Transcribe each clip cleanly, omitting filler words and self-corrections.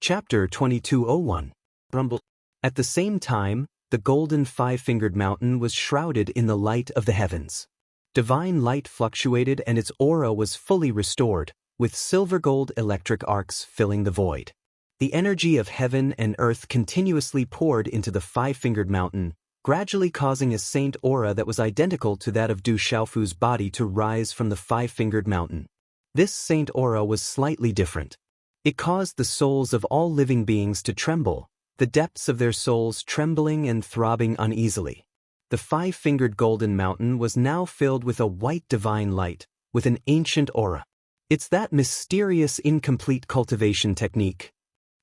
Chapter 2201. Rumble. At the same time, the golden five-fingered mountain was shrouded in the light of the heavens. Divine light fluctuated and its aura was fully restored, with silver-gold electric arcs filling the void. The energy of heaven and earth continuously poured into the five-fingered mountain, gradually causing a saint aura that was identical to that of Du Xiaofu's body to rise from the five-fingered mountain. This saint aura was slightly different. It caused the souls of all living beings to tremble, the depths of their souls trembling and throbbing uneasily. The five-fingered golden mountain was now filled with a white divine light, with an ancient aura. It's that mysterious incomplete cultivation technique.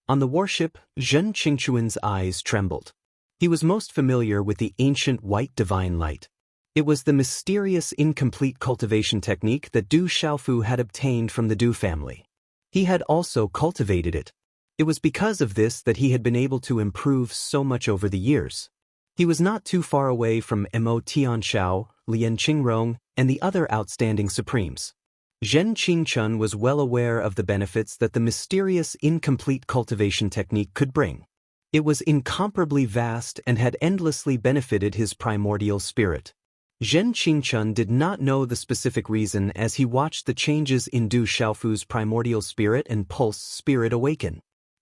On the warship, Zhen Qingchuan's eyes trembled. He was most familiar with the ancient white divine light. It was the mysterious incomplete cultivation technique that Du Xiaofu had obtained from the Du family. He had also cultivated it. It was because of this that he had been able to improve so much over the years. He was not too far away from Mo Tianxiao, Lian Qingrong, and the other outstanding supremes. Zhen Qingchun was well aware of the benefits that the mysterious incomplete cultivation technique could bring. It was incomparably vast and had endlessly benefited his primordial spirit. Zhen Qingchun did not know the specific reason as he watched the changes in Du Xiaofu's primordial spirit and pulse spirit awaken.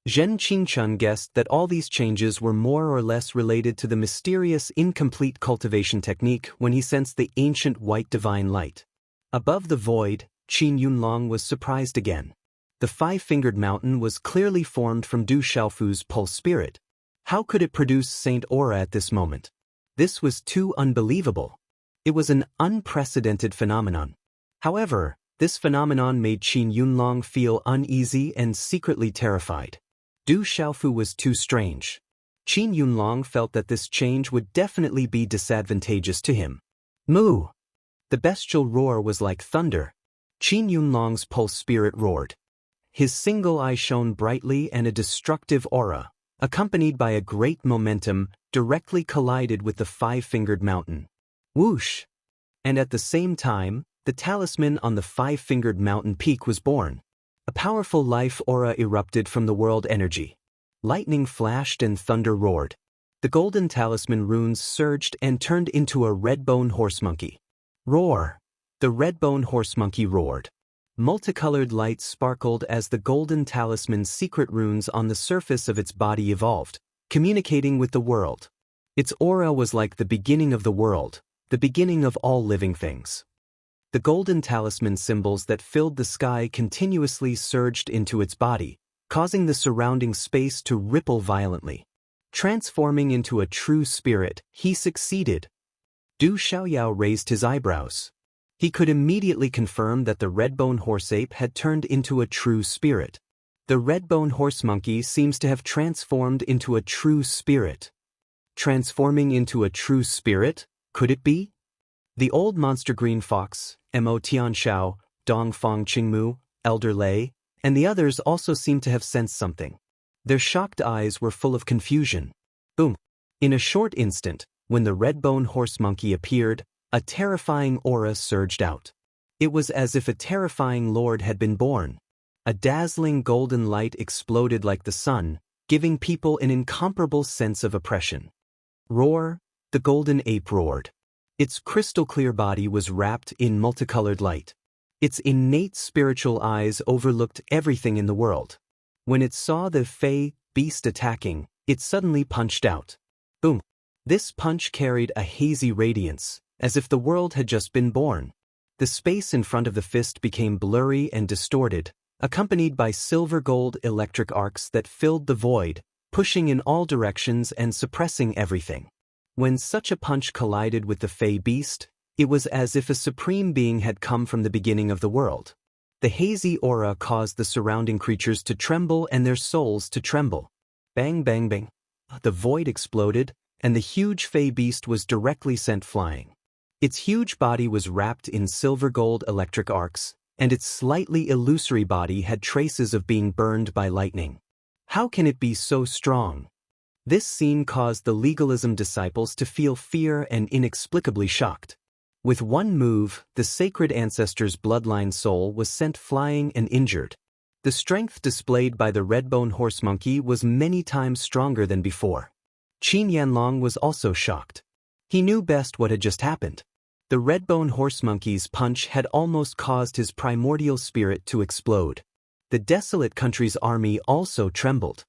Zhen Qingchun guessed that all these changes were more or less related to the mysterious incomplete cultivation technique when he sensed the ancient white divine light. Above the void, Qin Yunlong was surprised again. The five-fingered mountain was clearly formed from Du Xiaofu's pulse spirit. How could it produce Saint Aura at this moment? This was too unbelievable. It was an unprecedented phenomenon. However, this phenomenon made Qin Yunlong feel uneasy and secretly terrified. Du Xiaofu was too strange. Qin Yunlong felt that this change would definitely be disadvantageous to him. Moo! The bestial roar was like thunder. Qin Yunlong's pulse spirit roared. His single eye shone brightly and a destructive aura, accompanied by a great momentum, directly collided with the five-fingered mountain. Whoosh! And at the same time, the talisman on the five-fingered mountain peak was born. A powerful life aura erupted from the world energy. Lightning flashed and thunder roared. The golden talisman runes surged and turned into a red-bone horse monkey. Roar! The red-bone horse monkey roared. Multicolored light sparkled as the golden talisman's secret runes on the surface of its body evolved, communicating with the world. Its aura was like the beginning of the world, the beginning of all living things. The golden talisman symbols that filled the sky continuously surged into its body, causing the surrounding space to ripple violently. Transforming into a true spirit, he succeeded. Du Xiaoyao raised his eyebrows. He could immediately confirm that the red-bone horse ape had turned into a true spirit. The red-bone horse monkey seems to have transformed into a true spirit. Transforming into a true spirit? Could it be? The old monster green fox, Mo Tianxiao, Dongfang Qingmu, Elder Lei, and the others also seemed to have sensed something. Their shocked eyes were full of confusion. Boom! In a short instant, when the red-bone horse monkey appeared, a terrifying aura surged out. It was as if a terrifying lord had been born. A dazzling golden light exploded like the sun, giving people an incomparable sense of oppression. Roar! The golden ape roared. Its crystal-clear body was wrapped in multicolored light. Its innate spiritual eyes overlooked everything in the world. When it saw the Fey beast attacking, it suddenly punched out. Boom! This punch carried a hazy radiance, as if the world had just been born. The space in front of the fist became blurry and distorted, accompanied by silver-gold electric arcs that filled the void, pushing in all directions and suppressing everything. When such a punch collided with the Fey beast, it was as if a supreme being had come from the beginning of the world. The hazy aura caused the surrounding creatures to tremble and their souls to tremble. Bang, bang, bang. The void exploded, and the huge Fey beast was directly sent flying. Its huge body was wrapped in silver-gold electric arcs, and its slightly illusory body had traces of being burned by lightning. How can it be so strong? This scene caused the legalism disciples to feel fear and inexplicably shocked. With one move, the sacred ancestor's bloodline soul was sent flying and injured. The strength displayed by the red-bone horse monkey was many times stronger than before. Qin Yanlong was also shocked. He knew best what had just happened. The red-bone horse monkey's punch had almost caused his primordial spirit to explode. The desolate country's army also trembled.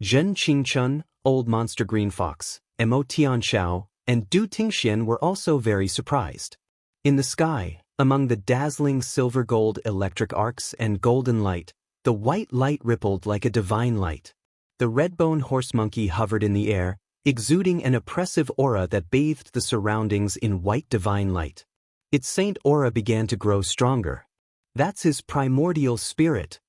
Zhen Qingchun, Old Monster Green Fox, Mo Tianxiao, and Du Tingxian were also very surprised. In the sky, among the dazzling silver-gold electric arcs and golden light, the white light rippled like a divine light. The red-bone horse monkey hovered in the air, exuding an oppressive aura that bathed the surroundings in white divine light. Its saint aura began to grow stronger. That's his primordial spirit.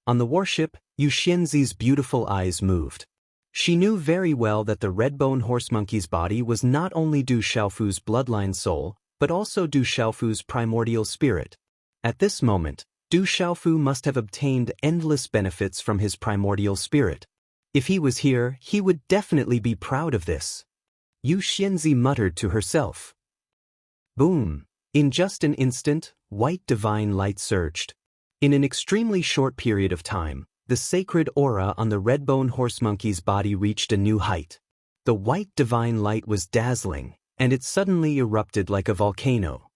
On the warship, Yu Xianzi's beautiful eyes moved. She knew very well that the red-bone horse monkey's body was not only Du Xiaofu's bloodline soul, but also Du Xiaofu's primordial spirit. At this moment, Du Xiaofu must have obtained endless benefits from his primordial spirit. If he was here, he would definitely be proud of this. Yu Xianzi muttered to herself. Boom! In just an instant, white divine light surged. In an extremely short period of time, the sacred aura on the red-bone horse monkey's body reached a new height. The white divine light was dazzling, and it suddenly erupted like a volcano.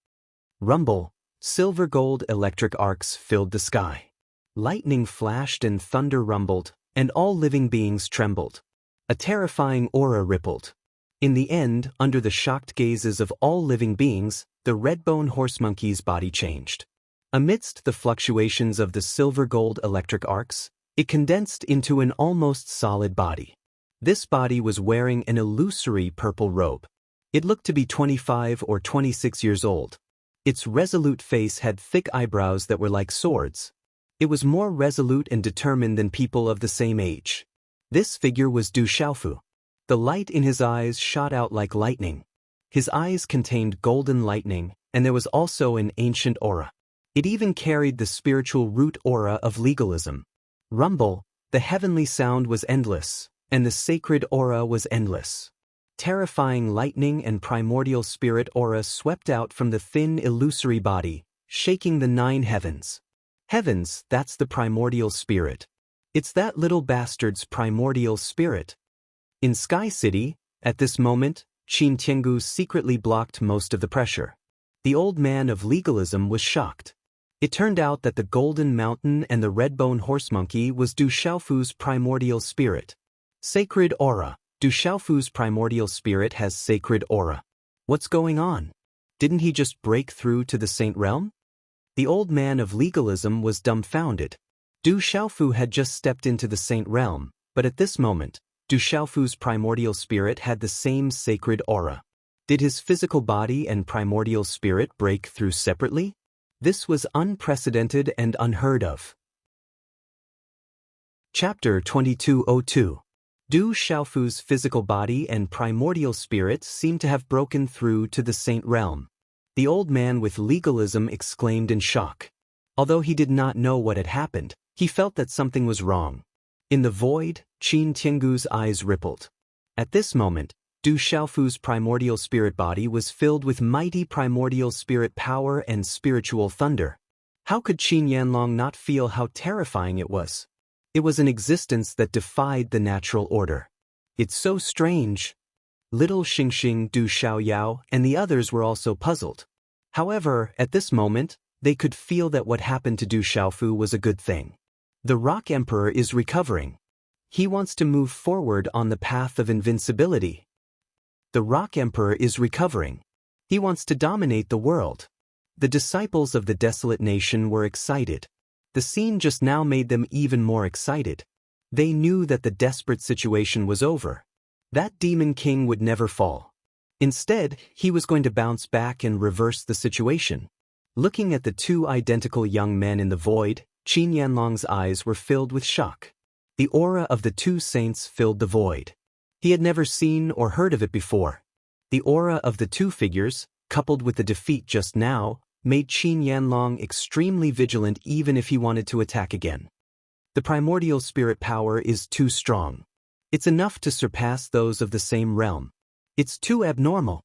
Rumble! Silver-gold electric arcs filled the sky. Lightning flashed and thunder rumbled, and all living beings trembled. A terrifying aura rippled. In the end, under the shocked gazes of all living beings, the red-bone horse monkey's body changed. Amidst the fluctuations of the silver-gold electric arcs, it condensed into an almost solid body. This body was wearing an illusory purple robe. It looked to be 25 or 26 years old. Its resolute face had thick eyebrows that were like swords. It was more resolute and determined than people of the same age. This figure was Du Xiaofu. The light in his eyes shot out like lightning. His eyes contained golden lightning, and there was also an ancient aura. It even carried the spiritual root aura of legalism. Rumble, the heavenly sound was endless, and the sacred aura was endless. Terrifying lightning and primordial spirit aura swept out from the thin illusory body, shaking the 9 heavens. Heavens, that's the primordial spirit. It's that little bastard's primordial spirit. In Sky City, at this moment, Qin Tiangu secretly blocked most of the pressure. The old man of legalism was shocked. It turned out that the Golden Mountain and the red-bone horse monkey was Du Xiaofu's primordial spirit. Sacred aura. Du Xiaofu's primordial spirit has sacred aura. What's going on? Didn't he just break through to the saint realm? The old man of legalism was dumbfounded. Du Xiaofu had just stepped into the saint realm, but at this moment, Du Xiaofu's primordial spirit had the same sacred aura. Did his physical body and primordial spirit break through separately? This was unprecedented and unheard of. Chapter 2202. Du Xiaofu's physical body and primordial spirit seemed to have broken through to the saint realm. The old man with legalism exclaimed in shock. Although he did not know what had happened, he felt that something was wrong. In the void, Qin Tiangu's eyes rippled. At this moment, Du Xiaofu's primordial spirit body was filled with mighty primordial spirit power and spiritual thunder. How could Qin Yanlong not feel how terrifying it was? It was an existence that defied the natural order. It's so strange. Little Xingxing, Du Xiaoyao, and the others were also puzzled. However, at this moment, they could feel that what happened to Du Xiaofu was a good thing. The Rock Emperor is recovering. He wants to move forward on the path of invincibility. The Rock Emperor is recovering. He wants to dominate the world. The disciples of the desolate nation were excited. The scene just now made them even more excited. They knew that the desperate situation was over. That demon king would never fall. Instead, he was going to bounce back and reverse the situation. Looking at the 2 identical young men in the void, Qin Yanlong's eyes were filled with shock. The aura of the 2 saints filled the void. He had never seen or heard of it before. The aura of the 2 figures, coupled with the defeat just now, made Qin Yanlong extremely vigilant even if he wanted to attack again. The primordial spirit power is too strong. It's enough to surpass those of the same realm. It's too abnormal.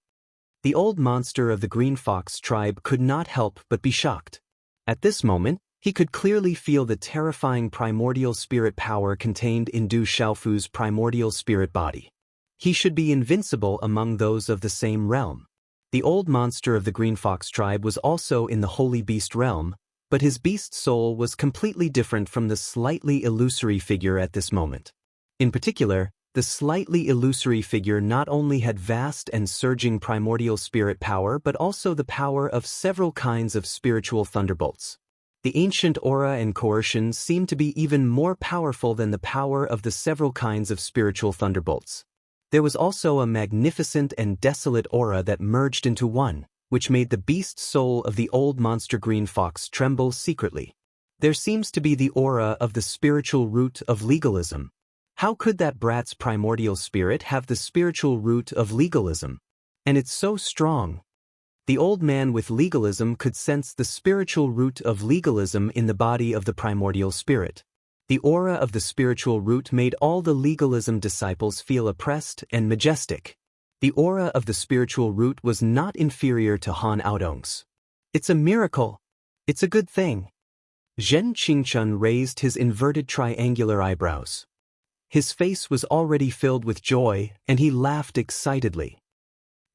The old monster of the Green Fox tribe could not help but be shocked. At this moment, He could clearly feel the terrifying primordial spirit power contained in Du Xiaofu's primordial spirit body. He should be invincible among those of the same realm. The old monster of the Green Fox tribe was also in the Holy Beast realm, but his beast soul was completely different from the slightly illusory figure at this moment. In particular, the slightly illusory figure not only had vast and surging primordial spirit power but also the power of several kinds of spiritual thunderbolts. The ancient aura and coercion seemed to be even more powerful than the power of the several kinds of spiritual thunderbolts. There was also a magnificent and desolate aura that merged into one, which made the beast soul of the old monster Green Fox tremble secretly. There seems to be the aura of the spiritual root of legalism. How could that brat's primordial spirit have the spiritual root of legalism? And it's so strong. The old man with legalism could sense the spiritual root of legalism in the body of the primordial spirit. The aura of the spiritual root made all the legalism disciples feel oppressed and majestic. The aura of the spiritual root was not inferior to Han Aodong's. It's a miracle. It's a good thing. Zhen Qingchun raised his inverted triangular eyebrows. His face was already filled with joy, and he laughed excitedly.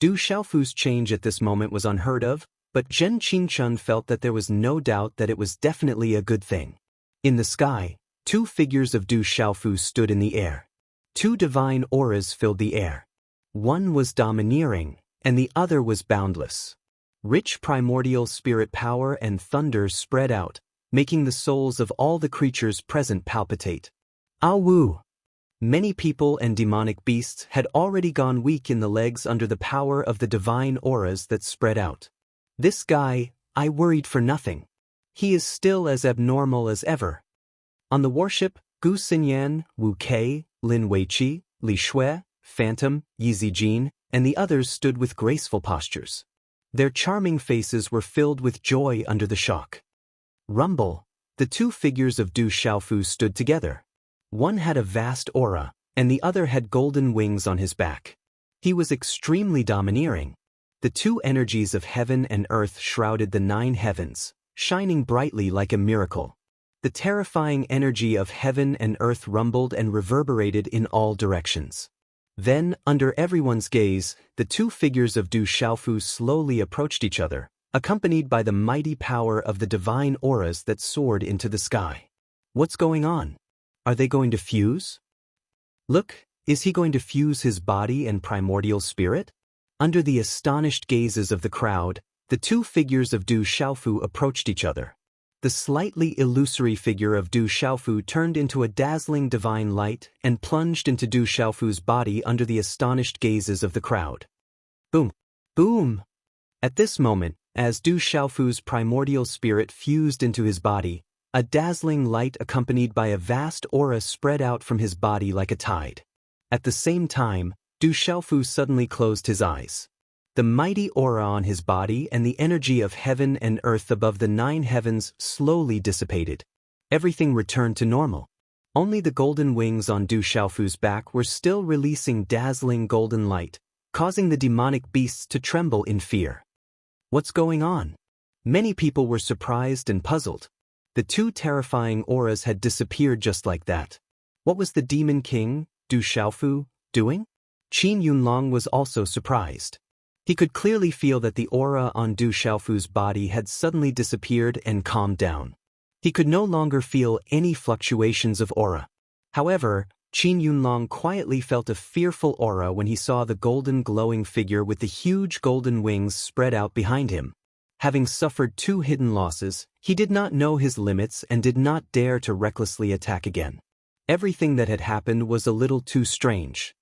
Du Xiaofu's change at this moment was unheard of, but Zhen Qingchun felt that there was no doubt that it was definitely a good thing. In the sky, two figures of Du Xiaofu stood in the air. Two divine auras filled the air. One was domineering, and the other was boundless. Rich primordial spirit power and thunder spread out, making the souls of all the creatures present palpitate. Ah Wu! Many people and demonic beasts had already gone weak in the legs under the power of the divine auras that spread out. This guy, I worried for nothing. He is still as abnormal as ever. On the warship, Gu Xinyan, Wu Kei, Lin Weiqi, Li Shui, Phantom, Yi Zijin, and the others stood with graceful postures. Their charming faces were filled with joy under the shock. Rumble, the two figures of Du Xiaofu stood together. One had a vast aura, and the other had golden wings on his back. He was extremely domineering. The two energies of heaven and earth shrouded the 9 heavens, shining brightly like a miracle. The terrifying energy of heaven and earth rumbled and reverberated in all directions. Then, under everyone's gaze, the two figures of Du Xiaofu slowly approached each other, accompanied by the mighty power of the divine auras that soared into the sky. What's going on? Are they going to fuse? Look, is he going to fuse his body and primordial spirit? Under the astonished gazes of the crowd, the two figures of Du Xiaofu approached each other. The slightly illusory figure of Du Xiaofu turned into a dazzling divine light and plunged into Du Xiaofu's body under the astonished gazes of the crowd. Boom! Boom! At this moment, as Du Xiaofu's primordial spirit fused into his body, a dazzling light accompanied by a vast aura spread out from his body like a tide. At the same time, Du Xiaofu suddenly closed his eyes. The mighty aura on his body and the energy of heaven and earth above the 9 heavens slowly dissipated. Everything returned to normal. Only the golden wings on Du Xiaofu's back were still releasing dazzling golden light, causing the demonic beasts to tremble in fear. What's going on? Many people were surprised and puzzled. The two terrifying auras had disappeared just like that. What was the demon king, Du Xiaofu, doing? Qin Yunlong was also surprised. He could clearly feel that the aura on Du Xiaofu's body had suddenly disappeared and calmed down. He could no longer feel any fluctuations of aura. However, Qin Yunlong quietly felt a fearful aura when he saw the golden glowing figure with the huge golden wings spread out behind him. Having suffered 2 hidden losses, he did not know his limits and did not dare to recklessly attack again. Everything that had happened was a little too strange.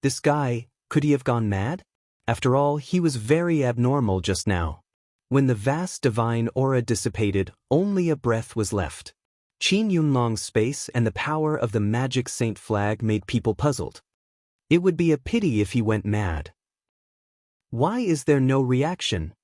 This guy, could he have gone mad? After all, he was very abnormal just now. When the vast divine aura dissipated, only a breath was left. Qin Yunlong's space and the power of the magic saint flag made people puzzled. It would be a pity if he went mad. Why is there no reaction?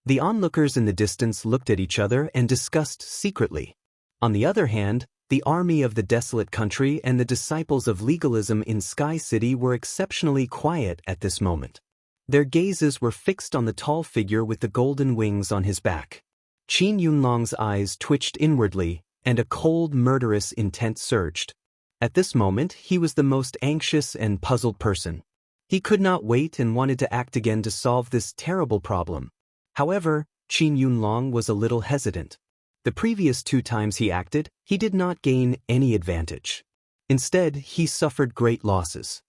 The onlookers in the distance looked at each other and discussed secretly. On the other hand, the army of the desolate country and the disciples of legalism in Sky City were exceptionally quiet at this moment. Their gazes were fixed on the tall figure with the golden wings on his back. Qin Yunlong's eyes twitched inwardly, and a cold, murderous intent surged. At this moment, he was the most anxious and puzzled person. He could not wait and wanted to act again to solve this terrible problem. However, Qin Yunlong was a little hesitant. The previous 2 times he acted, he did not gain any advantage. Instead, he suffered great losses.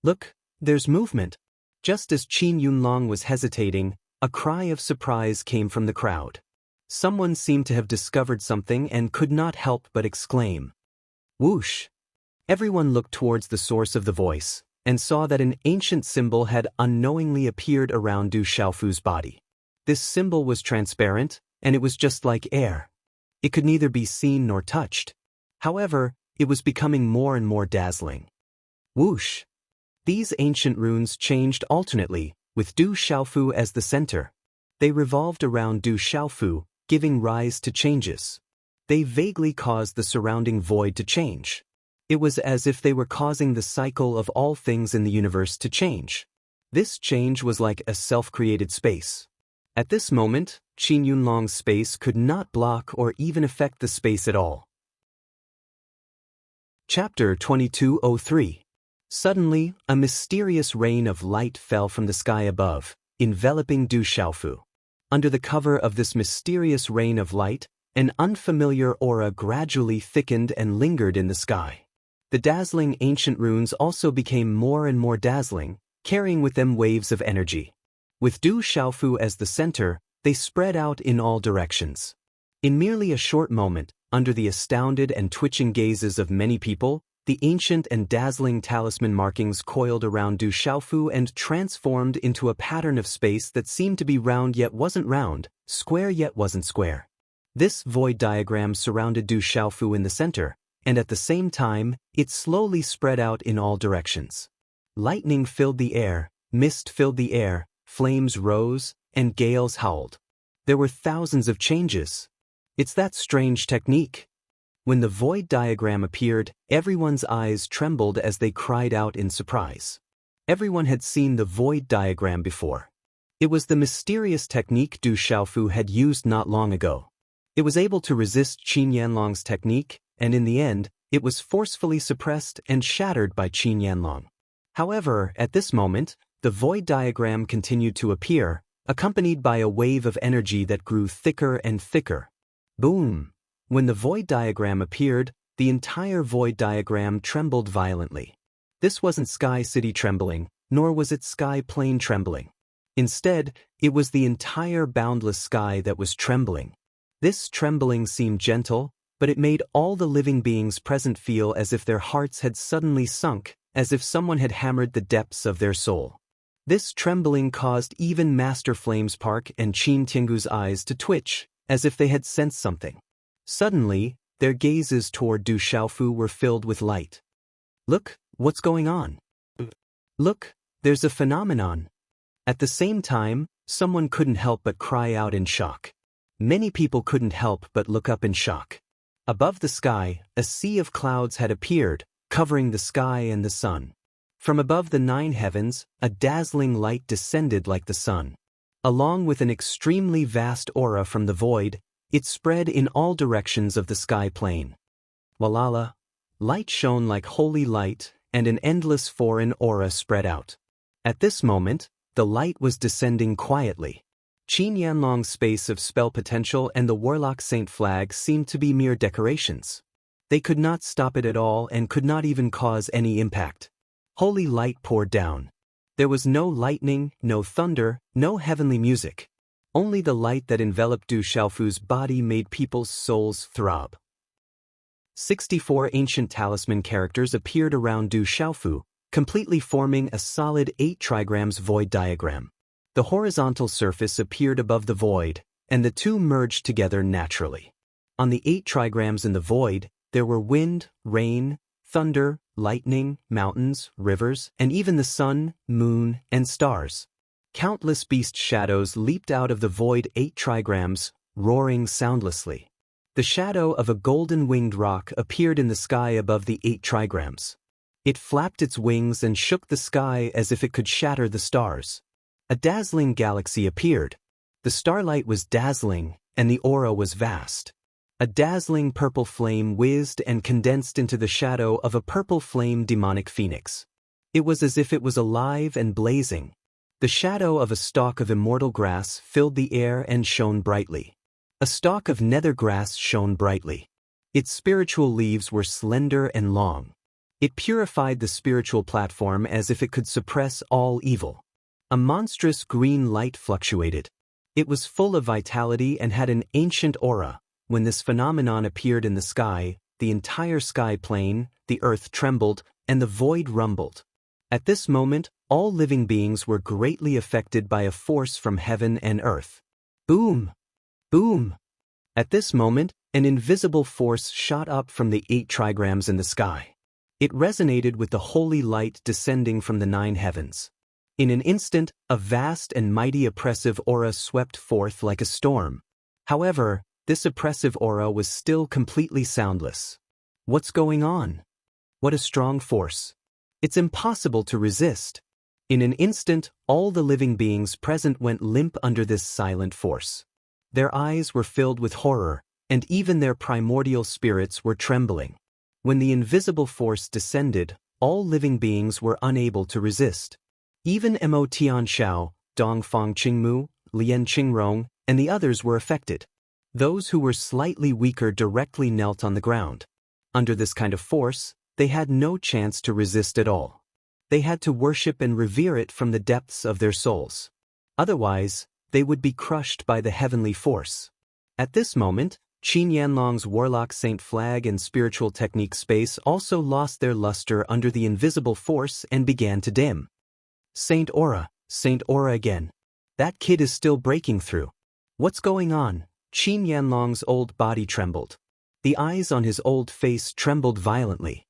Look, there's movement. Just as Qin Yunlong was hesitating, a cry of surprise came from the crowd. Someone seemed to have discovered something and could not help but exclaim, "Whoosh!" Everyone looked towards the source of the voice, and saw that an ancient symbol had unknowingly appeared around Du Xiaofu's body. This symbol was transparent, and it was just like air. It could neither be seen nor touched. However, it was becoming more and more dazzling. Whoosh! These ancient runes changed alternately, with Du Xiaofu as the center. They revolved around Du Xiaofu, giving rise to changes. They vaguely caused the surrounding void to change. It was as if they were causing the cycle of all things in the universe to change. This change was like a self-created space. At this moment, Qin Yunlong's space could not block or even affect the space at all. Chapter 2203. Suddenly, a mysterious rain of light fell from the sky above, enveloping Du Xiaofu. Under the cover of this mysterious rain of light, an unfamiliar aura gradually thickened and lingered in the sky. The dazzling ancient runes also became more and more dazzling, carrying with them waves of energy. With Du Xiaofu as the center, they spread out in all directions. In merely a short moment, under the astounded and twitching gazes of many people, the ancient and dazzling talisman markings coiled around Du Xiaofu and transformed into a pattern of space that seemed to be round yet wasn't round, square yet wasn't square. This void diagram surrounded Du Xiaofu in the center, and at the same time, it slowly spread out in all directions. Lightning filled the air, mist filled the air, flames rose, and gales howled. There were thousands of changes. It's that strange technique. When the void diagram appeared, everyone's eyes trembled as they cried out in surprise. Everyone had seen the void diagram before. It was the mysterious technique Du Xiaofu had used not long ago. It was able to resist Qin Yanlong's technique, and in the end, it was forcefully suppressed and shattered by Qin Yanlong. However, at this moment, the void diagram continued to appear, accompanied by a wave of energy that grew thicker and thicker. Boom! When the void diagram appeared, the entire void diagram trembled violently. This wasn't Sky City trembling, nor was it Sky Plane trembling. Instead, it was the entire boundless sky that was trembling. This trembling seemed gentle, but it made all the living beings present feel as if their hearts had suddenly sunk, as if someone had hammered the depths of their soul. This trembling caused even Master Flames Park and Qin Tiangu's eyes to twitch, as if they had sensed something. Suddenly, their gazes toward Du Xiaofu were filled with light. Look, what's going on? Look, there's a phenomenon. At the same time, someone couldn't help but cry out in shock. Many people couldn't help but look up in shock. Above the sky, a sea of clouds had appeared, covering the sky and the sun. From above the 9 heavens, a dazzling light descended like the sun. Along with an extremely vast aura from the void, it spread in all directions of the sky plane. Walala! Light shone like holy light, and an endless foreign aura spread out. At this moment, the light was descending quietly. Qin Yanlong's space of spell potential and the Warlock Saint flag seemed to be mere decorations. They could not stop it at all and could not even cause any impact. Holy light poured down. There was no lightning, no thunder, no heavenly music. Only the light that enveloped Du Xiaofu's body made people's souls throb. 64 ancient talisman characters appeared around Du Xiaofu, completely forming a solid 8 trigrams void diagram. The horizontal surface appeared above the void, and the two merged together naturally. On the 8 trigrams in the void, there were wind, rain, thunder, lightning, mountains, rivers, and even the sun, moon, and stars. Countless beast shadows leaped out of the void 8 trigrams, roaring soundlessly. The shadow of a golden-winged rock appeared in the sky above the 8 trigrams. It flapped its wings and shook the sky as if it could shatter the stars. A dazzling galaxy appeared. The starlight was dazzling, and the aura was vast. A dazzling purple flame whizzed and condensed into the shadow of a purple flame demonic phoenix. It was as if it was alive and blazing. The shadow of a stalk of immortal grass filled the air and shone brightly. A stalk of nether grass shone brightly. Its spiritual leaves were slender and long. It purified the spiritual platform as if it could suppress all evil. A monstrous green light fluctuated. It was full of vitality and had an ancient aura. When this phenomenon appeared in the sky, the entire sky plane, the earth trembled, and the void rumbled. At this moment, all living beings were greatly affected by a force from heaven and earth. Boom! Boom! At this moment, an invisible force shot up from the 8 trigrams in the sky. It resonated with the holy light descending from the 9 heavens. In an instant, a vast and mighty oppressive aura swept forth like a storm. However, this oppressive aura was still completely soundless. What's going on? What a strong force. It's impossible to resist. In an instant, all the living beings present went limp under this silent force. Their eyes were filled with horror, and even their primordial spirits were trembling. When the invisible force descended, all living beings were unable to resist. Even Mo Tianxiao, Dongfang Qingmu, Lian Qingrong, and the others were affected. Those who were slightly weaker directly knelt on the ground. Under this kind of force, they had no chance to resist at all. They had to worship and revere it from the depths of their souls. Otherwise, they would be crushed by the heavenly force. At this moment, Qin Yanlong's Warlock Saint flag and spiritual technique space also lost their luster under the invisible force and began to dim. Saint Aura again. That kid is still breaking through. What's going on? Qin Yanlong's old body trembled. The eyes on his old face trembled violently.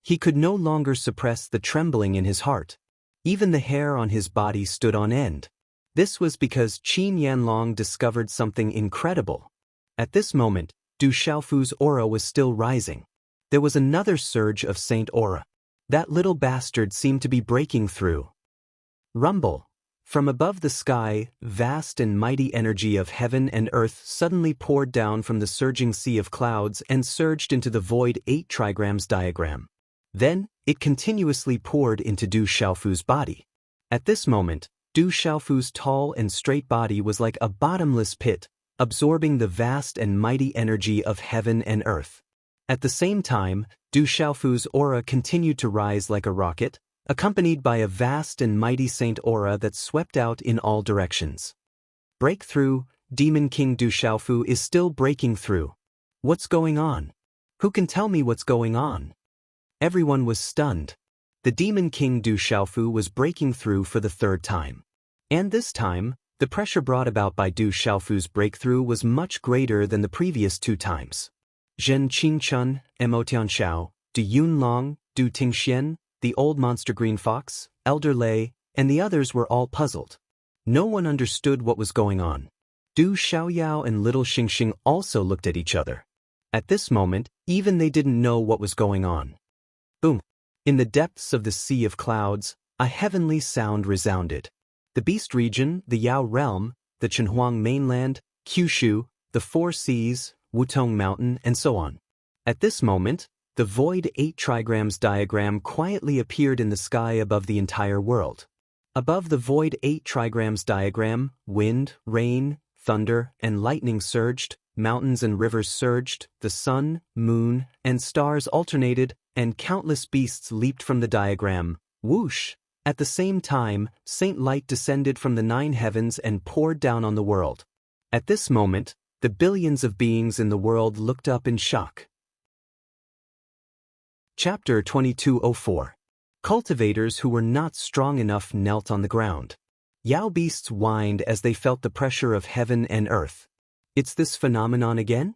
He could no longer suppress the trembling in his heart. Even the hair on his body stood on end. This was because Qin Yanlong discovered something incredible. At this moment, Du Xiaofu's aura was still rising. There was another surge of Saint Aura. That little bastard seemed to be breaking through. Rumble. From above the sky, vast and mighty energy of heaven and earth suddenly poured down from the surging sea of clouds and surged into the void 8 trigrams diagram. Then, it continuously poured into Du Xiaofu's body. At this moment, Du Xiaofu's tall and straight body was like a bottomless pit, absorbing the vast and mighty energy of heaven and earth. At the same time, Du Xiaofu's aura continued to rise like a rocket, accompanied by a vast and mighty saint aura that swept out in all directions. Breakthrough, Demon King Du Xiaofu is still breaking through. What's going on? Who can tell me what's going on? Everyone was stunned. The Demon King Du Xiaofu was breaking through for the 3rd time. And this time, the pressure brought about by Du Xiaofu's breakthrough was much greater than the previous 2 times. Zhen Qingchun, Mo Tianxiao, Du Yunlong, Du Tingxian, the old monster green fox, Elder Lei, and the others were all puzzled. No one understood what was going on. Du Xiaoyao and little Xingxing also looked at each other. At this moment, even they didn't know what was going on. Boom! In the depths of the sea of clouds, a heavenly sound resounded. The Beast region, the Yao realm, the Chenhuang mainland, Kyushu, the 4 seas, Wutong mountain, and so on. At this moment, the void 8 trigrams diagram quietly appeared in the sky above the entire world. Above the void 8 trigrams diagram, wind, rain, thunder, and lightning surged, mountains and rivers surged, the sun, moon, and stars alternated, and countless beasts leaped from the diagram. Whoosh! At the same time, Saint Light descended from the 9 heavens and poured down on the world. At this moment, the billions of beings in the world looked up in shock. Chapter 2204. Cultivators who were not strong enough knelt on the ground. Yao beasts whined as they felt the pressure of heaven and earth. It's this phenomenon again?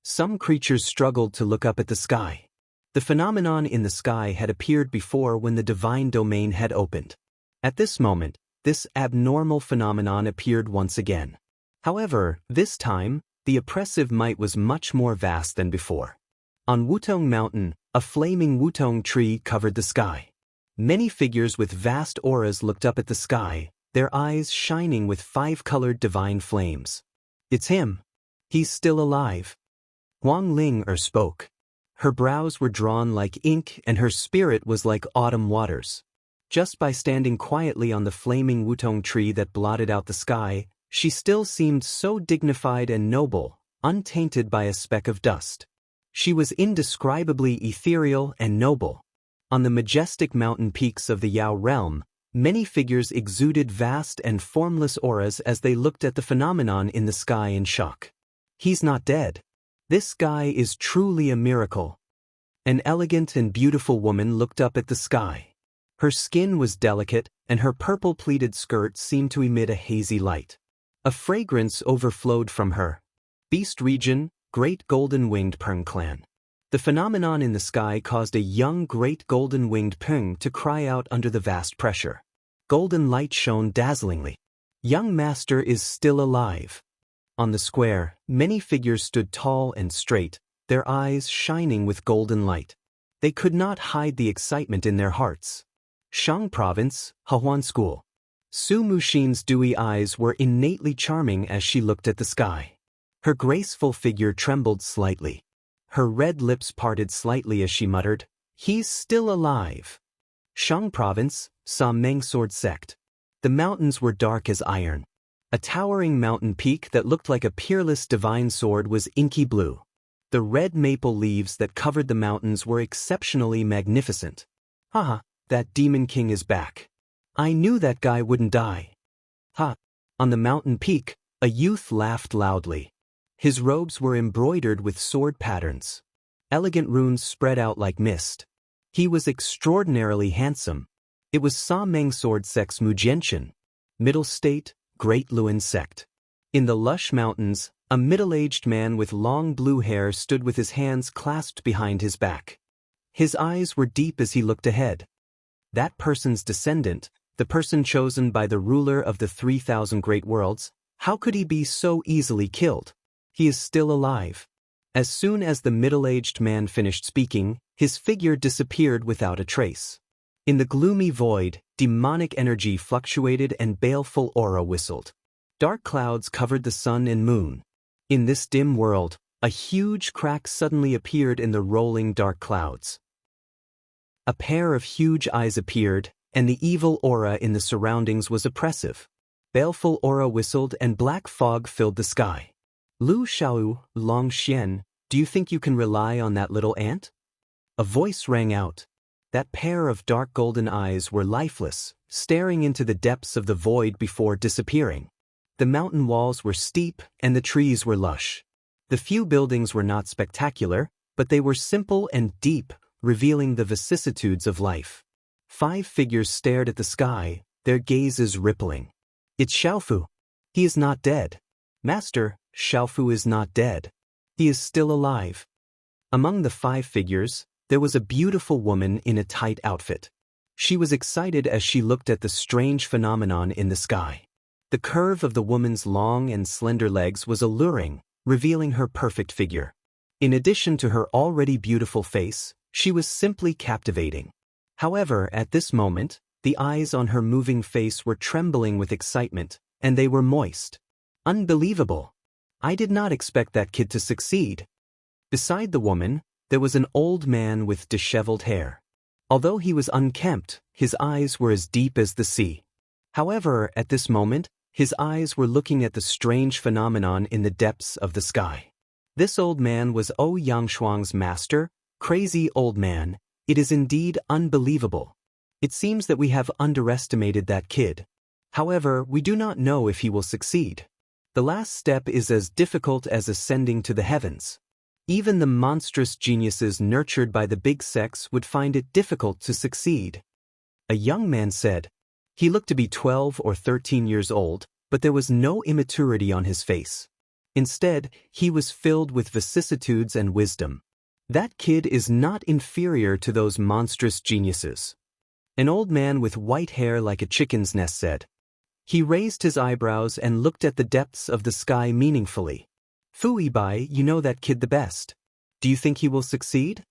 Some creatures struggled to look up at the sky. The phenomenon in the sky had appeared before when the divine domain had opened. At this moment, this abnormal phenomenon appeared once again. However, this time, the oppressive might was much more vast than before. On Wutong Mountain, a flaming Wutong tree covered the sky. Many figures with vast auras looked up at the sky, their eyes shining with 5-colored divine flames. It's him. He's still alive. Wang Ling spoke. Her brows were drawn like ink and her spirit was like autumn waters. Just by standing quietly on the flaming wutong tree that blotted out the sky, she still seemed so dignified and noble, untainted by a speck of dust. She was indescribably ethereal and noble. On the majestic mountain peaks of the Yao realm, many figures exuded vast and formless auras as they looked at the phenomenon in the sky in shock. He's not dead. This guy is truly a miracle. An elegant and beautiful woman looked up at the sky. Her skin was delicate, and her purple pleated skirt seemed to emit a hazy light. A fragrance overflowed from her. Beast region, Great Golden-Winged Peng clan. The phenomenon in the sky caused a young Great Golden-Winged Peng to cry out under the vast pressure. Golden light shone dazzlingly. Young master is still alive. On the square, many figures stood tall and straight, their eyes shining with golden light. They could not hide the excitement in their hearts. Shang Province, Hahuan School. Su Muxin's dewy eyes were innately charming as she looked at the sky. Her graceful figure trembled slightly. Her red lips parted slightly as she muttered, "He's still alive." Shang Province, Sa Meng Sword Sect. The mountains were dark as iron. A towering mountain peak that looked like a peerless divine sword was inky blue. The red maple leaves that covered the mountains were exceptionally magnificent. Haha, that demon king is back. I knew that guy wouldn't die. Ha! On the mountain peak, a youth laughed loudly. His robes were embroidered with sword patterns. Elegant runes spread out like mist. He was extraordinarily handsome. It was Sa Meng Sword Sect's Mu Jianchen. Middle State, Great Luan Sect. In the lush mountains, a middle-aged man with long blue hair stood with his hands clasped behind his back. His eyes were deep as he looked ahead. That person's descendant, the person chosen by the ruler of the 3,000 great worlds, how could he be so easily killed? He is still alive. As soon as the middle-aged man finished speaking, his figure disappeared without a trace. In the gloomy void, demonic energy fluctuated and baleful aura whistled. Dark clouds covered the sun and moon. In this dim world, a huge crack suddenly appeared in the rolling dark clouds. A pair of huge eyes appeared, and the evil aura in the surroundings was oppressive. Baleful aura whistled and black fog filled the sky. Lu Xiao, Long Xian, do you think you can rely on that little ant? A voice rang out. That pair of dark golden eyes were lifeless, staring into the depths of the void before disappearing. The mountain walls were steep and the trees were lush. The few buildings were not spectacular, but they were simple and deep, revealing the vicissitudes of life. 5 figures stared at the sky, their gazes rippling. It's Xiaofu. He is not dead. Master, Xiaofu is not dead. He is still alive. Among the 5 figures, there was a beautiful woman in a tight outfit. She was excited as she looked at the strange phenomenon in the sky. The curve of the woman's long and slender legs was alluring, revealing her perfect figure. In addition to her already beautiful face, she was simply captivating. However, at this moment, the eyes on her moving face were trembling with excitement, and they were moist. Unbelievable! I did not expect that kid to succeed. Beside the woman, there was an old man with disheveled hair. Although he was unkempt, his eyes were as deep as the sea. However, at this moment, his eyes were looking at the strange phenomenon in the depths of the sky. This old man was O Yangshuang's master. Crazy old man, it is indeed unbelievable. It seems that we have underestimated that kid. However, we do not know if he will succeed. The last step is as difficult as ascending to the heavens. Even the monstrous geniuses nurtured by the big sects would find it difficult to succeed. A young man said. He looked to be 12 or 13 years old, but there was no immaturity on his face. Instead, he was filled with vicissitudes and wisdom. That kid is not inferior to those monstrous geniuses. An old man with white hair like a chicken's nest said. He raised his eyebrows and looked at the depths of the sky meaningfully. Fu Yibai, you know that kid the best. Do you think he will succeed?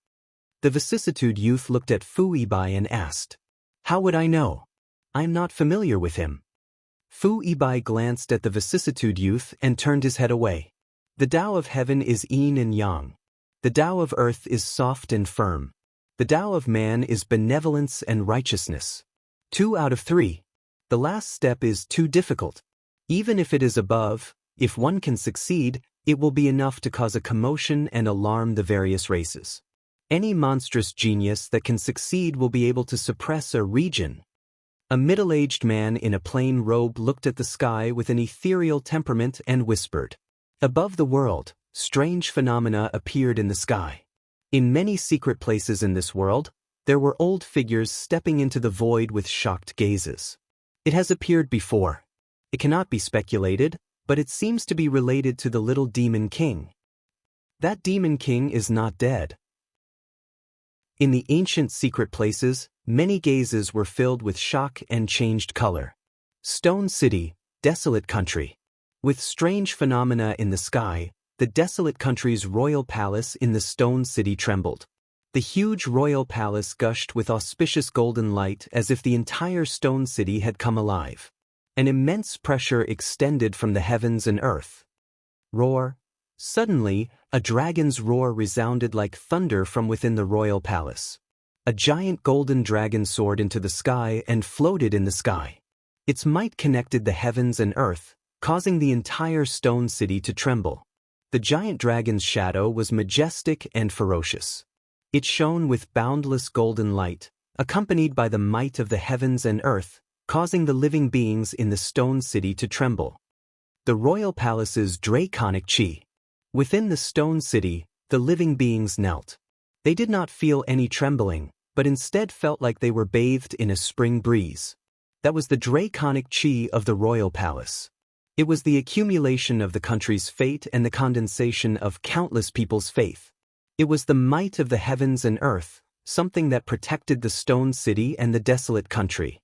The vicissitude youth looked at Fu Yibai and asked. How would I know? I am not familiar with him. Fu Yibai glanced at the vicissitude youth and turned his head away. The Tao of heaven is yin and yang. The Tao of earth is soft and firm. The Tao of man is benevolence and righteousness. 2 out of 3. The last step is too difficult. Even if it is above, if one can succeed, it will be enough to cause a commotion and alarm the various races. Any monstrous genius that can succeed will be able to suppress a region. A middle-aged man in a plain robe looked at the sky with an ethereal temperament and whispered. Above the world, strange phenomena appeared in the sky. In many secret places in this world, there were old figures stepping into the void with shocked gazes. It has appeared before. It cannot be speculated, but it seems to be related to the little demon king. That demon king is not dead. In the ancient secret places, many gazes were filled with shock and changed color. Stone City, desolate country. With strange phenomena in the sky, the desolate country's royal palace in the Stone City trembled. The huge royal palace gushed with auspicious golden light as if the entire Stone City had come alive. An immense pressure extended from the heavens and earth. Roar. Suddenly, a dragon's roar resounded like thunder from within the royal palace. A giant golden dragon soared into the sky and floated in the sky. Its might connected the heavens and earth, causing the entire Stone City to tremble. The giant dragon's shadow was majestic and ferocious. It shone with boundless golden light, accompanied by the might of the heavens and earth, causing the living beings in the Stone City to tremble. The royal palace's draconic chi. Within the Stone City, the living beings knelt. They did not feel any trembling, but instead felt like they were bathed in a spring breeze. That was the draconic chi of the royal palace. It was the accumulation of the country's fate and the condensation of countless people's faith. It was the might of the heavens and earth, something that protected the Stone City and the desolate country.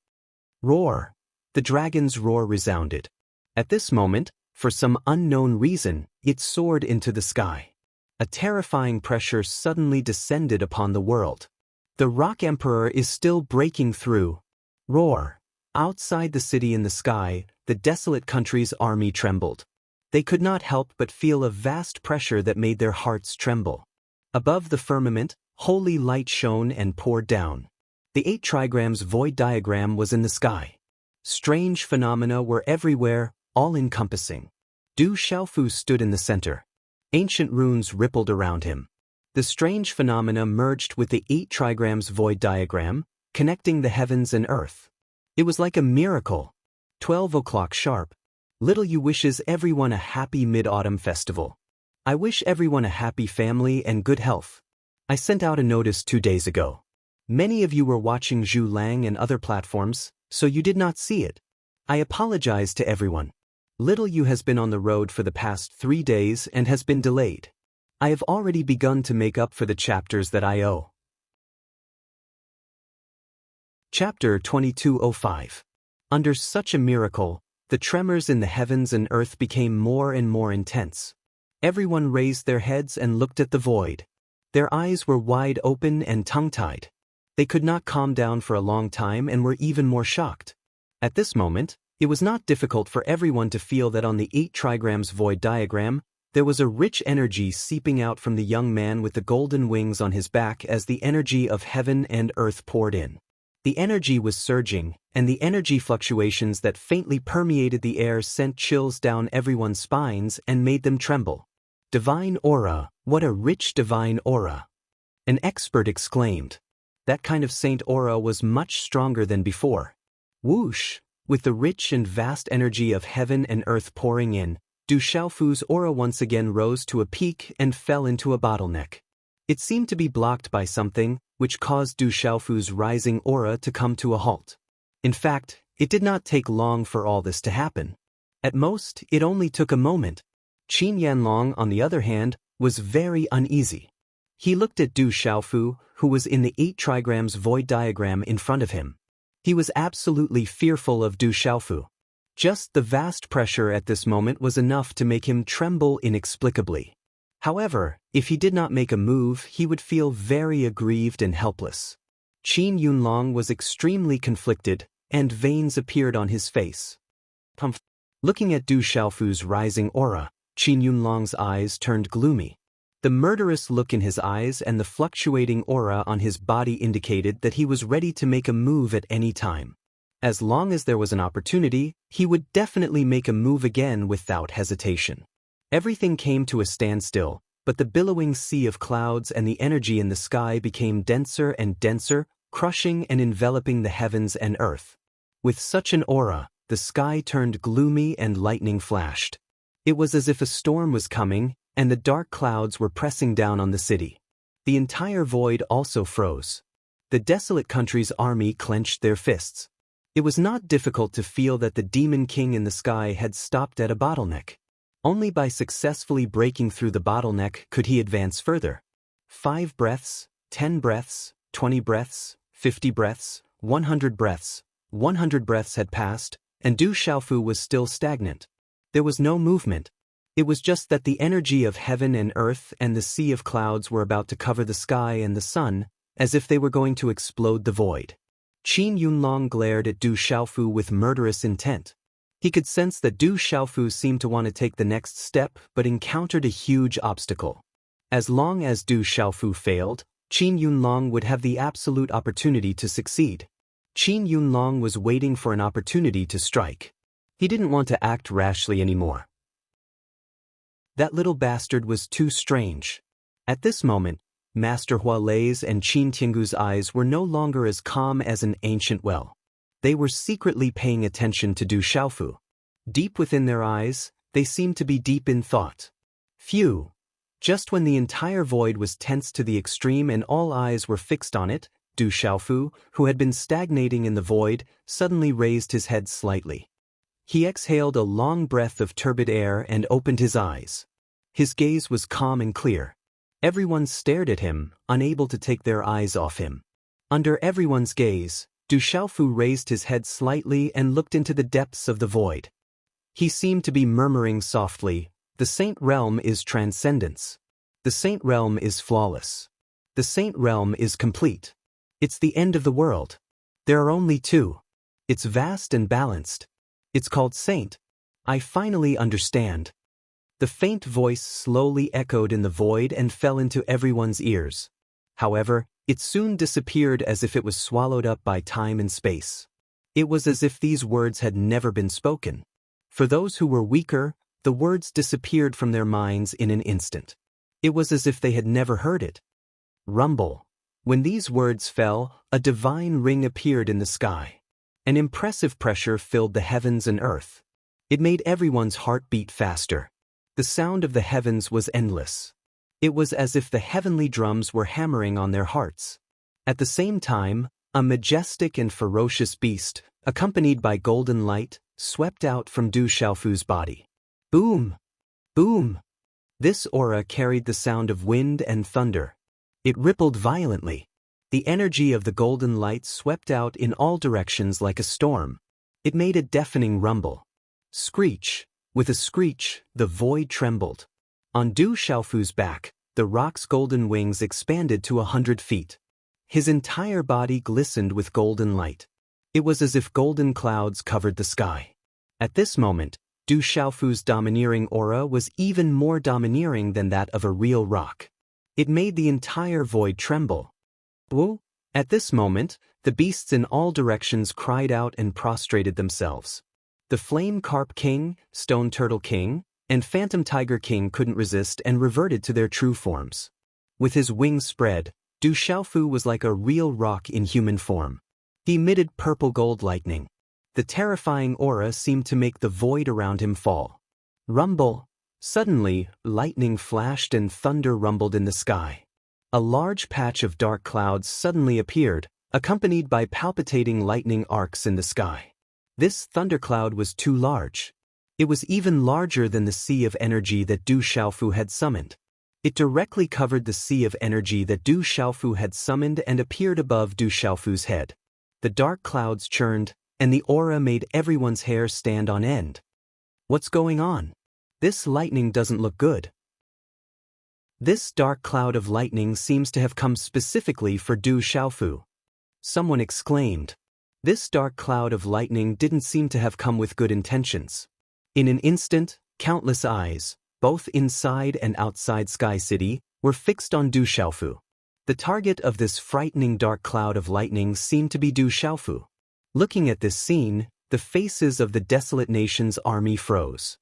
Roar. The dragon's roar resounded. At this moment, for some unknown reason, it soared into the sky. A terrifying pressure suddenly descended upon the world. The Rock Emperor is still breaking through. Roar. Outside the city in the sky, the desolate country's army trembled. They could not help but feel a vast pressure that made their hearts tremble. Above the firmament, holy light shone and poured down. The 8 trigrams void diagram was in the sky. Strange phenomena were everywhere, all-encompassing. Du Xiaofu stood in the center. Ancient runes rippled around him. The strange phenomena merged with the 8 trigrams void diagram, connecting the heavens and earth. It was like a miracle. 12 o'clock sharp. Little Yu wishes everyone a happy Mid-Autumn festival. I wish everyone a happy family and good health. I sent out a notice 2 days ago. Many of you were watching Zhu Lang and other platforms, so you did not see it. I apologize to everyone. Little Yu has been on the road for the past 3 days and has been delayed. I have already begun to make up for the chapters that I owe. Chapter 2205. Under such a miracle, the tremors in the heavens and earth became more and more intense. Everyone raised their heads and looked at the void. Their eyes were wide open and tongue-tied. They could not calm down for a long time and were even more shocked. At this moment, it was not difficult for everyone to feel that on the 8 trigrams void diagram, there was a rich energy seeping out from the young man with the golden wings on his back as the energy of heaven and earth poured in. The energy was surging, and the energy fluctuations that faintly permeated the air sent chills down everyone's spines and made them tremble. Divine aura, what a rich divine aura! An expert exclaimed. That kind of saint aura was much stronger than before. Whoosh! With the rich and vast energy of heaven and earth pouring in, Du Xiaofu's aura once again rose to a peak and fell into a bottleneck. It seemed to be blocked by something, which caused Du Xiaofu's rising aura to come to a halt. In fact, it did not take long for all this to happen. At most, it only took a moment. Qin Yanlong, on the other hand, was very uneasy. He looked at Du Xiaofu, who was in the 8 trigrams void diagram in front of him. He was absolutely fearful of Du Xiaofu. Just the vast pressure at this moment was enough to make him tremble inexplicably. However, if he did not make a move, he would feel very aggrieved and helpless. Qin Yunlong was extremely conflicted, and veins appeared on his face. Looking at Du Xiaofu's rising aura, Qin Yunlong's eyes turned gloomy. The murderous look in his eyes and the fluctuating aura on his body indicated that he was ready to make a move at any time. As long as there was an opportunity, he would definitely make a move again without hesitation. Everything came to a standstill, but the billowing sea of clouds and the energy in the sky became denser and denser, crushing and enveloping the heavens and earth. With such an aura, the sky turned gloomy and lightning flashed. It was as if a storm was coming, and the dark clouds were pressing down on the city. The entire void also froze. The desolate country's army clenched their fists. It was not difficult to feel that the demon king in the sky had stopped at a bottleneck. Only by successfully breaking through the bottleneck could he advance further. 5 breaths, 10 breaths, 20 breaths, 50 breaths, 100 breaths. 100 breaths had passed, and Du Xiaofu was still stagnant. There was no movement. It was just that the energy of heaven and earth and the sea of clouds were about to cover the sky and the sun, as if they were going to explode the void. Qin Yunlong glared at Du Xiaofu with murderous intent. He could sense that Du Xiaofu seemed to want to take the next step but encountered a huge obstacle. As long as Du Xiaofu failed, Qin Yunlong would have the absolute opportunity to succeed. Qin Yunlong was waiting for an opportunity to strike. He didn't want to act rashly anymore. That little bastard was too strange. At this moment, Master Hualei's and Qin Tiangu's eyes were no longer as calm as an ancient well. They were secretly paying attention to Du Xiaofu. Deep within their eyes, they seemed to be deep in thought. Phew! Just when the entire void was tense to the extreme and all eyes were fixed on it, Du Xiaofu, who had been stagnating in the void, suddenly raised his head slightly. He exhaled a long breath of turbid air and opened his eyes. His gaze was calm and clear. Everyone stared at him, unable to take their eyes off him. Under everyone's gaze, Du Xiaofu raised his head slightly and looked into the depths of the void. He seemed to be murmuring softly, "The Saint Realm is transcendence. The Saint Realm is flawless. The Saint Realm is complete. It's the end of the world. There are only 2. It's vast and balanced. It's called Saint. I finally understand." The faint voice slowly echoed in the void and fell into everyone's ears. However, it soon disappeared as if it was swallowed up by time and space. It was as if these words had never been spoken. For those who were weaker, the words disappeared from their minds in an instant. It was as if they had never heard it. Rumble. When these words fell, a divine ring appeared in the sky. An impressive pressure filled the heavens and earth. It made everyone's heart beat faster. The sound of the heavens was endless. It was as if the heavenly drums were hammering on their hearts. At the same time, a majestic and ferocious beast, accompanied by golden light, swept out from Du Xiaofu's body. Boom! Boom! This aura carried the sound of wind and thunder. It rippled violently. The energy of the golden light swept out in all directions like a storm. It made a deafening rumble. Screech! With a screech, the void trembled. On Du Xiaofu's back, the rock's golden wings expanded to 100 feet. His entire body glistened with golden light. It was as if golden clouds covered the sky. At this moment, Du Xiaofu's domineering aura was even more domineering than that of a real rock. It made the entire void tremble. Woo! At this moment, the beasts in all directions cried out and prostrated themselves. The Flame Carp King, Stone Turtle King, and Phantom Tiger King couldn't resist and reverted to their true forms. With his wings spread, Du Xiaofu was like a real rock in human form. He emitted purple gold lightning. The terrifying aura seemed to make the void around him fall. Rumble! Suddenly, lightning flashed and thunder rumbled in the sky. A large patch of dark clouds suddenly appeared, accompanied by palpitating lightning arcs in the sky. This thundercloud was too large. It was even larger than the sea of energy that Du Xiaofu had summoned. It directly covered the sea of energy that Du Xiaofu had summoned and appeared above Du Xiaofu's head. The dark clouds churned, and the aura made everyone's hair stand on end. What's going on? This lightning doesn't look good. This dark cloud of lightning seems to have come specifically for Du Xiaofu. Someone exclaimed. This dark cloud of lightning didn't seem to have come with good intentions. In an instant, countless eyes, both inside and outside Sky City, were fixed on Du Xiaofu. The target of this frightening dark cloud of lightning seemed to be Du Xiaofu. Looking at this scene, the faces of the desolate nation's army froze.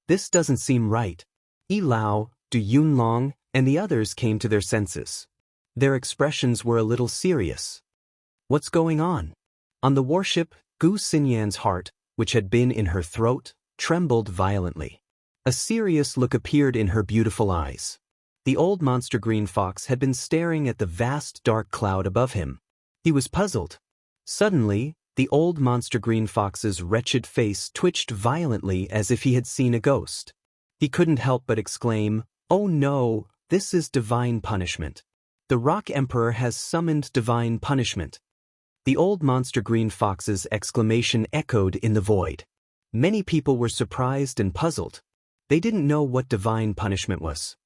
This doesn't seem right. Yi Lao, Du Yunlong, and the others came to their senses. Their expressions were a little serious. What's going on? On the warship, Gu Xinyan's heart, which had been in her throat, trembled violently. A serious look appeared in her beautiful eyes. The old monster green fox had been staring at the vast dark cloud above him. He was puzzled. Suddenly, the old monster green fox's wretched face twitched violently as if he had seen a ghost. He couldn't help but exclaim, "Oh no, this is divine punishment. The Rock Emperor has summoned divine punishment." The old monster green fox's exclamation echoed in the void. Many people were surprised and puzzled. They didn't know what divine punishment was.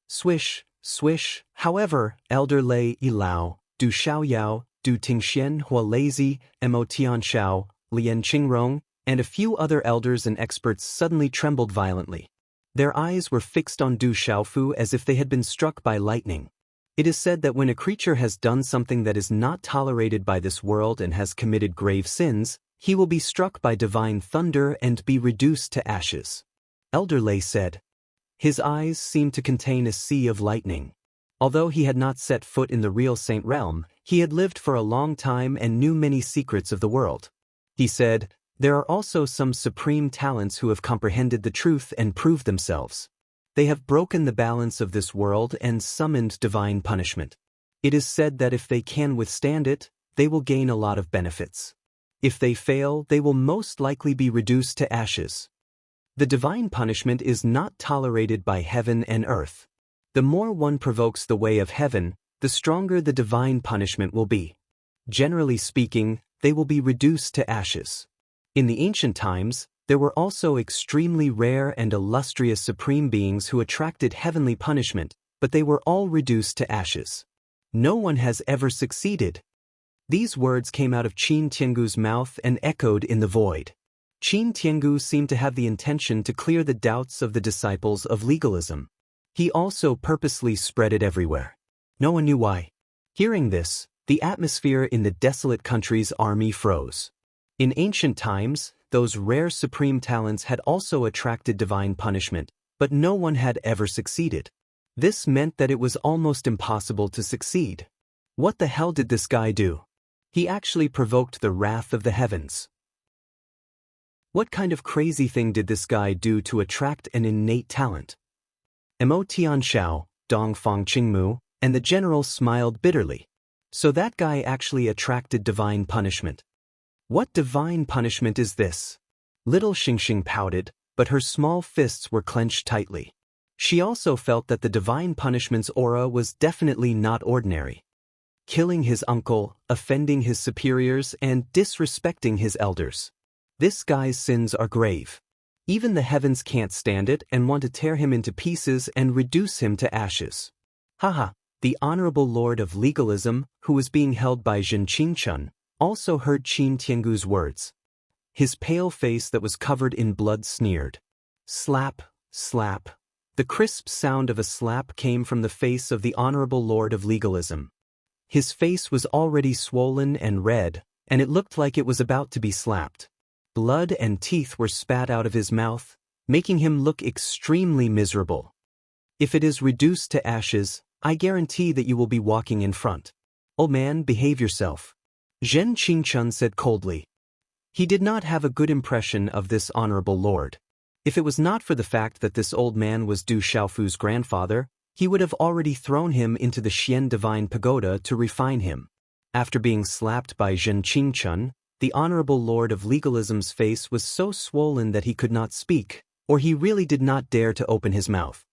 Swish, swish, however, Elder Lei Yilao, Du Xiaoyao, Du Tingxian Hua Lazy, Mo Tianshao, Lian Qingrong, and a few other elders and experts suddenly trembled violently. Their eyes were fixed on Du Xiaofu as if they had been struck by lightning. It is said that when a creature has done something that is not tolerated by this world and has committed grave sins, he will be struck by divine thunder and be reduced to ashes. Elder Lei said. His eyes seemed to contain a sea of lightning. Although he had not set foot in the real Saint Realm, he had lived for a long time and knew many secrets of the world. He said, "There are also some supreme talents who have comprehended the truth and proved themselves. They have broken the balance of this world and summoned divine punishment. It is said that if they can withstand it, they will gain a lot of benefits. If they fail, they will most likely be reduced to ashes. The divine punishment is not tolerated by heaven and earth. The more one provokes the way of heaven, the stronger the divine punishment will be. Generally speaking, they will be reduced to ashes. In the ancient times, there were also extremely rare and illustrious supreme beings who attracted heavenly punishment, but they were all reduced to ashes. No one has ever succeeded." These words came out of Qin Tiangu's mouth and echoed in the void. Qin Tiangu seemed to have the intention to clear the doubts of the disciples of legalism. He also purposely spread it everywhere. No one knew why. Hearing this, the atmosphere in the desolate country's army froze. In ancient times, those rare supreme talents had also attracted divine punishment, but no one had ever succeeded. This meant that it was almost impossible to succeed. What the hell did this guy do? He actually provoked the wrath of the heavens. What kind of crazy thing did this guy do to attract an innate talent? Mo Tianshao, Dongfang Qingmu, and the general smiled bitterly. So that guy actually attracted divine punishment. What divine punishment is this? Little Xingxing pouted, but her small fists were clenched tightly. She also felt that the divine punishment's aura was definitely not ordinary. Killing his uncle, offending his superiors, and disrespecting his elders. This guy's sins are grave. Even the heavens can't stand it and want to tear him into pieces and reduce him to ashes. Haha, the honorable lord of legalism, who was being held by Zhen Qingchun, also heard Qin Tiangu's words. His pale face that was covered in blood sneered. Slap, slap. The crisp sound of a slap came from the face of the honorable lord of legalism. His face was already swollen and red, and it looked like it was about to be slapped. Blood and teeth were spat out of his mouth, making him look extremely miserable. If it is reduced to ashes, I guarantee that you will be walking in front. Old man, behave yourself. Zhen Qingchun said coldly. He did not have a good impression of this honorable lord. If it was not for the fact that this old man was Du Xiaofu's grandfather, he would have already thrown him into the Xian Divine Pagoda to refine him. After being slapped by Zhen Qingchun, the honorable lord of legalism's face was so swollen that he could not speak, or he really did not dare to open his mouth.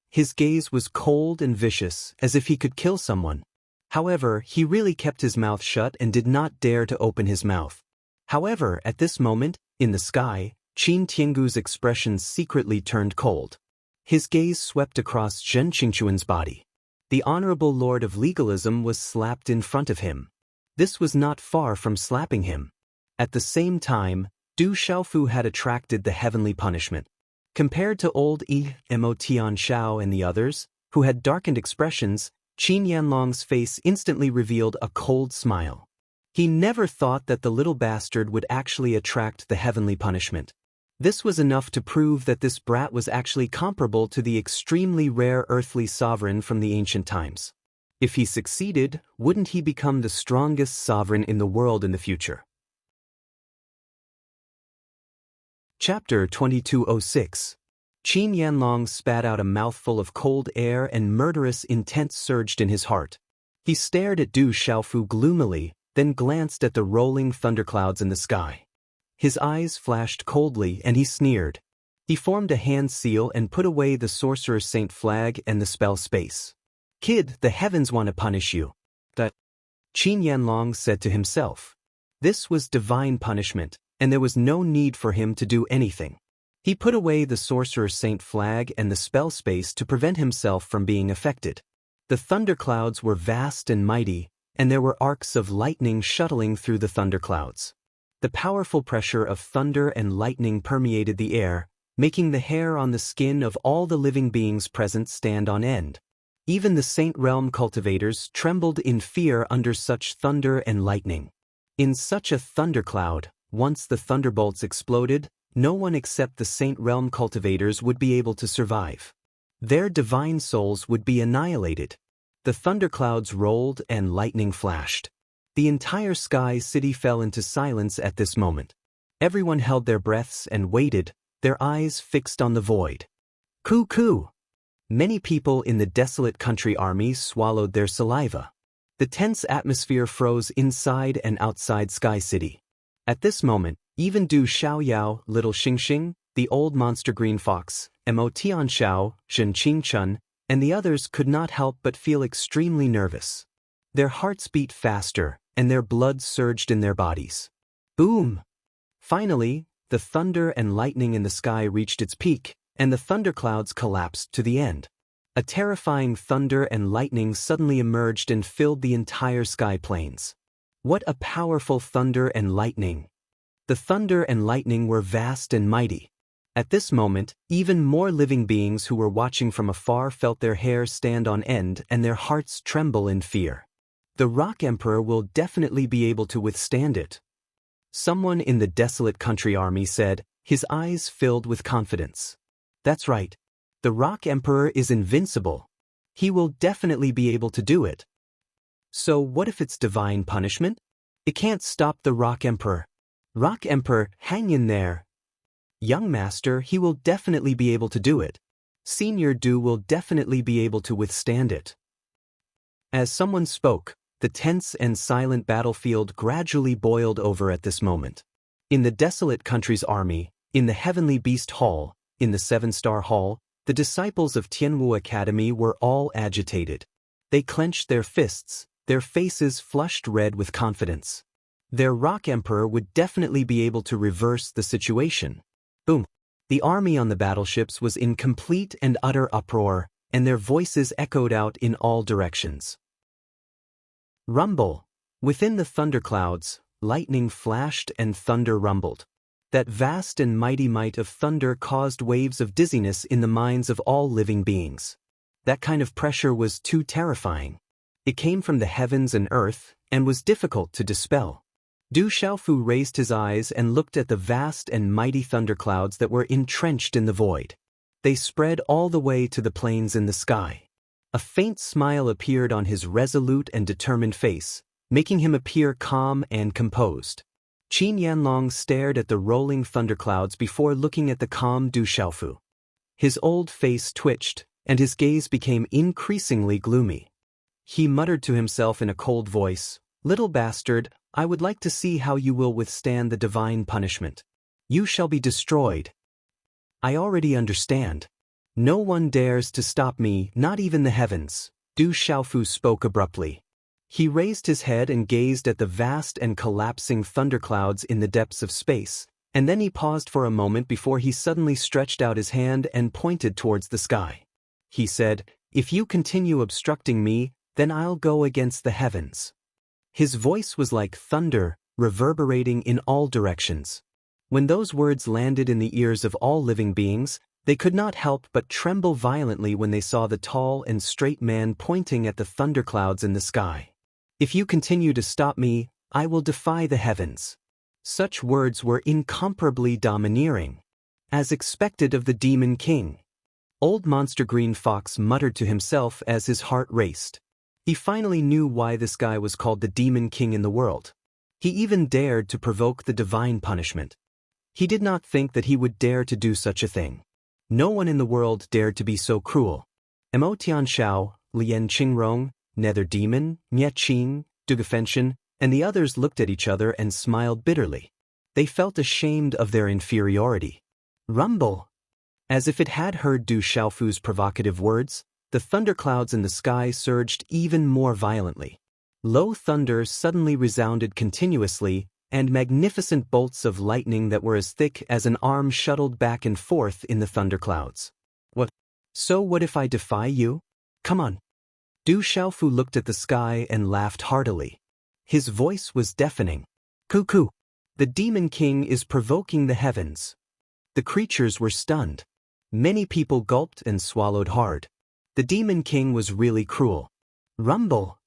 His gaze was cold and vicious, as if he could kill someone. However, he really kept his mouth shut and did not dare to open his mouth. However, at this moment, in the sky, Qin Tiangu's expression secretly turned cold. His gaze swept across Zhen Qingchuan's body. The honorable lord of legalism was slapped in front of him. This was not far from slapping him. At the same time, Du Xiaofu had attracted the heavenly punishment. Compared to old Mo Tian Shao and the others, who had darkened expressions, Qin Yanlong's face instantly revealed a cold smile. He never thought that the little bastard would actually attract the heavenly punishment. This was enough to prove that this brat was actually comparable to the extremely rare earthly sovereign from the ancient times. If he succeeded, wouldn't he become the strongest sovereign in the world in the future? Chapter 2206. Qin Yanlong spat out a mouthful of cold air and murderous intent surged in his heart. He stared at Du Xiaofu gloomily, then glanced at the rolling thunderclouds in the sky. His eyes flashed coldly and he sneered. He formed a hand seal and put away the Sorcerer's Saint flag and the spell space. "Kid, the heavens want to punish you." That Qin Yanlong said to himself. This was divine punishment, and there was no need for him to do anything. He put away the Sorcerer's Saint flag and the spell space to prevent himself from being affected. The thunderclouds were vast and mighty, and there were arcs of lightning shuttling through the thunderclouds. The powerful pressure of thunder and lightning permeated the air, making the hair on the skin of all the living beings present stand on end. Even the Saint Realm cultivators trembled in fear under such thunder and lightning. In such a thundercloud, once the thunderbolts exploded, no one except the Saint Realm cultivators would be able to survive. Their divine souls would be annihilated. The thunderclouds rolled and lightning flashed. The entire sky city fell into silence at this moment. Everyone held their breaths and waited, their eyes fixed on the void. Coo-coo! Many people in the desolate country army swallowed their saliva. The tense atmosphere froze inside and outside Sky City. At this moment, even Du Xiaoyao, Little Xingxing, the old monster green fox, Mo Tianshao, Zhen Qingchun, and the others could not help but feel extremely nervous. Their hearts beat faster, and their blood surged in their bodies. Boom! Finally, the thunder and lightning in the sky reached its peak, and the thunderclouds collapsed to the end. A terrifying thunder and lightning suddenly emerged and filled the entire sky plains. What a powerful thunder and lightning! The thunder and lightning were vast and mighty. At this moment, even more living beings who were watching from afar felt their hair stand on end and their hearts tremble in fear. The Rock Emperor will definitely be able to withstand it. Someone in the desolate country army said, his eyes filled with confidence. That's right. The Rock Emperor is invincible. He will definitely be able to do it. So what if it's divine punishment? It can't stop the Rock Emperor. Rock Emperor, hang in there. Young Master, he will definitely be able to do it. Senior Du will definitely be able to withstand it. As someone spoke, the tense and silent battlefield gradually boiled over at this moment. In the desolate country's army, in the Heavenly Beast Hall, in the Seven-Star Hall, the disciples of Tianwu Academy were all agitated. They clenched their fists, their faces flushed red with confidence. Their Rock Emperor would definitely be able to reverse the situation. Boom! The army on the battleships was in complete and utter uproar, and their voices echoed out in all directions. Rumble! Within the thunderclouds, lightning flashed and thunder rumbled. That vast and mighty might of thunder caused waves of dizziness in the minds of all living beings. That kind of pressure was too terrifying. It came from the heavens and earth, and was difficult to dispel. Du Xiaofu raised his eyes and looked at the vast and mighty thunderclouds that were entrenched in the void. They spread all the way to the plains in the sky. A faint smile appeared on his resolute and determined face, making him appear calm and composed. Qin Yanlong stared at the rolling thunderclouds before looking at the calm Du Xiaofu. His old face twitched, and his gaze became increasingly gloomy. He muttered to himself in a cold voice, "Little bastard, I would like to see how you will withstand the divine punishment. You shall be destroyed." "I already understand. No one dares to stop me, not even the heavens," Du Xiaofu spoke abruptly. He raised his head and gazed at the vast and collapsing thunderclouds in the depths of space, and then he paused for a moment before he suddenly stretched out his hand and pointed towards the sky. He said, "If you continue obstructing me, then I'll go against the heavens." His voice was like thunder, reverberating in all directions. When those words landed in the ears of all living beings, They could not help but tremble violently when they saw the tall and straight man pointing at the thunderclouds in the sky. "If you continue to stop me, I will defy the heavens." Such words were incomparably domineering, as expected of the Demon King. Old Monster Green Fox muttered to himself as his heart raced. He finally knew why this guy was called the Demon King in the world. He even dared to provoke the divine punishment. He did not think that he would dare to do such a thing. No one in the world dared to be so cruel. Mo Tianxiao, Lien Qingrong, Nether Demon, Nye Qing, Dugafenshin, and the others looked at each other and smiled bitterly. They felt ashamed of their inferiority. Rumble! As if it had heard Du Xiaofu's provocative words, the thunderclouds in the sky surged even more violently. Low thunder suddenly resounded continuously, and magnificent bolts of lightning that were as thick as an arm shuttled back and forth in the thunderclouds. "What? So what if I defy you? Come on." Du Xiaofu looked at the sky and laughed heartily. His voice was deafening. "Cuckoo! The Demon King is provoking the heavens." The creatures were stunned. Many people gulped and swallowed hard. The Demon King was really cruel. Rumble!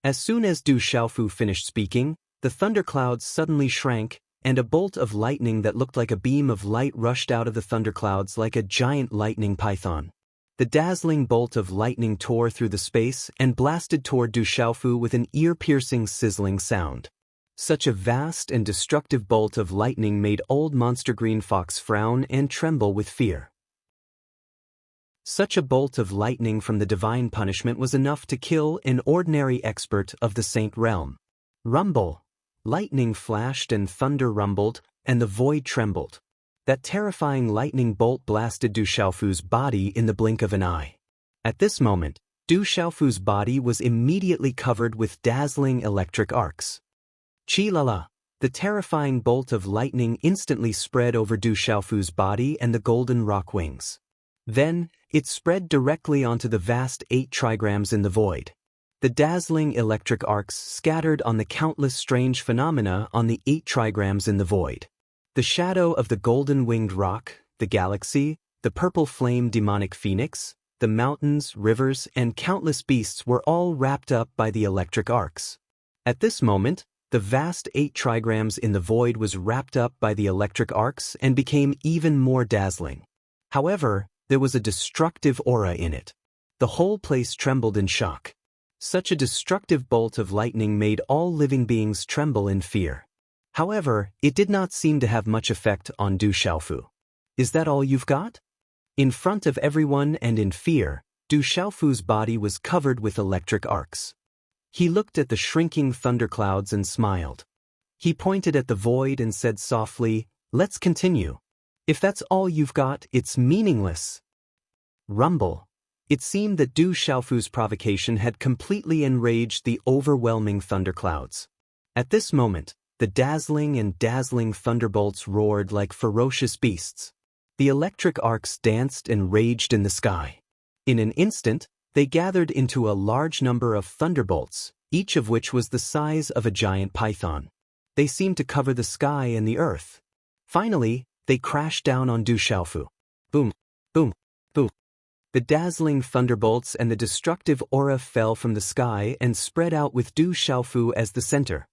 As soon as Du Xiaofu finished speaking, the thunderclouds suddenly shrank, and a bolt of lightning that looked like a beam of light rushed out of the thunderclouds like a giant lightning python. The dazzling bolt of lightning tore through the space and blasted toward Du Xiaofu with an ear-piercing sizzling sound. Such a vast and destructive bolt of lightning made Old Monster Green Fox frown and tremble with fear. Such a bolt of lightning from the divine punishment was enough to kill an ordinary expert of the Saint Realm. Rumble! Lightning flashed and thunder rumbled, and the void trembled. That terrifying lightning bolt blasted Du Xiaofu's body in the blink of an eye. At this moment, Du Xiaofu's body was immediately covered with dazzling electric arcs. Chi-la-la! The terrifying bolt of lightning instantly spread over Du Xiaofu's body and the golden rock wings. Then, it spread directly onto the vast 8 trigrams in the void. The dazzling electric arcs scattered on the countless strange phenomena on the 8 trigrams in the void. The shadow of the golden-winged rock, the galaxy, the purple-flame demonic phoenix, the mountains, rivers, and countless beasts were all wrapped up by the electric arcs. At this moment, the vast 8 trigrams in the void was wrapped up by the electric arcs and became even more dazzling. However, there was a destructive aura in it. The whole place trembled in shock. Such a destructive bolt of lightning made all living beings tremble in fear. However, it did not seem to have much effect on Du Xiaofu. "Is that all you've got?" In front of everyone and in fear, Du Xiaofu's body was covered with electric arcs. He looked at the shrinking thunderclouds and smiled. He pointed at the void and said softly, "Let's continue. If that's all you've got, it's meaningless." Rumble! It seemed that Du Xiaofu's provocation had completely enraged the overwhelming thunderclouds. At this moment, the dazzling thunderbolts roared like ferocious beasts. The electric arcs danced and raged in the sky. In an instant, they gathered into a large number of thunderbolts, each of which was the size of a giant python. They seemed to cover the sky and the earth. Finally, they crashed down on Du Xiaofu. Boom, boom, boom. The dazzling thunderbolts and the destructive aura fell from the sky and spread out with Du Xiaofu as the center.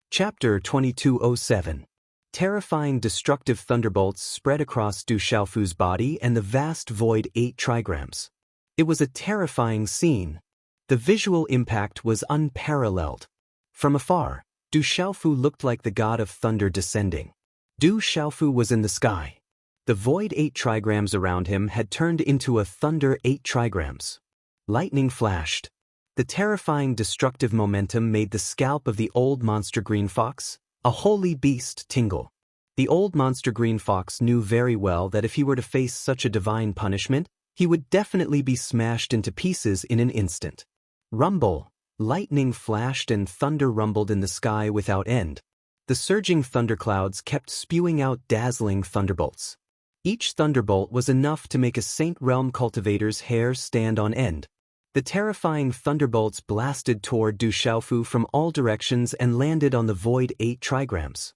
Chapter 2207. Terrifying destructive thunderbolts spread across Du Xiaofu's body and the vast void 8 trigrams. It was a terrifying scene. The visual impact was unparalleled. From afar, Du Xiaofu looked like the god of thunder descending. Du Xiaofu was in the sky. The void 8 trigrams around him had turned into a thunder 8 trigrams. Lightning flashed. The terrifying destructive momentum made the scalp of the Old Monster Green Fox, a holy beast, tingle. The Old Monster Green Fox knew very well that if he were to face such a divine punishment, he would definitely be smashed into pieces in an instant. Rumble! Lightning flashed and thunder rumbled in the sky without end. The surging thunderclouds kept spewing out dazzling thunderbolts. Each thunderbolt was enough to make a Saint Realm cultivator's hair stand on end. The terrifying thunderbolts blasted toward Du Xiaofu from all directions and landed on the void 8 trigrams.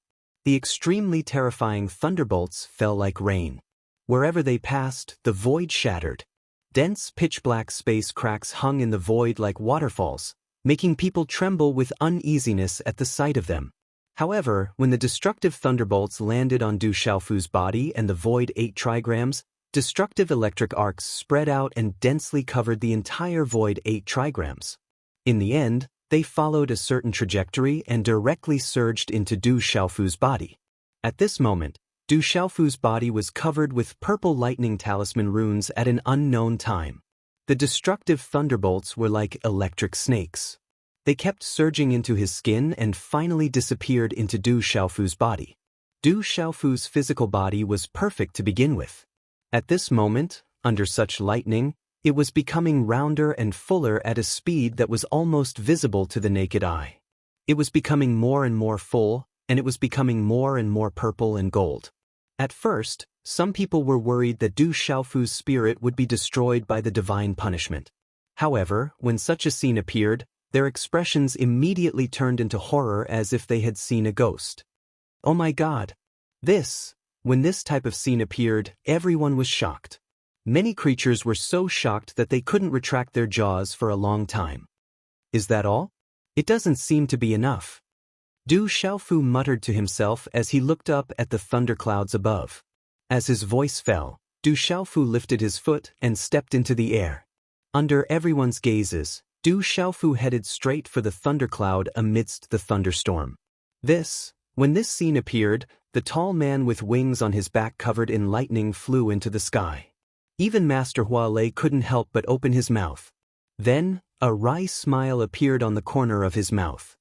The extremely terrifying thunderbolts fell like rain. Wherever they passed, the void shattered. Dense pitch-black space cracks hung in the void like waterfalls, making people tremble with uneasiness at the sight of them. However, when the destructive thunderbolts landed on Du Xiaofu's body and the void 8 trigrams, destructive electric arcs spread out and densely covered the entire void 8 trigrams. In the end, they followed a certain trajectory and directly surged into Du Xiaofu's body. At this moment, Du Xiaofu's body was covered with purple lightning talisman runes at an unknown time. The destructive thunderbolts were like electric snakes. They kept surging into his skin and finally disappeared into Du Xiaofu's body. Du Xiaofu's physical body was perfect to begin with. At this moment, under such lightning, it was becoming rounder and fuller at a speed that was almost visible to the naked eye. It was becoming more and more full, and it was becoming more and more purple and gold. At first, some people were worried that Du Xiaofu's spirit would be destroyed by the divine punishment. However, when such a scene appeared, their expressions immediately turned into horror as if they had seen a ghost. Oh my God! When this type of scene appeared, everyone was shocked. Many creatures were so shocked that they couldn't retract their jaws for a long time. Is that all? It doesn't seem to be enough. Du Xiaofu muttered to himself as he looked up at the thunderclouds above. As his voice fell, Du Xiaofu lifted his foot and stepped into the air. Under everyone's gazes, Du Xiaofu headed straight for the thundercloud amidst the thunderstorm. When this scene appeared, the tall man with wings on his back covered in lightning flew into the sky. Even Master Hualei couldn't help but open his mouth. Then, a wry smile appeared on the corner of his mouth.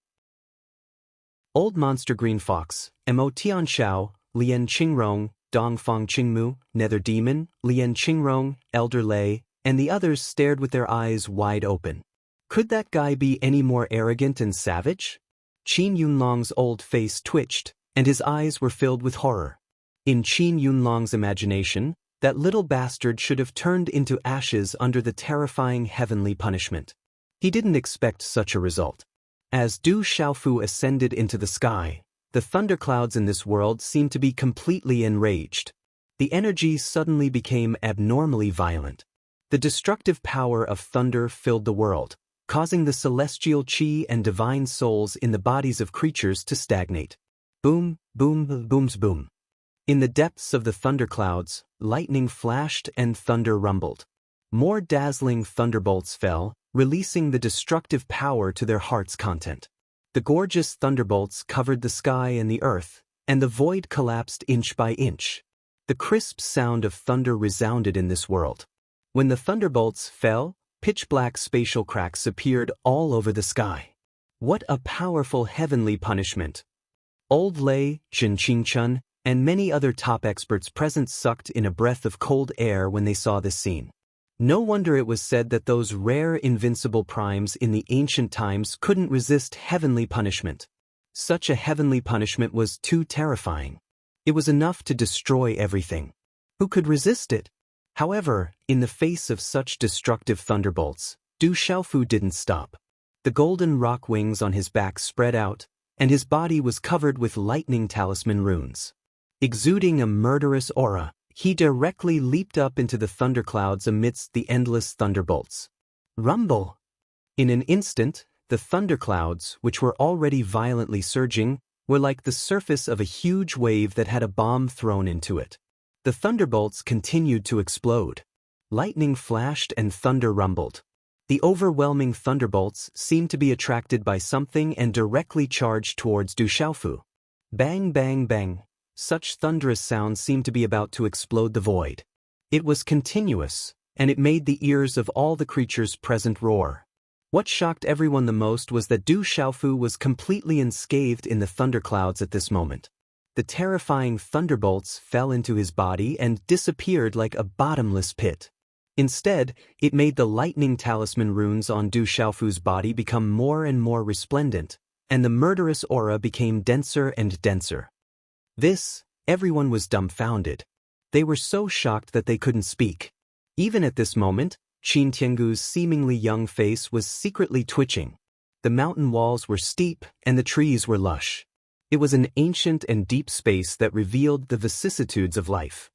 Old Monster Green Fox, Mo Tianxiao, Lian Qingrong, Dongfang Qingmu, Nether Demon, Lian Qingrong, Elder Lei, and the others stared with their eyes wide open. Could that guy be any more arrogant and savage? Qin Yunlong's old face twitched, and his eyes were filled with horror. In Qin Yunlong's imagination, that little bastard should have turned into ashes under the terrifying heavenly punishment. He didn't expect such a result. As Du Xiaofu ascended into the sky, the thunderclouds in this world seemed to be completely enraged. The energy suddenly became abnormally violent. The destructive power of thunder filled the world, causing the celestial qi and divine souls in the bodies of creatures to stagnate. Boom, boom, booms, boom. In the depths of the thunderclouds, lightning flashed and thunder rumbled. More dazzling thunderbolts fell, releasing the destructive power to their heart's content. The gorgeous thunderbolts covered the sky and the earth, and the void collapsed inch by inch. The crisp sound of thunder resounded in this world. When the thunderbolts fell, pitch-black spatial cracks appeared all over the sky. What a powerful heavenly punishment! Old Lei, Jin Qingchun, and many other top experts present sucked in a breath of cold air when they saw this scene. No wonder it was said that those rare invincible primes in the ancient times couldn't resist heavenly punishment. Such a heavenly punishment was too terrifying. It was enough to destroy everything. Who could resist it? However, in the face of such destructive thunderbolts, Du Xiaofu didn't stop. The golden rock wings on his back spread out, and his body was covered with lightning talisman runes. Exuding a murderous aura, he directly leaped up into the thunderclouds amidst the endless thunderbolts. Rumble! In an instant, the thunderclouds, which were already violently surging, were like the surface of a huge wave that had a bomb thrown into it. The thunderbolts continued to explode. Lightning flashed and thunder rumbled. The overwhelming thunderbolts seemed to be attracted by something and directly charged towards Du Xiaofu. Bang, bang, bang. Such thunderous sounds seemed to be about to explode the void. It was continuous, and it made the ears of all the creatures present roar. What shocked everyone the most was that Du Xiaofu was completely enscathed in the thunderclouds at this moment. The terrifying thunderbolts fell into his body and disappeared like a bottomless pit. Instead, it made the lightning talisman runes on Du Xiaofu's body become more and more resplendent, and the murderous aura became denser and denser. Everyone was dumbfounded. They were so shocked that they couldn't speak. Even at this moment, Qin Tiangu's seemingly young face was secretly twitching. The mountain walls were steep and the trees were lush. It was an ancient and deep space that revealed the vicissitudes of life.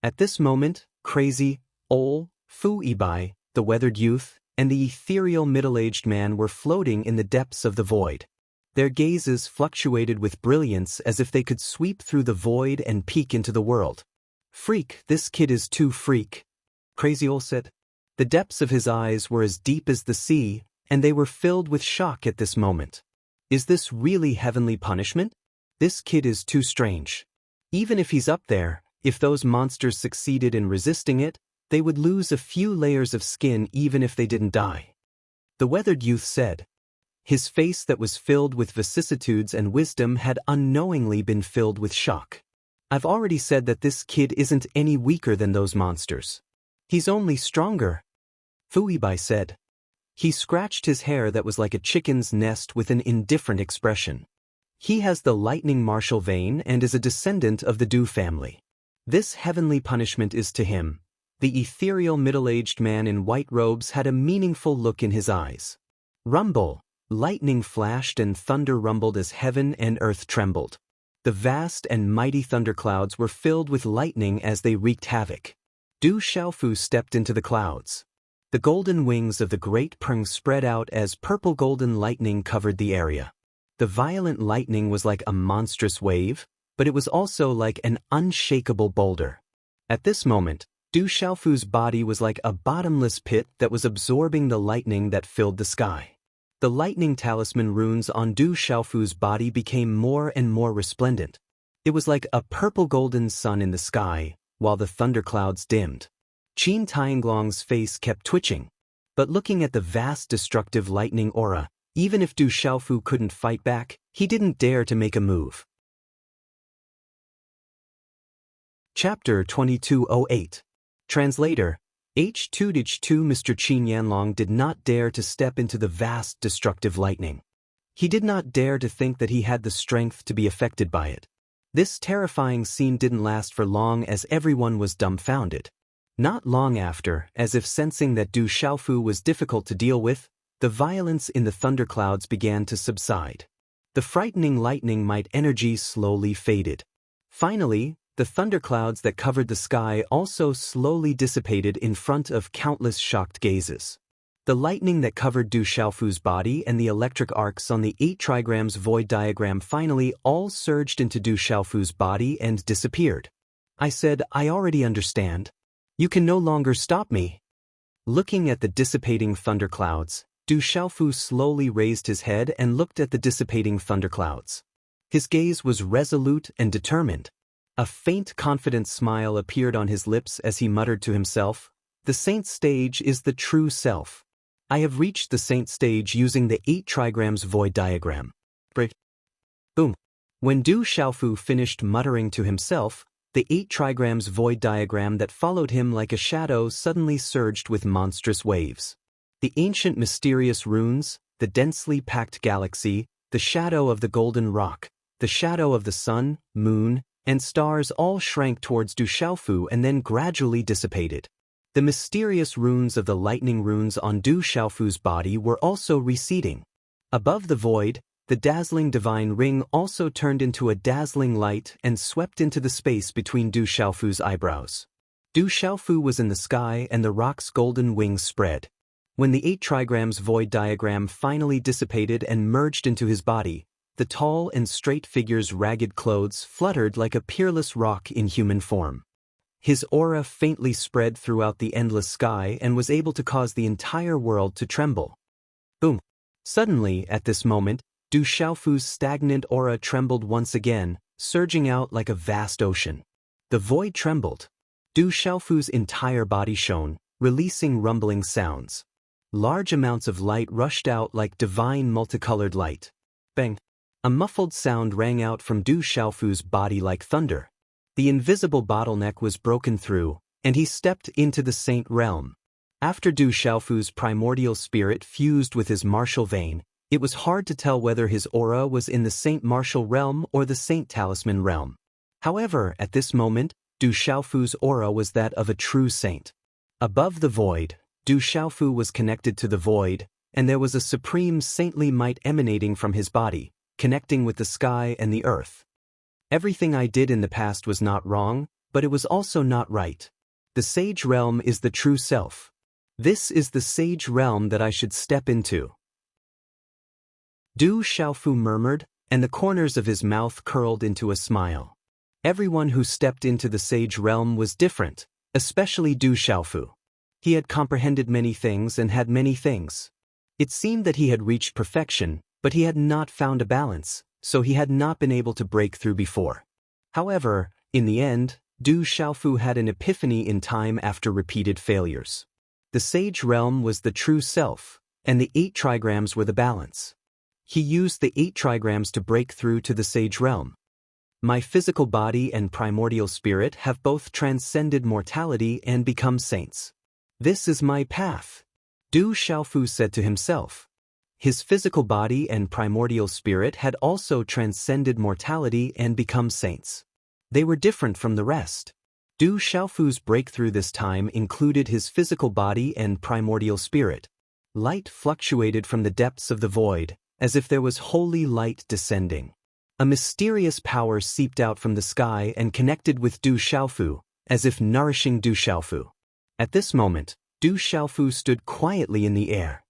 At this moment, crazy, Ol, Fu Ibai, the weathered youth, and the ethereal middle-aged man were floating in the depths of the void. Their gazes fluctuated with brilliance as if they could sweep through the void and peek into the world. "Freak, this kid is too freak," Crazy Ol said. The depths of his eyes were as deep as the sea, and they were filled with shock at this moment. Is this really heavenly punishment? This kid is too strange. Even if he's up there, if those monsters succeeded in resisting it, they would lose a few layers of skin even if they didn't die. The weathered youth said. His face that was filled with vicissitudes and wisdom had unknowingly been filled with shock. I've already said that this kid isn't any weaker than those monsters. He's only stronger, Fu Ibai said. He scratched his hair that was like a chicken's nest with an indifferent expression. He has the lightning martial vein and is a descendant of the Du family. This heavenly punishment is to him. The ethereal middle-aged man in white robes had a meaningful look in his eyes. Rumble. Lightning flashed and thunder rumbled as heaven and earth trembled. The vast and mighty thunderclouds were filled with lightning as they wreaked havoc. Du Xiaofu stepped into the clouds. The golden wings of the great Peng spread out as purple-golden lightning covered the area. The violent lightning was like a monstrous wave, but it was also like an unshakable boulder. At this moment, Du Xiaofu's body was like a bottomless pit that was absorbing the lightning that filled the sky. The lightning talisman runes on Du Xiaofu's body became more and more resplendent. It was like a purple-golden sun in the sky, while the thunderclouds dimmed. Qin Tianglong's face kept twitching. But looking at the vast destructive lightning aura, even if Du Xiaofu couldn't fight back, he didn't dare to make a move. Chapter 2208. Translator. H2H2 Mr. Qin Yanlong did not dare to step into the vast destructive lightning. He did not dare to think that he had the strength to be affected by it. This terrifying scene didn't last for long as everyone was dumbfounded. Not long after, as if sensing that Du Xiaofu was difficult to deal with, the violence in the thunderclouds began to subside. The frightening lightning might energy slowly faded. Finally, the thunderclouds that covered the sky also slowly dissipated in front of countless shocked gazes. The lightning that covered Du Xiaofu's body and the electric arcs on the 8 trigrams void diagram finally all surged into Du Xiaofu's body and disappeared. I said, I already understand. You can no longer stop me. Looking at the dissipating thunderclouds, Du Xiaofu slowly raised his head and looked at the dissipating thunderclouds. His gaze was resolute and determined. A faint confident smile appeared on his lips as he muttered to himself, "The saint stage is the true self. I have reached the saint stage using the 8 trigrams void diagram." Boom. When Du Xiaofu finished muttering to himself, the 8 trigrams void diagram that followed him like a shadow suddenly surged with monstrous waves. The ancient mysterious runes, the densely packed galaxy, the shadow of the golden rock, the shadow of the sun, moon, and stars all shrank towards Du Xiaofu and then gradually dissipated. The mysterious runes of the lightning runes on Du Xiaofu's body were also receding. Above the void, the dazzling divine ring also turned into a dazzling light and swept into the space between Du Xiaofu's eyebrows. Du Xiaofu was in the sky and the rock's golden wings spread. When the 8 trigrams void diagram finally dissipated and merged into his body, the tall and straight figure's ragged clothes fluttered like a peerless rock in human form. His aura faintly spread throughout the endless sky and was able to cause the entire world to tremble. Boom! Suddenly, at this moment, Du Xiaofu's stagnant aura trembled once again, surging out like a vast ocean. The void trembled. Du Xiaofu's entire body shone, releasing rumbling sounds. Large amounts of light rushed out like divine multicolored light. Bang! A muffled sound rang out from Du Xiaofu's body like thunder. The invisible bottleneck was broken through, and he stepped into the saint realm. After Du Xiaofu's primordial spirit fused with his martial vein, it was hard to tell whether his aura was in the saint martial realm or the saint talisman realm. However, at this moment, Du Xiaofu's aura was that of a true saint. Above the void, Du Xiaofu was connected to the void, and there was a supreme saintly might emanating from his body, connecting with the sky and the earth. Everything I did in the past was not wrong, but it was also not right. The sage realm is the true self. This is the sage realm that I should step into. Du Xiaofu murmured, and the corners of his mouth curled into a smile. Everyone who stepped into the sage realm was different, especially Du Xiaofu. He had comprehended many things and had many things. It seemed that he had reached perfection, but he had not found a balance, so he had not been able to break through before. However, in the end, Du Xiaofu had an epiphany in time after repeated failures. The sage realm was the true self, and the 8 trigrams were the balance. He used the 8 trigrams to break through to the sage realm. My physical body and primordial spirit have both transcended mortality and become saints. This is my path, Du Xiaofu said to himself. His physical body and primordial spirit had also transcended mortality and become saints. They were different from the rest. Du Xiaofu's breakthrough this time included his physical body and primordial spirit. Light fluctuated from the depths of the void, as if there was holy light descending. A mysterious power seeped out from the sky and connected with Du Xiaofu, as if nourishing Du Xiaofu. At this moment, Du Xiaofu stood quietly in the air.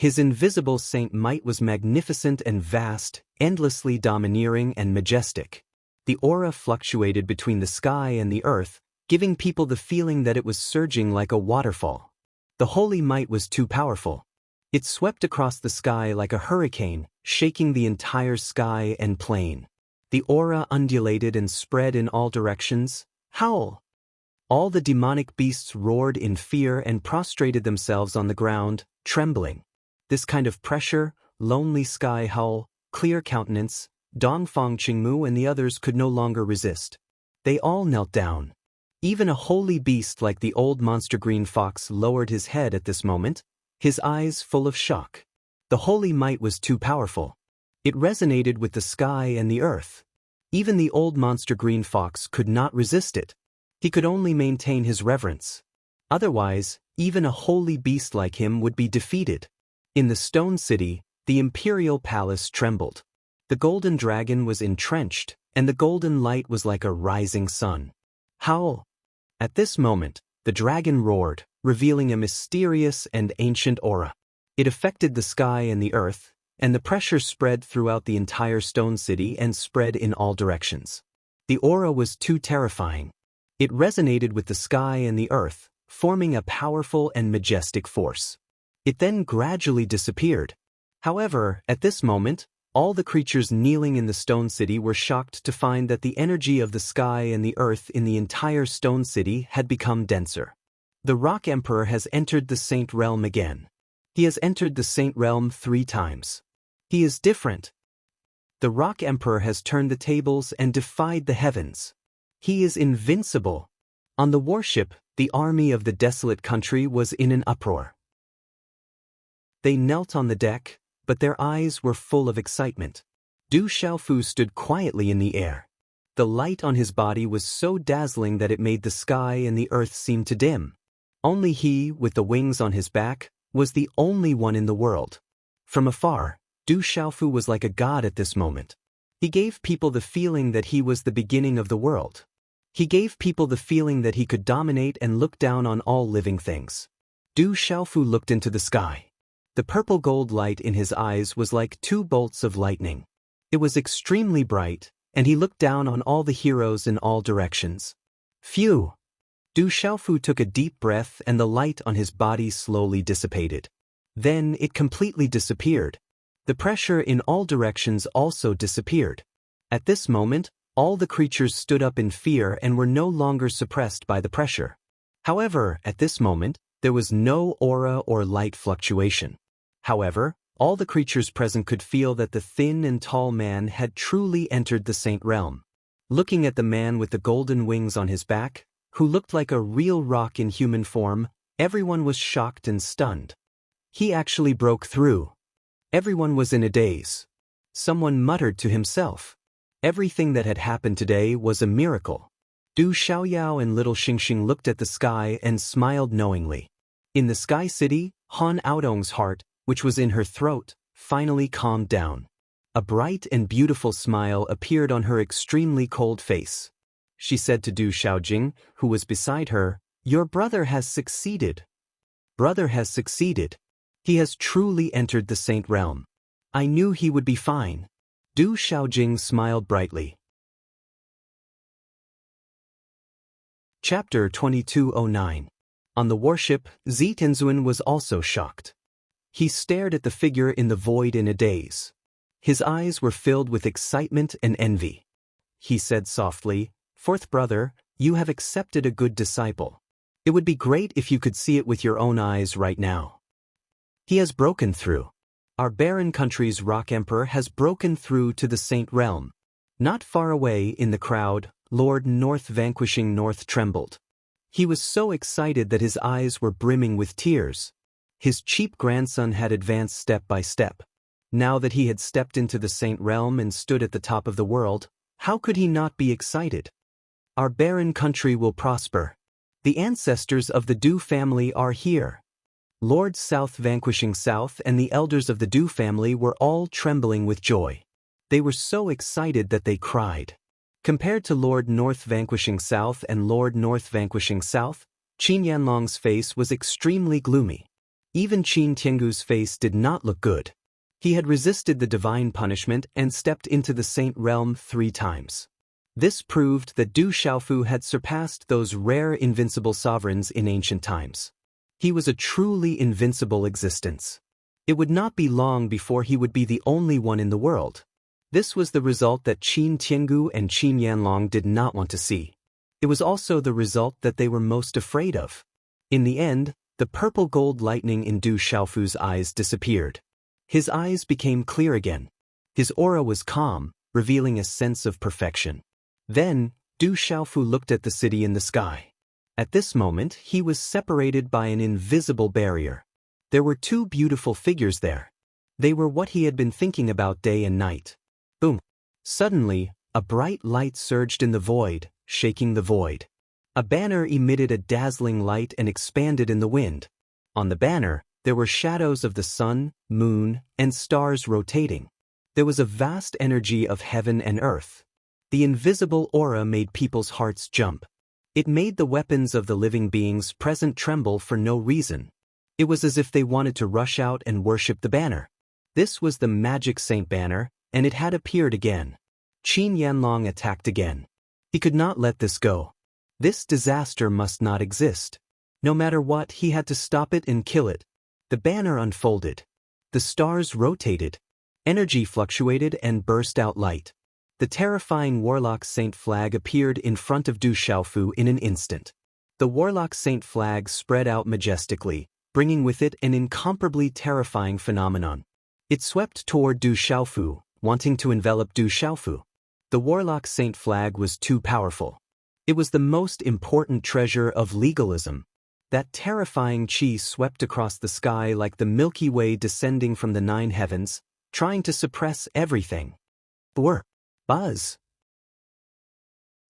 His invisible saint might was magnificent and vast, endlessly domineering and majestic. The aura fluctuated between the sky and the earth, giving people the feeling that it was surging like a waterfall. The holy might was too powerful. It swept across the sky like a hurricane, shaking the entire sky and plain. The aura undulated and spread in all directions. Howl! All the demonic beasts roared in fear and prostrated themselves on the ground, trembling. This kind of pressure, lonely sky howl, clear countenance, Dongfang Qingmu and the others could no longer resist. They all knelt down. Even a holy beast like the old monster green fox lowered his head at this moment, his eyes full of shock. The holy might was too powerful. It resonated with the sky and the earth. Even the old monster green fox could not resist it. He could only maintain his reverence. Otherwise, even a holy beast like him would be defeated. In the stone city, the imperial palace trembled. The golden dragon was entrenched, and the golden light was like a rising sun. Howl! At this moment, the dragon roared, revealing a mysterious and ancient aura. It affected the sky and the earth, and the pressure spread throughout the entire stone city and spread in all directions. The aura was too terrifying. It resonated with the sky and the earth, forming a powerful and majestic force. It then gradually disappeared. However, at this moment, all the creatures kneeling in the stone city were shocked to find that the energy of the sky and the earth in the entire stone city had become denser. The Rock Emperor has entered the Saint Realm again. He has entered the Saint Realm 3 times. He is different. The Rock Emperor has turned the tables and defied the heavens. He is invincible. On the warship, the army of the desolate country was in an uproar. They knelt on the deck, but their eyes were full of excitement. Du Xiaofu stood quietly in the air. The light on his body was so dazzling that it made the sky and the earth seem to dim. Only he, with the wings on his back, was the only one in the world. From afar, Du Xiaofu was like a god at this moment. He gave people the feeling that he was the beginning of the world. He gave people the feeling that he could dominate and look down on all living things. Du Xiaofu looked into the sky. The purple gold light in his eyes was like 2 bolts of lightning. It was extremely bright, and he looked down on all the heroes in all directions. Phew! Du Xiaofu took a deep breath and the light on his body slowly dissipated. Then it completely disappeared. The pressure in all directions also disappeared. At this moment, all the creatures stood up in fear and were no longer suppressed by the pressure. However, at this moment, there was no aura or light fluctuation. However, all the creatures present could feel that the thin and tall man had truly entered the Saint Realm. Looking at the man with the golden wings on his back, who looked like a real rock in human form, everyone was shocked and stunned. He actually broke through. Everyone was in a daze. Someone muttered to himself. Everything that had happened today was a miracle. Du Xiaoyao and little Xingxing looked at the sky and smiled knowingly. In the Sky City, Han Aodong's heart, which was in her throat, finally calmed down. A bright and beautiful smile appeared on her extremely cold face. She said to Du Xiaojing, who was beside her, "Your brother has succeeded. Brother has succeeded. He has truly entered the saint realm. I knew he would be fine." Du Xiaojing smiled brightly. Chapter 2209. On the warship, Zi Tianzuan was also shocked. He stared at the figure in the void in a daze. His eyes were filled with excitement and envy. He said softly, "Fourth brother, you have accepted a good disciple. It would be great if you could see it with your own eyes right now. He has broken through. Our barren country's rock emperor has broken through to the saint realm." Not far away in the crowd, Lord North Vanquishing North trembled. He was so excited that his eyes were brimming with tears. His cheap grandson had advanced step by step. Now that he had stepped into the saint realm and stood at the top of the world, how could he not be excited? Our barren country will prosper. The ancestors of the Du family are here. Lord South Vanquishing South and the elders of the Du family were all trembling with joy. They were so excited that they cried. Compared to Lord North Vanquishing South and Lord North Vanquishing South, Qin Yanlong's face was extremely gloomy. Even Qin Tiangu's face did not look good. He had resisted the divine punishment and stepped into the saint realm 3 times. This proved that Du Xiaofu had surpassed those rare invincible sovereigns in ancient times. He was a truly invincible existence. It would not be long before he would be the only one in the world. This was the result that Qin Tiangu and Qin Yanlong did not want to see. It was also the result that they were most afraid of. In the end, the purple gold lightning in Du Xiaofu's eyes disappeared. His eyes became clear again. His aura was calm, revealing a sense of perfection. Then, Du Xiaofu looked at the city in the sky. At this moment, he was separated by an invisible barrier. There were 2 beautiful figures there. They were what he had been thinking about day and night. Boom! Suddenly, a bright light surged in the void, shaking the void. A banner emitted a dazzling light and expanded in the wind. On the banner, there were shadows of the sun, moon, and stars rotating. There was a vast energy of heaven and earth. The invisible aura made people's hearts jump. It made the weapons of the living beings present tremble for no reason. It was as if they wanted to rush out and worship the banner. This was the magic saint banner, and it had appeared again. Qin Yanlong attacked again. He could not let this go. This disaster must not exist. No matter what, he had to stop it and kill it. The banner unfolded. The stars rotated. Energy fluctuated and burst out light. The terrifying Warlock Saint flag appeared in front of Du Xiaofu in an instant. The Warlock Saint flag spread out majestically, bringing with it an incomparably terrifying phenomenon. It swept toward Du Xiaofu, wanting to envelop Du Xiaofu. The Warlock Saint flag was too powerful. It was the most important treasure of legalism. That terrifying qi swept across the sky like the Milky Way descending from the 9 heavens, trying to suppress everything. Buzz.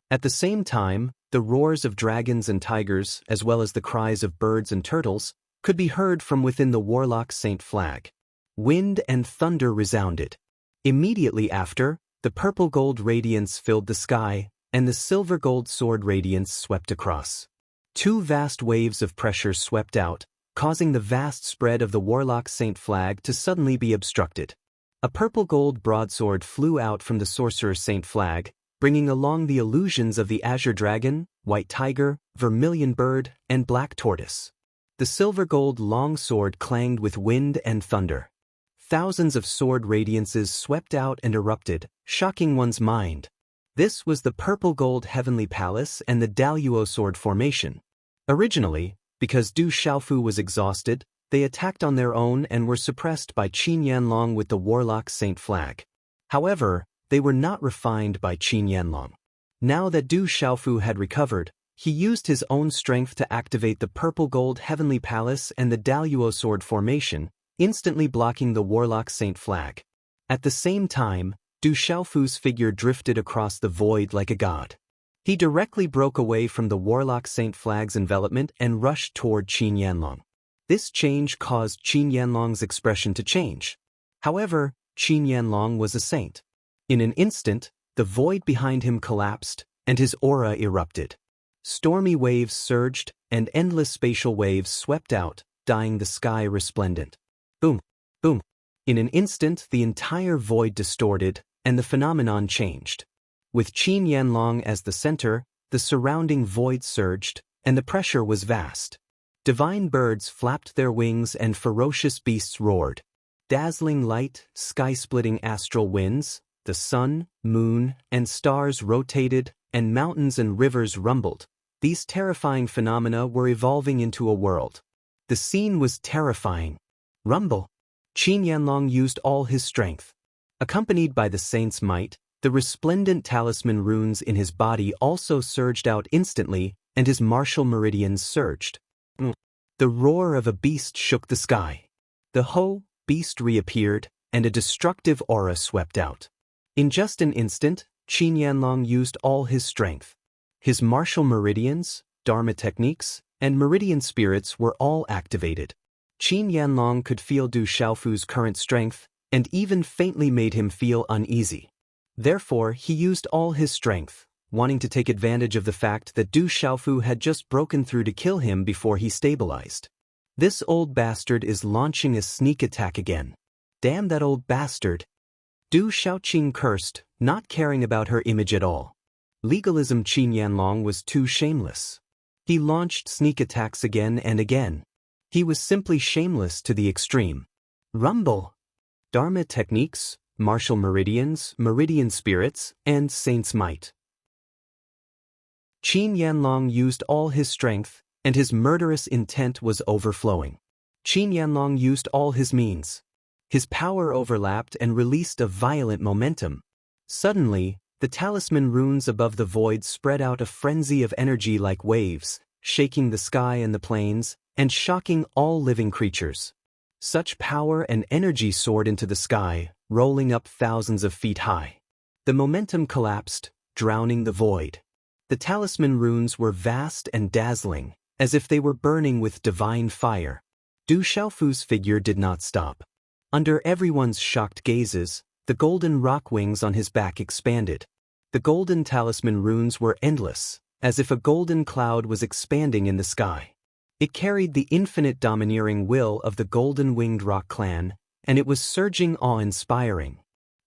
At the same time, the roars of dragons and tigers, as well as the cries of birds and turtles, could be heard from within the Warlock Saint flag. Wind and thunder resounded. Immediately after, the purple gold radiance filled the sky, and the silver gold sword radiance swept across. 2 vast waves of pressure swept out, causing the vast spread of the Warlock Saint flag to suddenly be obstructed. A purple gold broadsword flew out from the Sorcerer Saint flag, bringing along the illusions of the azure dragon, white tiger, vermilion bird, and black tortoise. The silver gold long sword clanged with wind and thunder. Thousands of sword radiances swept out and erupted, shocking one's mind. This was the purple gold heavenly palace and the Daluo sword formation. Originally, because Du Xiaofu was exhausted, they attacked on their own and were suppressed by Qin Yanlong with the Warlock Saint flag. However, they were not refined by Qin Yanlong. Now that Du Xiaofu had recovered, he used his own strength to activate the purple gold heavenly palace and the Daluo sword formation, instantly blocking the Warlock Saint flag. At the same time, Du Xiaofu's figure drifted across the void like a god. He directly broke away from the Warlock Saint flag's envelopment and rushed toward Qin Yanlong. This change caused Qin Yanlong's expression to change. However, Qin Yanlong was a saint. In an instant, the void behind him collapsed, and his aura erupted. Stormy waves surged, and endless spatial waves swept out, dyeing the sky resplendent. Boom, boom. In an instant, the entire void distorted, and the phenomenon changed. With Qin Yanlong as the center, the surrounding void surged, and the pressure was vast. Divine birds flapped their wings and ferocious beasts roared. Dazzling light, sky-splitting astral winds, the sun, moon, and stars rotated, and mountains and rivers rumbled. These terrifying phenomena were evolving into a world. The scene was terrifying. Rumble. Qin Yanlong used all his strength. Accompanied by the saint's might, the resplendent talisman runes in his body also surged out instantly, and his martial meridians surged. The roar of a beast shook the sky. The beast reappeared, and a destructive aura swept out. In just an instant, Qin Yanlong used all his strength. His martial meridians, dharma techniques, and meridian spirits were all activated. Qin Yanlong could feel Du Xiaofu's current strength, and even faintly made him feel uneasy. Therefore, he used all his strength, wanting to take advantage of the fact that Du Xiaofu had just broken through to kill him before he stabilized. This old bastard is launching a sneak attack again. Damn that old bastard. Du Xiaoqing cursed, not caring about her image at all. Legalism Qin Yanlong was too shameless. He launched sneak attacks again and again. He was simply shameless to the extreme. Rumble. Dharma techniques, martial meridians, meridian spirits, and saint's might. Qin Yanlong used all his strength, and his murderous intent was overflowing. Qin Yanlong used all his means. His power overlapped and released a violent momentum. Suddenly, the talisman runes above the void spread out a frenzy of energy like waves, shaking the sky and the plains, and shocking all living creatures. Such power and energy soared into the sky, rolling up thousands of feet high. The momentum collapsed, drowning the void. The talisman runes were vast and dazzling, as if they were burning with divine fire. Du Xiaofu's figure did not stop. Under everyone's shocked gazes, the golden rock wings on his back expanded. The golden talisman runes were endless, as if a golden cloud was expanding in the sky. It carried the infinite domineering will of the golden-winged rock clan, and it was surging awe-inspiring.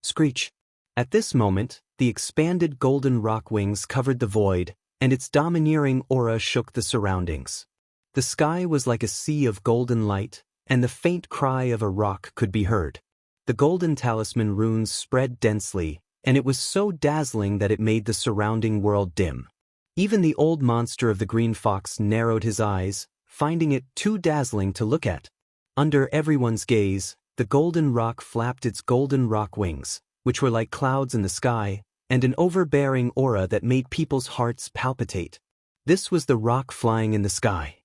Screech. At this moment, the expanded golden rock wings covered the void, and its domineering aura shook the surroundings. The sky was like a sea of golden light, and the faint cry of a rock could be heard. The golden talisman runes spread densely, and it was so dazzling that it made the surrounding world dim. Even the old monster of the green fox narrowed his eyes, finding it too dazzling to look at. Under everyone's gaze, the golden rock flapped its golden rock wings, which were like clouds in the sky, and an overbearing aura that made people's hearts palpitate. This was the rock flying in the sky.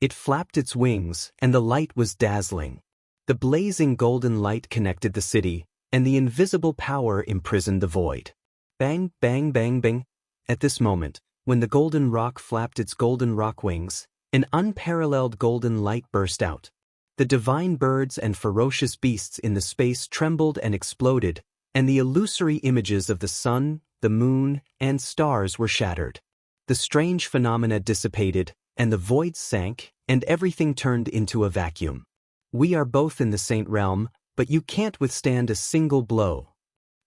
It flapped its wings, and the light was dazzling. The blazing golden light connected the city, and the invisible power imprisoned the void. Bang, bang, bang, bang. At this moment, when the golden rock flapped its golden rock wings, an unparalleled golden light burst out. The divine birds and ferocious beasts in the space trembled and exploded, and the illusory images of the sun, the moon, and stars were shattered. The strange phenomena dissipated, and the void sank, and everything turned into a vacuum. We are both in the saint realm, but you can't withstand a single blow.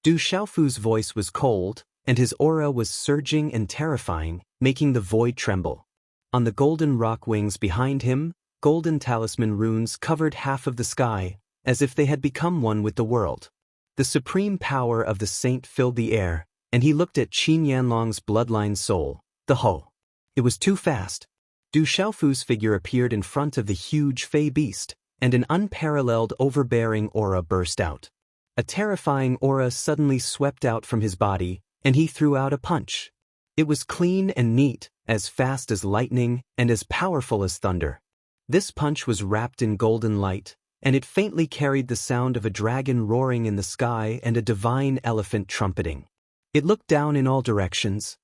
Du Xiaofu's voice was cold, and his aura was surging and terrifying, making the void tremble. On the golden rock wings behind him, golden talisman runes covered half of the sky, as if they had become one with the world. The supreme power of the saint filled the air, and he looked at Qin Yanlong's bloodline soul, the Ho. It was too fast. Du Xiaofu's figure appeared in front of the huge fey beast, and an unparalleled overbearing aura burst out. A terrifying aura suddenly swept out from his body, and he threw out a punch. It was clean and neat, as fast as lightning, and as powerful as thunder. This punch was wrapped in golden light, and it faintly carried the sound of a dragon roaring in the sky and a divine elephant trumpeting. It looked down in all directions.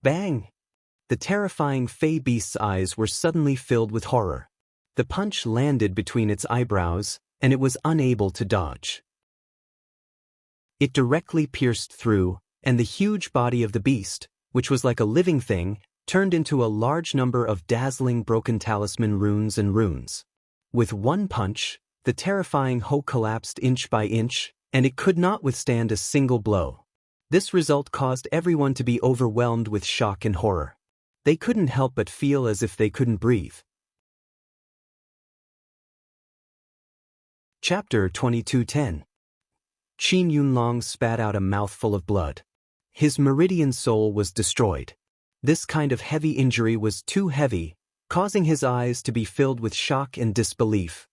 Bang! The terrifying fey beast's eyes were suddenly filled with horror. The punch landed between its eyebrows, and it was unable to dodge. It directly pierced through, and the huge body of the beast, which was like a living thing, turned into a large number of dazzling broken talisman runes and runes. With one punch, the terrifying hoe collapsed inch by inch, and it could not withstand a single blow. This result caused everyone to be overwhelmed with shock and horror. They couldn't help but feel as if they couldn't breathe. Chapter 22:10. Qin Yunlong spat out a mouthful of blood. His meridian soul was destroyed. This kind of heavy injury was too heavy, causing his eyes to be filled with shock and disbelief.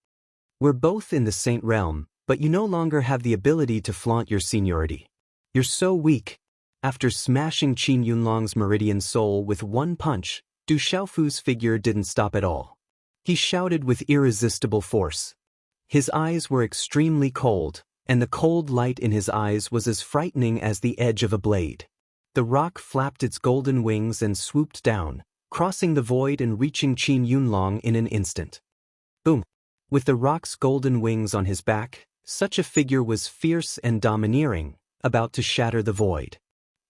We're both in the Saint Realm, but you no longer have the ability to flaunt your seniority. You're so weak. After smashing Qin Yunlong's meridian soul with one punch, Du Xiaofu's figure didn't stop at all. He shouted with irresistible force. His eyes were extremely cold, and the cold light in his eyes was as frightening as the edge of a blade. The rock flapped its golden wings and swooped down, crossing the void and reaching Qin Yunlong in an instant. Boom! With the rock's golden wings on his back, such a figure was fierce and domineering, about to shatter the void.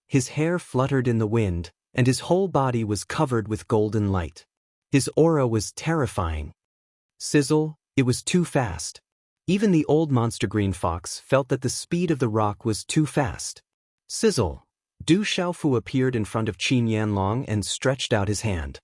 His hair fluttered in the wind, and his whole body was covered with golden light. His aura was terrifying. Sizzle, it was too fast. Even the old monster green fox felt that the speed of the rock was too fast. Sizzle! Du Xiaofu appeared in front of Qin Yanlong and stretched out his hand.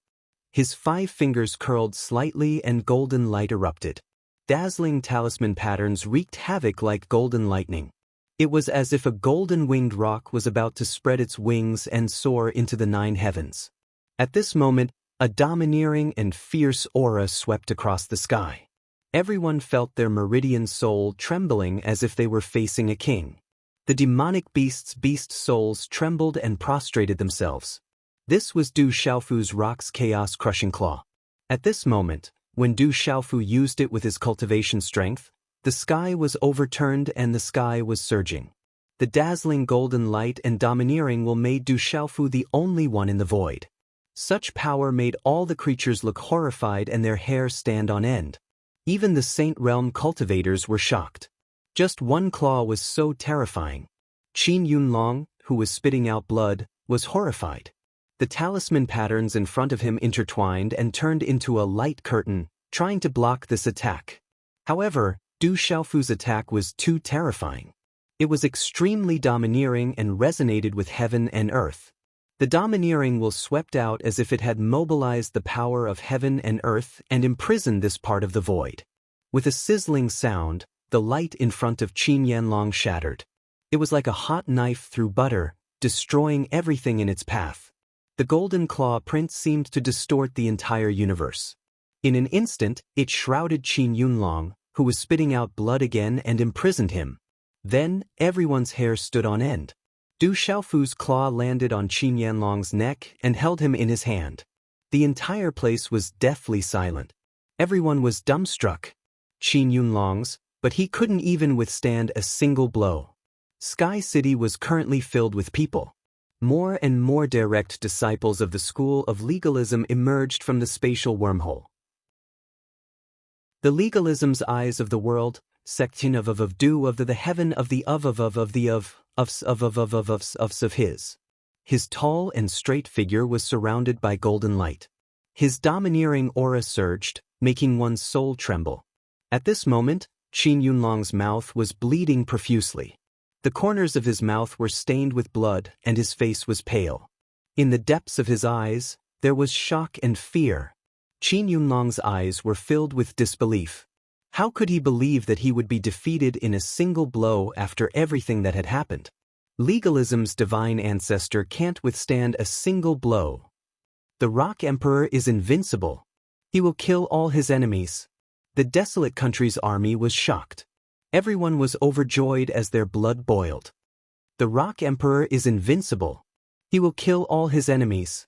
His 5 fingers curled slightly and golden light erupted. Dazzling talisman patterns wreaked havoc like golden lightning. It was as if a golden-winged rock was about to spread its wings and soar into the 9 heavens. At this moment, a domineering and fierce aura swept across the sky. Everyone felt their meridian soul trembling as if they were facing a king. The demonic beast souls trembled and prostrated themselves. This was Du Xiaofu's rock's chaos-crushing claw. At this moment, when Du Xiaofu used it with his cultivation strength, the sky was overturned and the sky was surging. The dazzling golden light and domineering will made Du Xiaofu the only one in the void. Such power made all the creatures look horrified and their hair stand on end. Even the Saint Realm cultivators were shocked. Just one claw was so terrifying. Qin Yunlong, who was spitting out blood, was horrified. The talisman patterns in front of him intertwined and turned into a light curtain, trying to block this attack. However, Du Xiaofu's attack was too terrifying. It was extremely domineering and resonated with heaven and earth. The domineering will swept out as if it had mobilized the power of heaven and earth and imprisoned this part of the void. With a sizzling sound, the light in front of Qin Yanlong shattered. It was like a hot knife through butter, destroying everything in its path. The golden claw print seemed to distort the entire universe. In an instant, it shrouded Qin Yunlong, who was spitting out blood again, and imprisoned him. Then, everyone's hair stood on end. Du Xiaofu's claw landed on Qin Yanlong's neck and held him in his hand. The entire place was deathly silent. Everyone was dumbstruck. Qin Yunlong's, but he couldn't even withstand a single blow. Sky City was currently filled with people. More and more direct disciples of the school of legalism emerged from the spatial wormhole. The legalism's eyes of the world, sectin of the heaven of the of his. His tall and straight figure was surrounded by golden light. His domineering aura surged, making one's soul tremble. At this moment, Qin Yunlong's mouth was bleeding profusely. The corners of his mouth were stained with blood and his face was pale. In the depths of his eyes, there was shock and fear. Qin Yunlong's eyes were filled with disbelief. How could he believe that he would be defeated in a single blow after everything that had happened? Legalism's divine ancestor can't withstand a single blow. The Rock Emperor is invincible. He will kill all his enemies. The desolate country's army was shocked. Everyone was overjoyed as their blood boiled. The Rock Emperor is invincible. He will kill all his enemies.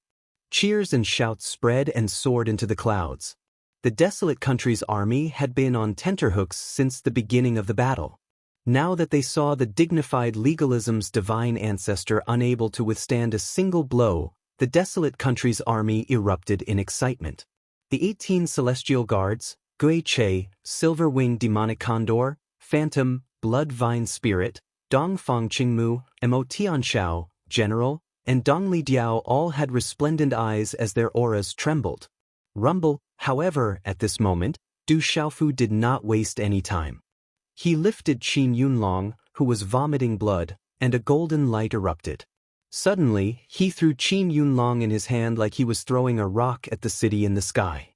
Cheers and shouts spread and soared into the clouds. The desolate country's army had been on tenterhooks since the beginning of the battle. Now that they saw the dignified legalism's divine ancestor unable to withstand a single blow, the desolate country's army erupted in excitement. The 18 celestial guards, Gui Che, Silver-Winged Demonic Condor, Phantom, Blood Vine Spirit, Dongfang Qingmu, Mo Tianxiao, General, and Dongli Diao all had resplendent eyes as their auras trembled. Rumble, however, at this moment, Du Xiaofu did not waste any time. He lifted Qin Yunlong, who was vomiting blood, and a golden light erupted. Suddenly, he threw Qin Yunlong in his hand like he was throwing a rock at the city in the sky.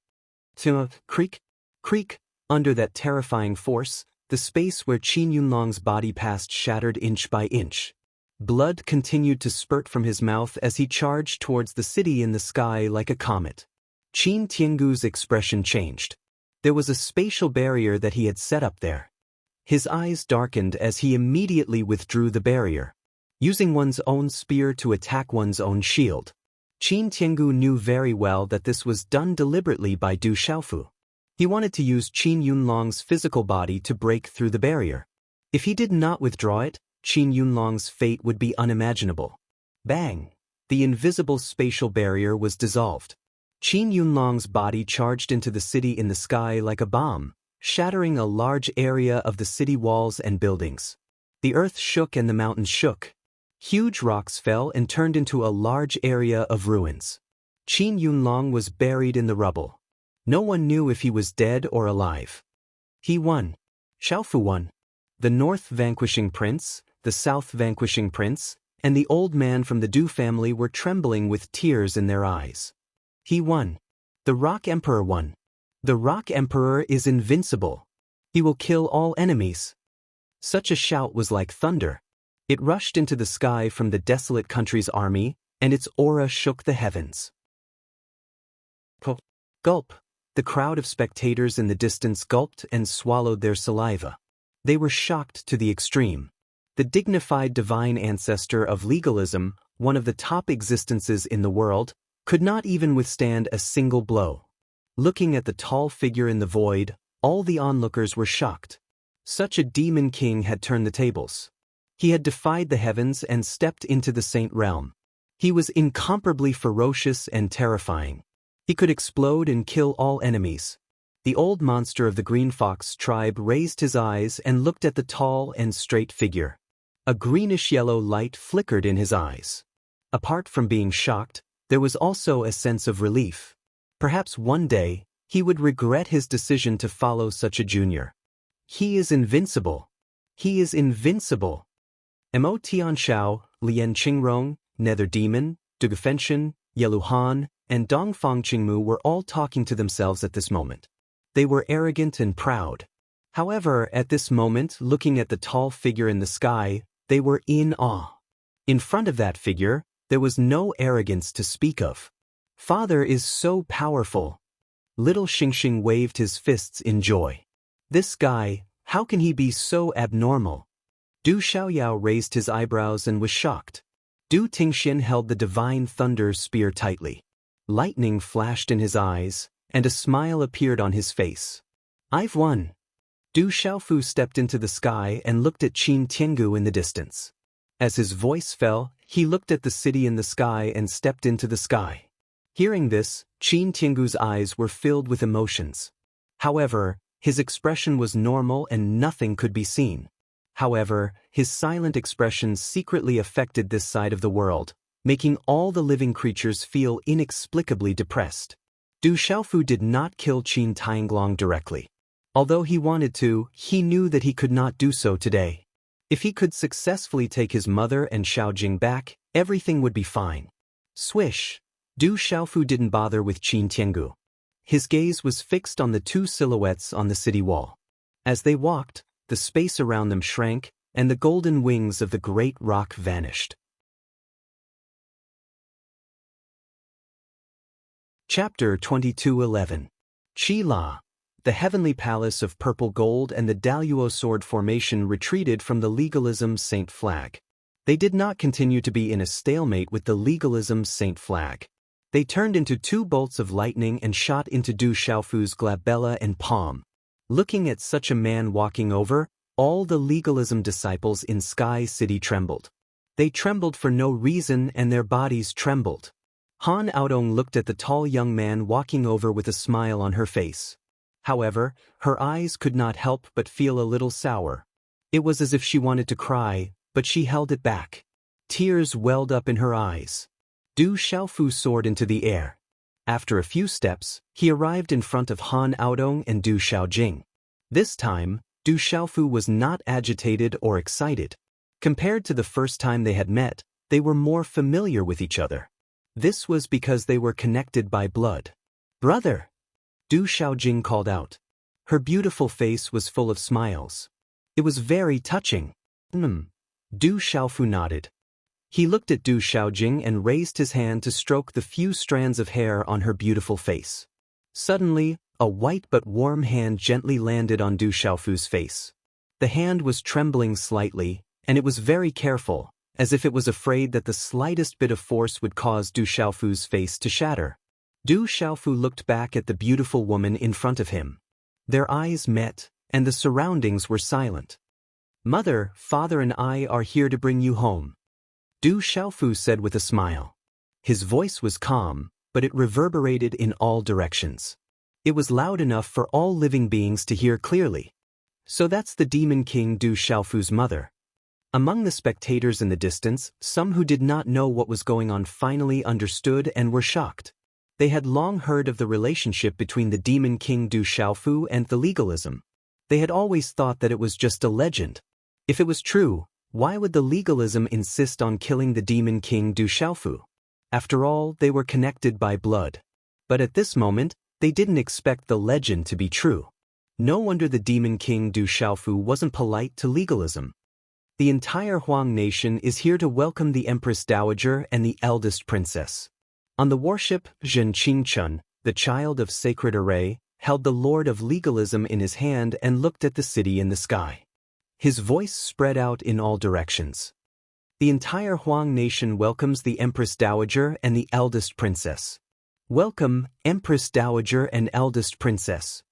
Creak, creak, under that terrifying force, the space where Qin Yunlong's body passed shattered inch by inch. Blood continued to spurt from his mouth as he charged towards the city in the sky like a comet. Qin Tiangu's expression changed. There was a spatial barrier that he had set up there. His eyes darkened as he immediately withdrew the barrier, using one's own spear to attack one's own shield. Qin Tiangu knew very well that this was done deliberately by Du Xiaofu. He wanted to use Qin Yunlong's physical body to break through the barrier. If he did not withdraw it, Qin Yunlong's fate would be unimaginable. Bang! The invisible spatial barrier was dissolved. Qin Yunlong's body charged into the city in the sky like a bomb, shattering a large area of the city walls and buildings. The earth shook and the mountains shook. Huge rocks fell and turned into a large area of ruins. Qin Yunlong was buried in the rubble. No one knew if he was dead or alive. He won. Xiaofu won. The north vanquishing prince, the south vanquishing prince, and the old man from the Du family were trembling with tears in their eyes. He won. The Rock Emperor won. The Rock Emperor is invincible. He will kill all enemies. Such a shout was like thunder. It rushed into the sky from the desolate country's army, and its aura shook the heavens. Gulp. The crowd of spectators in the distance gulped and swallowed their saliva. They were shocked to the extreme. The dignified divine ancestor of legalism, one of the top existences in the world, could not even withstand a single blow. Looking at the tall figure in the void, all the onlookers were shocked. Such a demon king had turned the tables. He had defied the heavens and stepped into the saint realm. He was incomparably ferocious and terrifying. He could explode and kill all enemies. The old monster of the Green Fox tribe raised his eyes and looked at the tall and straight figure. A greenish-yellow light flickered in his eyes. Apart from being shocked, there was also a sense of relief. Perhaps one day, he would regret his decision to follow such a junior. He is invincible. He is invincible. Mo Tianxiao, Lian Qingrong, Nether Demon, Dugufenshin, Yeluhan, and Dongfang Qingmu were all talking to themselves at this moment. They were arrogant and proud. However, at this moment, looking at the tall figure in the sky, they were in awe. In front of that figure, there was no arrogance to speak of. Father is so powerful. Little Xingxing waved his fists in joy. This guy, how can he be so abnormal? Du Xiaoyao raised his eyebrows and was shocked. Du Tingxin held the divine thunder spear tightly. Lightning flashed in his eyes, and a smile appeared on his face. I've won. Du Xiaofu stepped into the sky and looked at Qin Tiangu in the distance. As his voice fell, he looked at the city in the sky and stepped into the sky. Hearing this, Qin Tiangu's eyes were filled with emotions. However, his expression was normal and nothing could be seen. However, his silent expression secretly affected this side of the world, making all the living creatures feel inexplicably depressed. Du Xiaofu did not kill Qin Tianglong directly. Although he wanted to, he knew that he could not do so today. If he could successfully take his mother and Xiaojing back, everything would be fine. Swish! Du Xiaofu didn't bother with Qin Tiangu. His gaze was fixed on the two silhouettes on the city wall. As they walked, the space around them shrank, and the golden wings of the great rock vanished. Chapter 22:11. Qi La. The heavenly palace of purple gold and the Daluo sword formation retreated from the legalism saint flag. They did not continue to be in a stalemate with the legalism saint flag. They turned into two bolts of lightning and shot into Du Xiaofu's glabella and palm. Looking at such a man walking over, all the legalism disciples in Sky City trembled. They trembled for no reason and their bodies trembled. Han Aodong looked at the tall young man walking over with a smile on her face. However, her eyes could not help but feel a little sour. It was as if she wanted to cry, but she held it back. Tears welled up in her eyes. Du Xiaofu soared into the air. After a few steps, he arrived in front of Han Aodong and Du Xiaojing. This time, Du Xiaofu was not agitated or excited. Compared to the first time they had met, they were more familiar with each other. This was because they were connected by blood. "Brother!" Du Xiaojing called out. Her beautiful face was full of smiles. It was very touching. Du Xiaofu nodded. He looked at Du Xiaojing and raised his hand to stroke the few strands of hair on her beautiful face. Suddenly, a white but warm hand gently landed on Du Xiaofu's face. The hand was trembling slightly, and it was very careful, as if it was afraid that the slightest bit of force would cause Du Xiaofu's face to shatter. Du Xiaofu looked back at the beautiful woman in front of him. Their eyes met, and the surroundings were silent. "Mother, father and I are here to bring you home," Du Xiaofu said with a smile. His voice was calm, but it reverberated in all directions. It was loud enough for all living beings to hear clearly. "So that's the Demon King Du Xiaofu's mother." Among the spectators in the distance, some who did not know what was going on finally understood and were shocked. They had long heard of the relationship between the Demon King Du Xiaofu and the legalism. They had always thought that it was just a legend. If it was true, why would the legalism insist on killing the Demon King Du Xiaofu? After all, they were connected by blood. But at this moment, they didn't expect the legend to be true. No wonder the Demon King Du Xiaofu wasn't polite to legalism. "The entire Huang nation is here to welcome the Empress Dowager and the eldest princess." On the warship, Zhen Qingchun, the child of Sacred Array, held the Lord of Legalism in his hand and looked at the city in the sky. His voice spread out in all directions. "The entire Huang nation welcomes the Empress Dowager and the eldest princess. Welcome, Empress Dowager and eldest princess."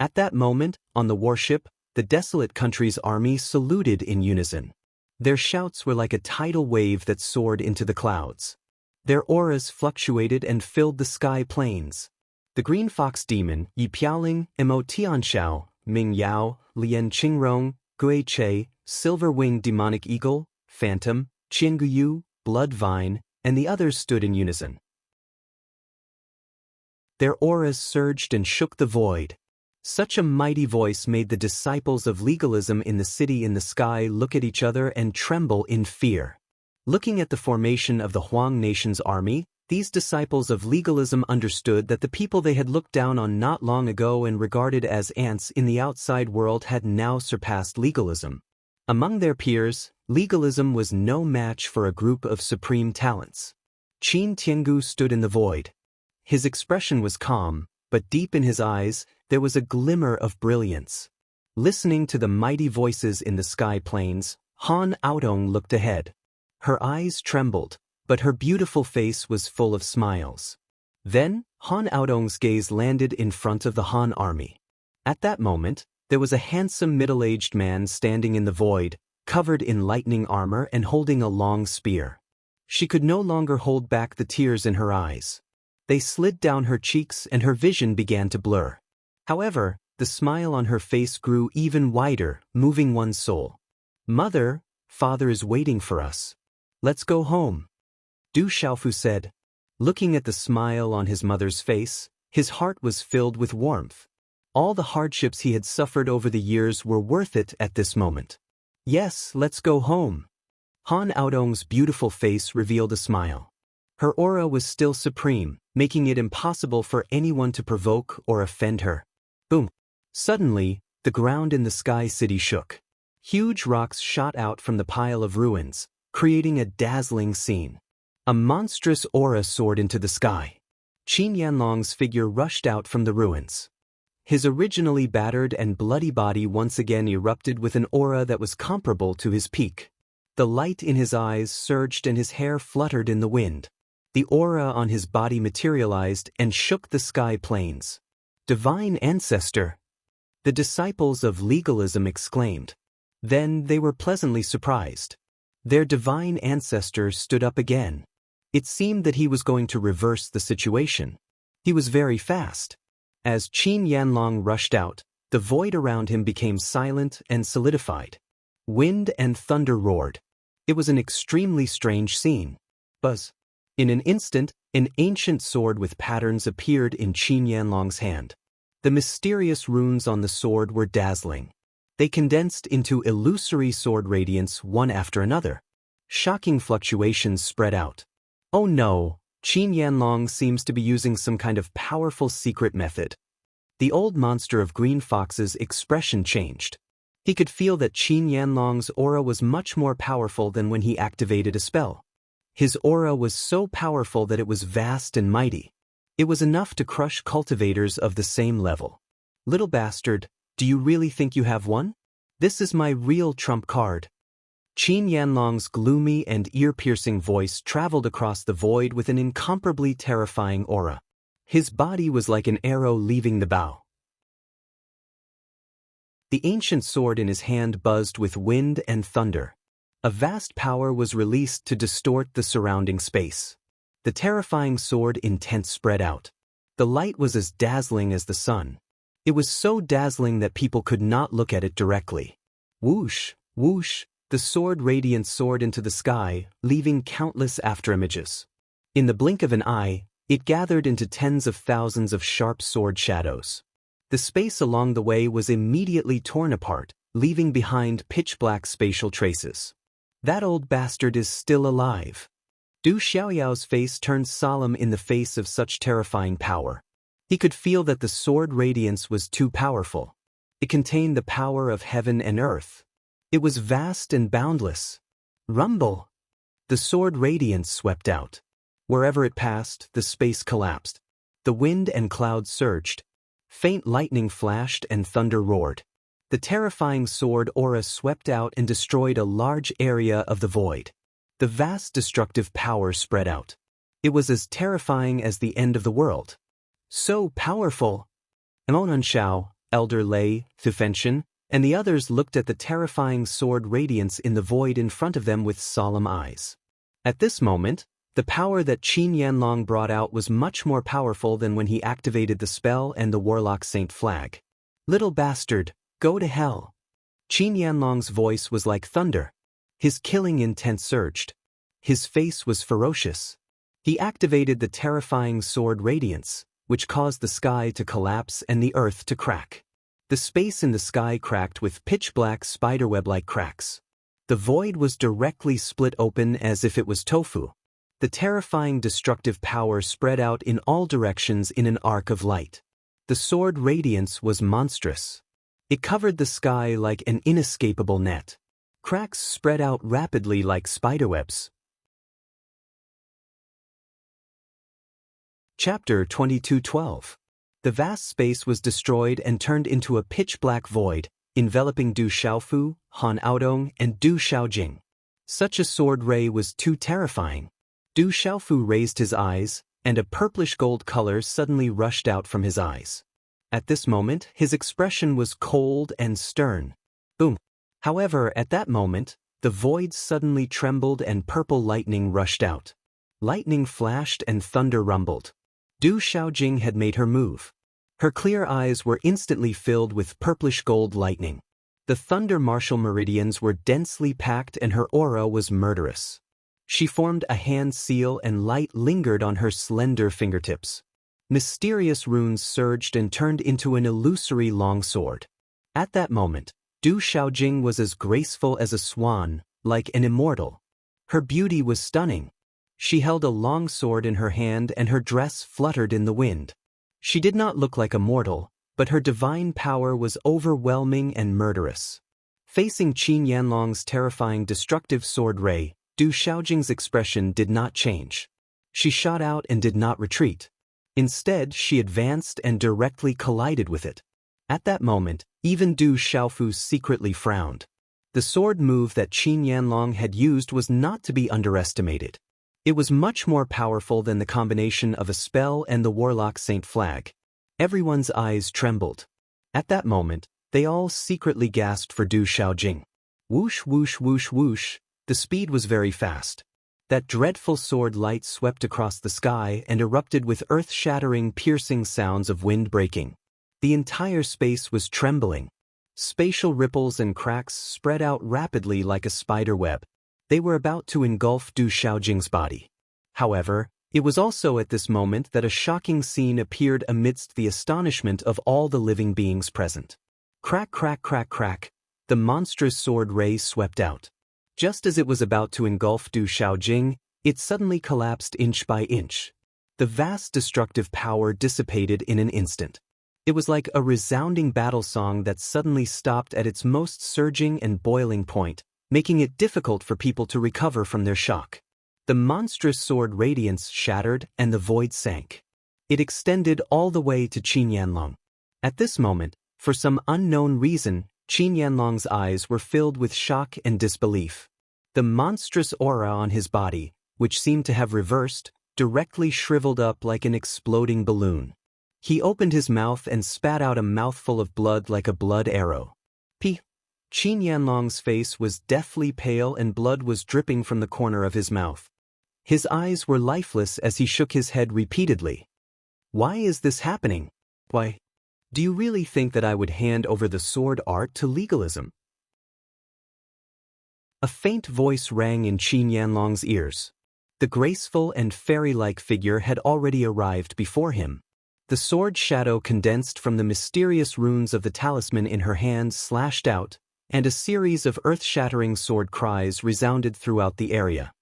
At that moment, on the warship, the desolate country's army saluted in unison. Their shouts were like a tidal wave that soared into the clouds. Their auras fluctuated and filled the sky plains. The Green Fox Demon, Yi Piaoling, Mo Tianxiao, Ming Yao, Lian Qingrong, Gui Che, Silver-Winged Demonic Eagle, Phantom, Qianguyu, Blood Vine, and the others stood in unison. Their auras surged and shook the void. Such a mighty voice made the disciples of legalism in the city in the sky look at each other and tremble in fear. Looking at the formation of the Huang nation's army, these disciples of legalism understood that the people they had looked down on not long ago and regarded as ants in the outside world had now surpassed legalism. Among their peers, legalism was no match for a group of supreme talents. Qin Tiangu stood in the void. His expression was calm, but deep in his eyes, there was a glimmer of brilliance. Listening to the mighty voices in the sky plains, Han Aodong looked ahead. Her eyes trembled, but her beautiful face was full of smiles. Then, Han Aodong's gaze landed in front of the Han army. At that moment, there was a handsome middle-aged man standing in the void, covered in lightning armor and holding a long spear. She could no longer hold back the tears in her eyes. They slid down her cheeks and her vision began to blur. However, the smile on her face grew even wider, moving one's soul. "Mother, father is waiting for us. Let's go home," Du Xiaofu said. Looking at the smile on his mother's face, his heart was filled with warmth. All the hardships he had suffered over the years were worth it at this moment. "Yes, let's go home." Han Aodong's beautiful face revealed a smile. Her aura was still supreme, making it impossible for anyone to provoke or offend her. Boom! Suddenly, the ground in the sky city shook. Huge rocks shot out from the pile of ruins, creating a dazzling scene. A monstrous aura soared into the sky. Qin Yanlong's figure rushed out from the ruins. His originally battered and bloody body once again erupted with an aura that was comparable to his peak. The light in his eyes surged and his hair fluttered in the wind. The aura on his body materialized and shook the sky plains. "Divine Ancestor!" the disciples of legalism exclaimed. Then they were pleasantly surprised. Their divine ancestor stood up again. It seemed that he was going to reverse the situation. He was very fast. As Qin Yanlong rushed out, the void around him became silent and solidified. Wind and thunder roared. It was an extremely strange scene. Buzz. In an instant, an ancient sword with patterns appeared in Qin Yanlong's hand. The mysterious runes on the sword were dazzling. They condensed into illusory sword radiance one after another. Shocking fluctuations spread out. Oh no, Qin Yanlong seems to be using some kind of powerful secret method. The old monster of Green Fox's expression changed. He could feel that Qin Yanlong's aura was much more powerful than when he activated a spell. His aura was so powerful that it was vast and mighty. It was enough to crush cultivators of the same level. Little bastard, do you really think you have one? This is my real trump card. Qin Yanlong's gloomy and ear-piercing voice traveled across the void with an incomparably terrifying aura. His body was like an arrow leaving the bow. The ancient sword in his hand buzzed with wind and thunder. A vast power was released to distort the surrounding space. The terrifying sword intent spread out. The light was as dazzling as the sun. It was so dazzling that people could not look at it directly. Whoosh, whoosh, the sword radiance soared into the sky, leaving countless afterimages. In the blink of an eye, it gathered into tens of thousands of sharp sword shadows. The space along the way was immediately torn apart, leaving behind pitch-black spatial traces. That old bastard is still alive. Du Xiaoyao's face turned solemn in the face of such terrifying power. He could feel that the sword radiance was too powerful. It contained the power of heaven and earth. It was vast and boundless. Rumble! The sword radiance swept out. Wherever it passed, the space collapsed. The wind and clouds surged. Faint lightning flashed and thunder roared. The terrifying sword aura swept out and destroyed a large area of the void. The vast destructive power spread out. It was as terrifying as the end of the world. So powerful! Emonan Shao, Elder Lei, Thufenshin, and the others looked at the terrifying sword radiance in the void in front of them with solemn eyes. At this moment, the power that Qin Yanlong brought out was much more powerful than when he activated the spell and the Warlock Saint flag. Little bastard, go to hell! Qin Yanlong's voice was like thunder. His killing intent surged. His face was ferocious. He activated the terrifying sword radiance, which caused the sky to collapse and the earth to crack. The space in the sky cracked with pitch-black spiderweb-like cracks. The void was directly split open as if it was tofu. The terrifying destructive power spread out in all directions in an arc of light. The sword radiance was monstrous. It covered the sky like an inescapable net. Cracks spread out rapidly like spiderwebs. Chapter 22:12. The vast space was destroyed and turned into a pitch-black void, enveloping Du Xiaofu, Han Aodong, and Du Xiaojing. Such a sword ray was too terrifying. Du Xiaofu raised his eyes, and a purplish-gold color suddenly rushed out from his eyes. At this moment, his expression was cold and stern. Boom! However, at that moment, the void suddenly trembled and purple lightning rushed out. Lightning flashed and thunder rumbled. Du Xiaojing had made her move. Her clear eyes were instantly filled with purplish-gold lightning. The thunder martial meridians were densely packed and her aura was murderous. She formed a hand seal and light lingered on her slender fingertips. Mysterious runes surged and turned into an illusory longsword. At that moment, Du Xiaojing was as graceful as a swan, like an immortal. Her beauty was stunning. She held a long sword in her hand and her dress fluttered in the wind. She did not look like a mortal, but her divine power was overwhelming and murderous. Facing Qin Yanlong's terrifying destructive sword ray, Du Xiaojing's expression did not change. She shot out and did not retreat. Instead, she advanced and directly collided with it. At that moment, even Du Xiaofu secretly frowned. The sword move that Qin Yanlong had used was not to be underestimated. It was much more powerful than the combination of a spell and the Warlock Saint flag. Everyone's eyes trembled. At that moment, they all secretly gasped for Du Xiaojing. Whoosh, whoosh, whoosh, whoosh. The speed was very fast. That dreadful sword light swept across the sky and erupted with earth-shattering, piercing sounds of wind breaking. The entire space was trembling. Spatial ripples and cracks spread out rapidly like a spider web. They were about to engulf Du Xiaojing's body. However, it was also at this moment that a shocking scene appeared amidst the astonishment of all the living beings present. Crack, crack, crack, crack, the monstrous sword ray swept out. Just as it was about to engulf Du Xiaojing, it suddenly collapsed inch by inch. The vast destructive power dissipated in an instant. It was like a resounding battle song that suddenly stopped at its most surging and boiling point, making it difficult for people to recover from their shock. The monstrous sword radiance shattered and the void sank. It extended all the way to Qin Yanlong. At this moment, for some unknown reason, Qin Yanlong's eyes were filled with shock and disbelief. The monstrous aura on his body, which seemed to have reversed, directly shriveled up like an exploding balloon. He opened his mouth and spat out a mouthful of blood like a blood arrow. Qin Yanlong's face was deathly pale and blood was dripping from the corner of his mouth. His eyes were lifeless as he shook his head repeatedly. Why is this happening? Why? Do you really think that I would hand over the sword art to legalism? A faint voice rang in Qin Yanlong's ears. The graceful and fairy-like figure had already arrived before him. The sword shadow condensed from the mysterious runes of the talisman in her hand slashed out, and a series of earth-shattering sword cries resounded throughout the area.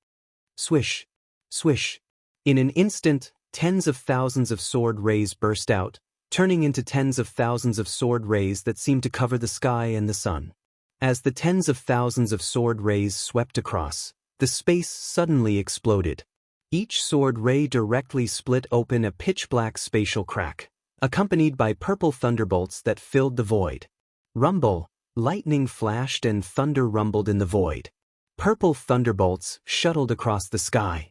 Swish, swish. In an instant, tens of thousands of sword rays burst out, turning into tens of thousands of sword rays that seemed to cover the sky and the sun. As the tens of thousands of sword rays swept across, the space suddenly exploded. Each sword ray directly split open a pitch-black spatial crack, accompanied by purple thunderbolts that filled the void. Rumble, lightning flashed and thunder rumbled in the void. Purple thunderbolts shuttled across the sky.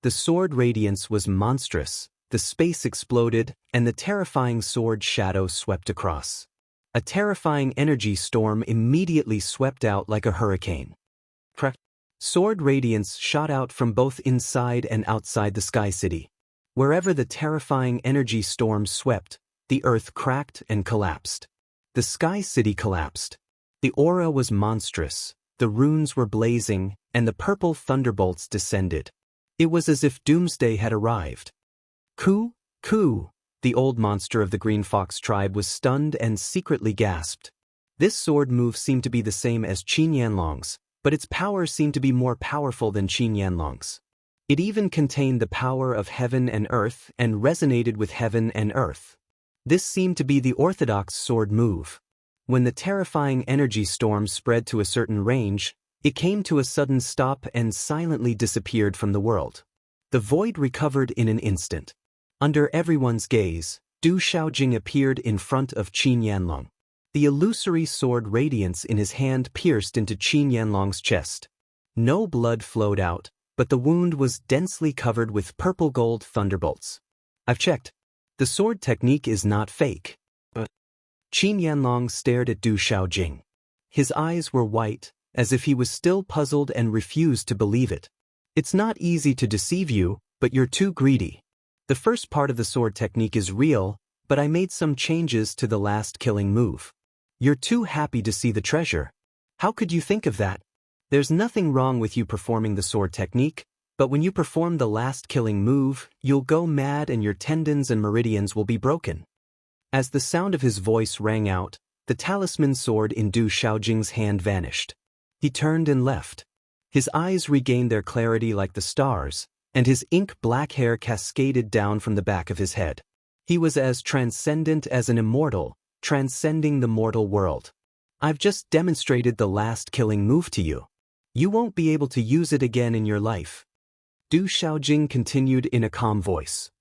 The sword radiance was monstrous, the space exploded, and the terrifying sword shadow swept across. A terrifying energy storm immediately swept out like a hurricane. Crack. Sword radiance shot out from both inside and outside the Sky City. Wherever the terrifying energy storm swept, the earth cracked and collapsed. The Sky City collapsed. The aura was monstrous, the runes were blazing, and the purple thunderbolts descended. It was as if doomsday had arrived. Coo, coo, the old monster of the Green Fox tribe was stunned and secretly gasped. This sword move seemed to be the same as Qin Yanlong's, but its power seemed to be more powerful than Qin Yanlong's. It even contained the power of heaven and earth and resonated with heaven and earth. This seemed to be the orthodox sword move. When the terrifying energy storm spread to a certain range, it came to a sudden stop and silently disappeared from the world. The void recovered in an instant. Under everyone's gaze, Du Xiaojing appeared in front of Qin Yanlong. The illusory sword radiance in his hand pierced into Qin Yanlong's chest. No blood flowed out, but the wound was densely covered with purple-gold thunderbolts. I've checked. The sword technique is not fake. But Qin Yanlong stared at Du Xiaojing. His eyes were white, as if he was still puzzled and refused to believe it. It's not easy to deceive you, but you're too greedy. The first part of the sword technique is real, but I made some changes to the last killing move. You're too happy to see the treasure. How could you think of that? There's nothing wrong with you performing the sword technique, but when you perform the last killing move, you'll go mad and your tendons and meridians will be broken. As the sound of his voice rang out, the talisman sword in Du Xiaojing's hand vanished. He turned and left. His eyes regained their clarity like the stars, and his ink-black hair cascaded down from the back of his head. He was as transcendent as an immortal, transcending the mortal world. I've just demonstrated the last killing move to you. You won't be able to use it again in your life. Du Xiaojing continued in a calm voice.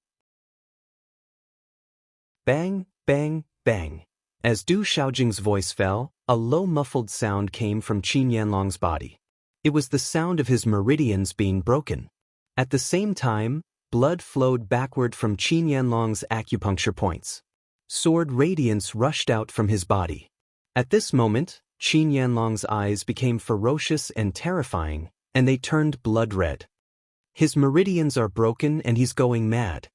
Bang, bang, bang. As Du Xiaojing's voice fell, a low muffled sound came from Qin Yanlong's body. It was the sound of his meridians being broken. At the same time, blood flowed backward from Qin Yanlong's acupuncture points. Sword radiance rushed out from his body. At this moment, Qin Yanlong's eyes became ferocious and terrifying, and they turned blood red. His meridians are broken and he's going mad.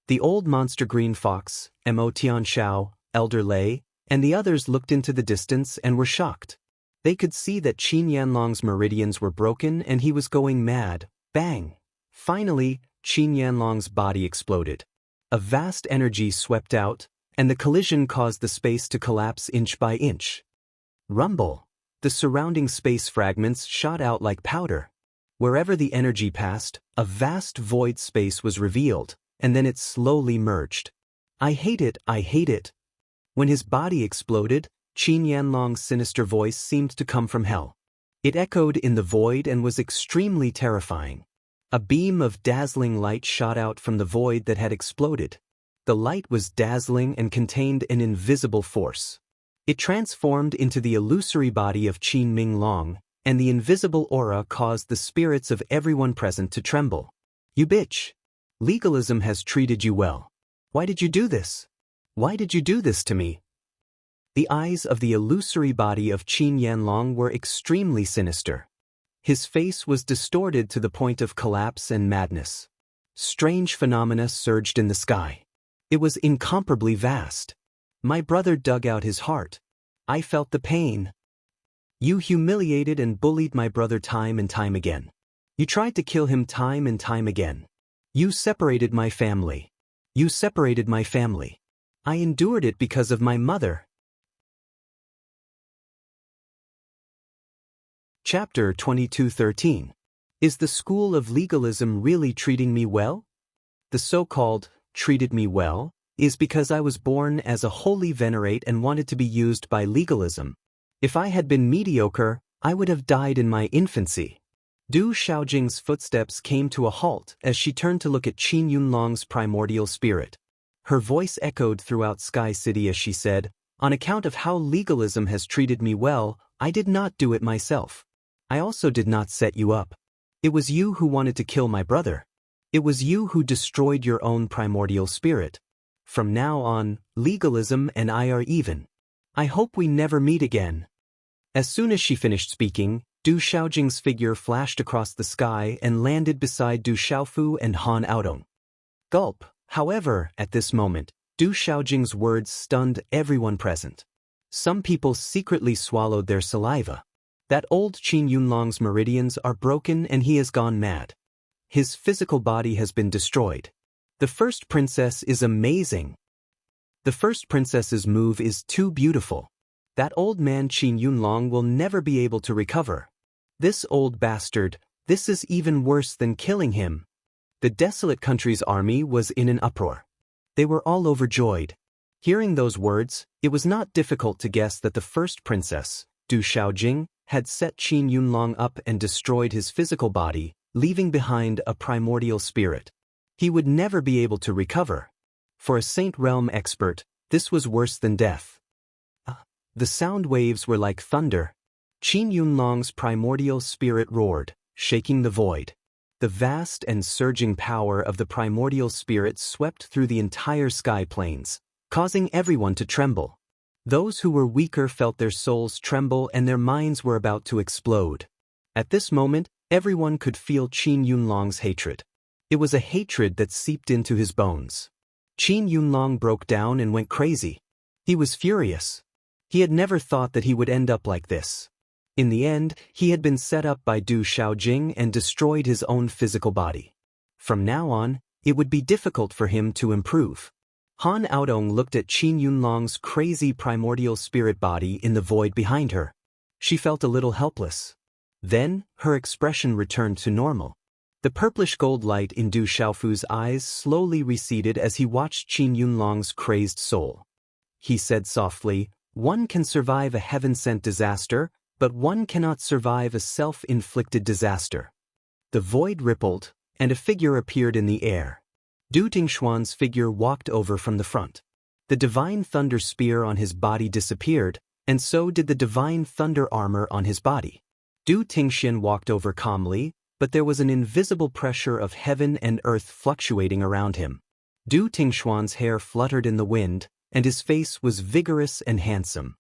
The old monster Green Fox, Mo Tianxiao, Elder Lei, and the others looked into the distance and were shocked. They could see that Qin Yanlong's meridians were broken and he was going mad. Bang! Finally, Qin Yanlong's body exploded. A vast energy swept out, and the collision caused the space to collapse inch by inch. Rumble! The surrounding space fragments shot out like powder. Wherever the energy passed, a vast void space was revealed, and then it slowly merged. I hate it, I hate it. When his body exploded, Qin Yanlong's sinister voice seemed to come from hell. It echoed in the void and was extremely terrifying. A beam of dazzling light shot out from the void that had exploded. The light was dazzling and contained an invisible force. It transformed into the illusory body of Qin Minglong, and the invisible aura caused the spirits of everyone present to tremble. You bitch! Legalism has treated you well. Why did you do this? Why did you do this to me? The eyes of the illusory body of Qin Yanlong were extremely sinister. His face was distorted to the point of collapse and madness. Strange phenomena surged in the sky. It was incomparably vast. My brother dug out his heart. I felt the pain. You humiliated and bullied my brother time and time again. You tried to kill him time and time again. You separated my family. You separated my family. I endured it because of my mother. Chapter 22:13. Is the school of legalism really treating me well? The so-called treated me well is because I was born as a holy venerate and wanted to be used by legalism. If I had been mediocre, I would have died in my infancy. Du Xiaojing's footsteps came to a halt as she turned to look at Qin Yunlong's primordial spirit. Her voice echoed throughout Sky City as she said, "On account of how legalism has treated me well, I did not do it myself. I also did not set you up. It was you who wanted to kill my brother. It was you who destroyed your own primordial spirit. From now on, legalism and I are even. I hope we never meet again." As soon as she finished speaking, Du Xiaojing's figure flashed across the sky and landed beside Du Xiaofu and Han Aodong. Gulp. However, at this moment, Du Xiaojing's words stunned everyone present. Some people secretly swallowed their saliva. That old Qin Yunlong's meridians are broken and he has gone mad. His physical body has been destroyed. The first princess is amazing. The first princess's move is too beautiful. That old man Qin Yunlong will never be able to recover. This old bastard, this is even worse than killing him. The desolate country's army was in an uproar. They were all overjoyed. Hearing those words, it was not difficult to guess that the first princess, Du Xiaojing, had set Qin Yunlong up and destroyed his physical body, leaving behind a primordial spirit. He would never be able to recover. For a Saint Realm expert, this was worse than death. The sound waves were like thunder. Qin Yunlong's primordial spirit roared, shaking the void. The vast and surging power of the primordial spirit swept through the entire sky plains, causing everyone to tremble. Those who were weaker felt their souls tremble and their minds were about to explode. At this moment, everyone could feel Qin Yunlong's hatred. It was a hatred that seeped into his bones. Qin Yunlong broke down and went crazy. He was furious. He had never thought that he would end up like this. In the end, he had been set up by Du Xiaojing and destroyed his own physical body. From now on, it would be difficult for him to improve. Han Aodong looked at Qin Yunlong's crazy primordial spirit body in the void behind her. She felt a little helpless. Then, her expression returned to normal. The purplish gold light in Du Xiaofu's eyes slowly receded as he watched Qin Yunlong's crazed soul. He said softly, "One can survive a heaven-sent disaster, but one cannot survive a self-inflicted disaster." The void rippled, and a figure appeared in the air. Du Tingshuan's figure walked over from the front. The divine thunder spear on his body disappeared, and so did the divine thunder armor on his body. Du Tingxian walked over calmly, but there was an invisible pressure of heaven and earth fluctuating around him. Du Tingshuan's hair fluttered in the wind, and his face was vigorous and handsome.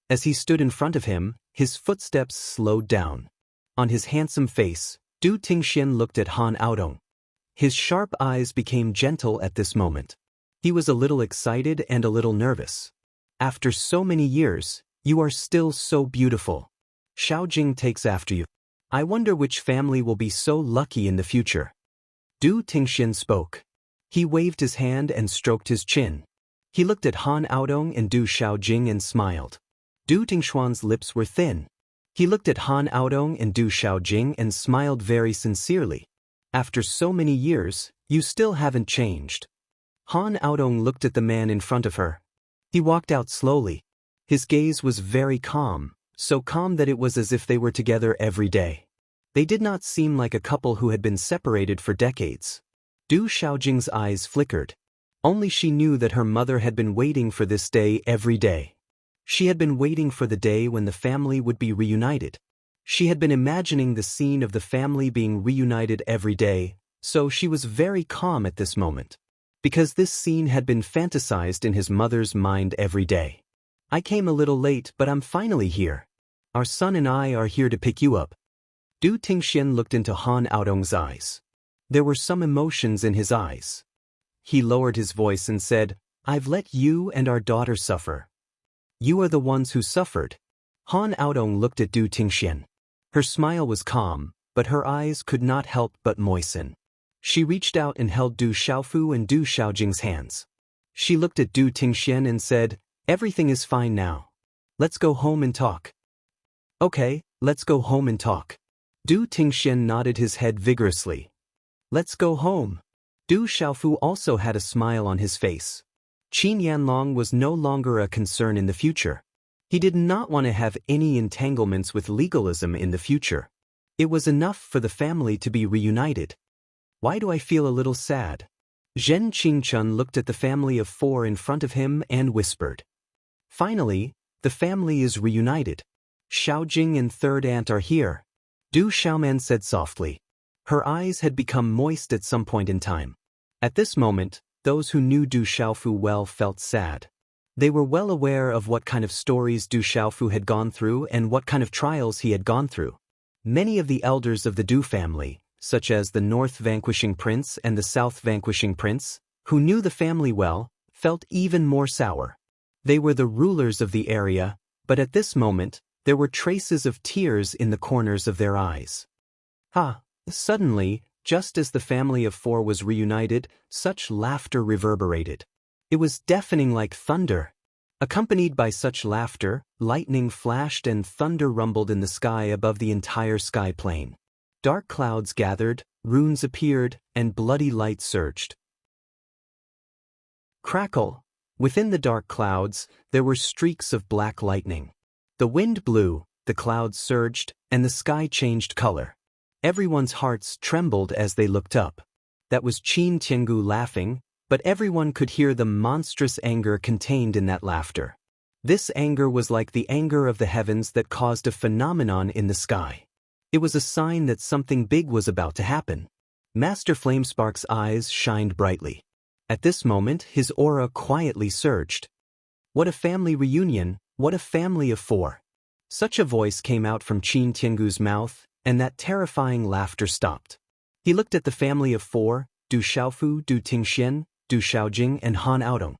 As he stood in front of him, his footsteps slowed down. On his handsome face, Du Tingxian looked at Han Aodong. His sharp eyes became gentle at this moment. He was a little excited and a little nervous. After so many years, You are still so beautiful. Xiaojing takes after you. I wonder which family will be so lucky in the future. Du Tingxian spoke. He waved his hand and stroked his chin. He looked at Han Aodong and Du Xiaojing and smiled. Du Tingshuan's lips were thin. He looked at Han Aodong and Du Xiaojing and smiled very sincerely. After so many years, you still haven't changed. Han Aodong looked at the man in front of her. He walked out slowly. His gaze was very calm, so calm that it was as if they were together every day. They did not seem like a couple who had been separated for decades. Du Xiaojing's eyes flickered. Only she knew that her mother had been waiting for this day every day. She had been waiting for the day when the family would be reunited. She had been imagining the scene of the family being reunited every day, so she was very calm at this moment. Because this scene had been fantasized in his mother's mind every day. I came a little late, but I'm finally here. Our son and I are here to pick you up. Du Tingxian looked into Han Aodong's eyes. There were some emotions in his eyes. He lowered his voice and said, I've let you and our daughter suffer. You are the ones who suffered. Han Aodong looked at Du Tingxian. Her smile was calm, but her eyes could not help but moisten. She reached out and held Du Xiaofu and Du Xiaojing's hands. She looked at Du Tingxian and said, everything is fine now. Let's go home and talk. Okay, let's go home and talk. Du Tingxian nodded his head vigorously. Let's go home. Du Xiaofu also had a smile on his face. Qin Yanlong was no longer a concern in the future. He did not want to have any entanglements with legalism in the future. It was enough for the family to be reunited. Why do I feel a little sad? Zhen Qingchun looked at the family of 4 in front of him and whispered. Finally, the family is reunited. Xiaojing and third aunt are here. Du Xiaoman said softly. Her eyes had become moist at some point in time. At this moment, those who knew Du Xiaofu well felt sad. They were well aware of what kind of stories Du Xiaofu had gone through and what kind of trials he had gone through. Many of the elders of the Du family, such as the North Vanquishing Prince and the South Vanquishing Prince, who knew the family well, felt even more sour. They were the rulers of the area, but at this moment, there were traces of tears in the corners of their eyes. Suddenly, just as the family of 4 was reunited, such laughter reverberated. It was deafening like thunder. Accompanied by such laughter, lightning flashed and thunder rumbled in the sky above the entire sky plane. Dark clouds gathered, runes appeared, and bloody light surged. Crackle! Within the dark clouds, there were streaks of black lightning. The wind blew, the clouds surged, and the sky changed color. Everyone's hearts trembled as they looked up. That was Qin Tiangu laughing, but everyone could hear the monstrous anger contained in that laughter. This anger was like the anger of the heavens that caused a phenomenon in the sky. It was a sign that something big was about to happen. Master Flamespark's eyes shined brightly. At this moment, his aura quietly surged. What a family reunion, what a family of 4. Such a voice came out from Qin Tiangu's mouth, and that terrifying laughter stopped. He looked at the family of 4, Du Xiaofu, Du Tingxian, Du Xiaojing and Han Aodong.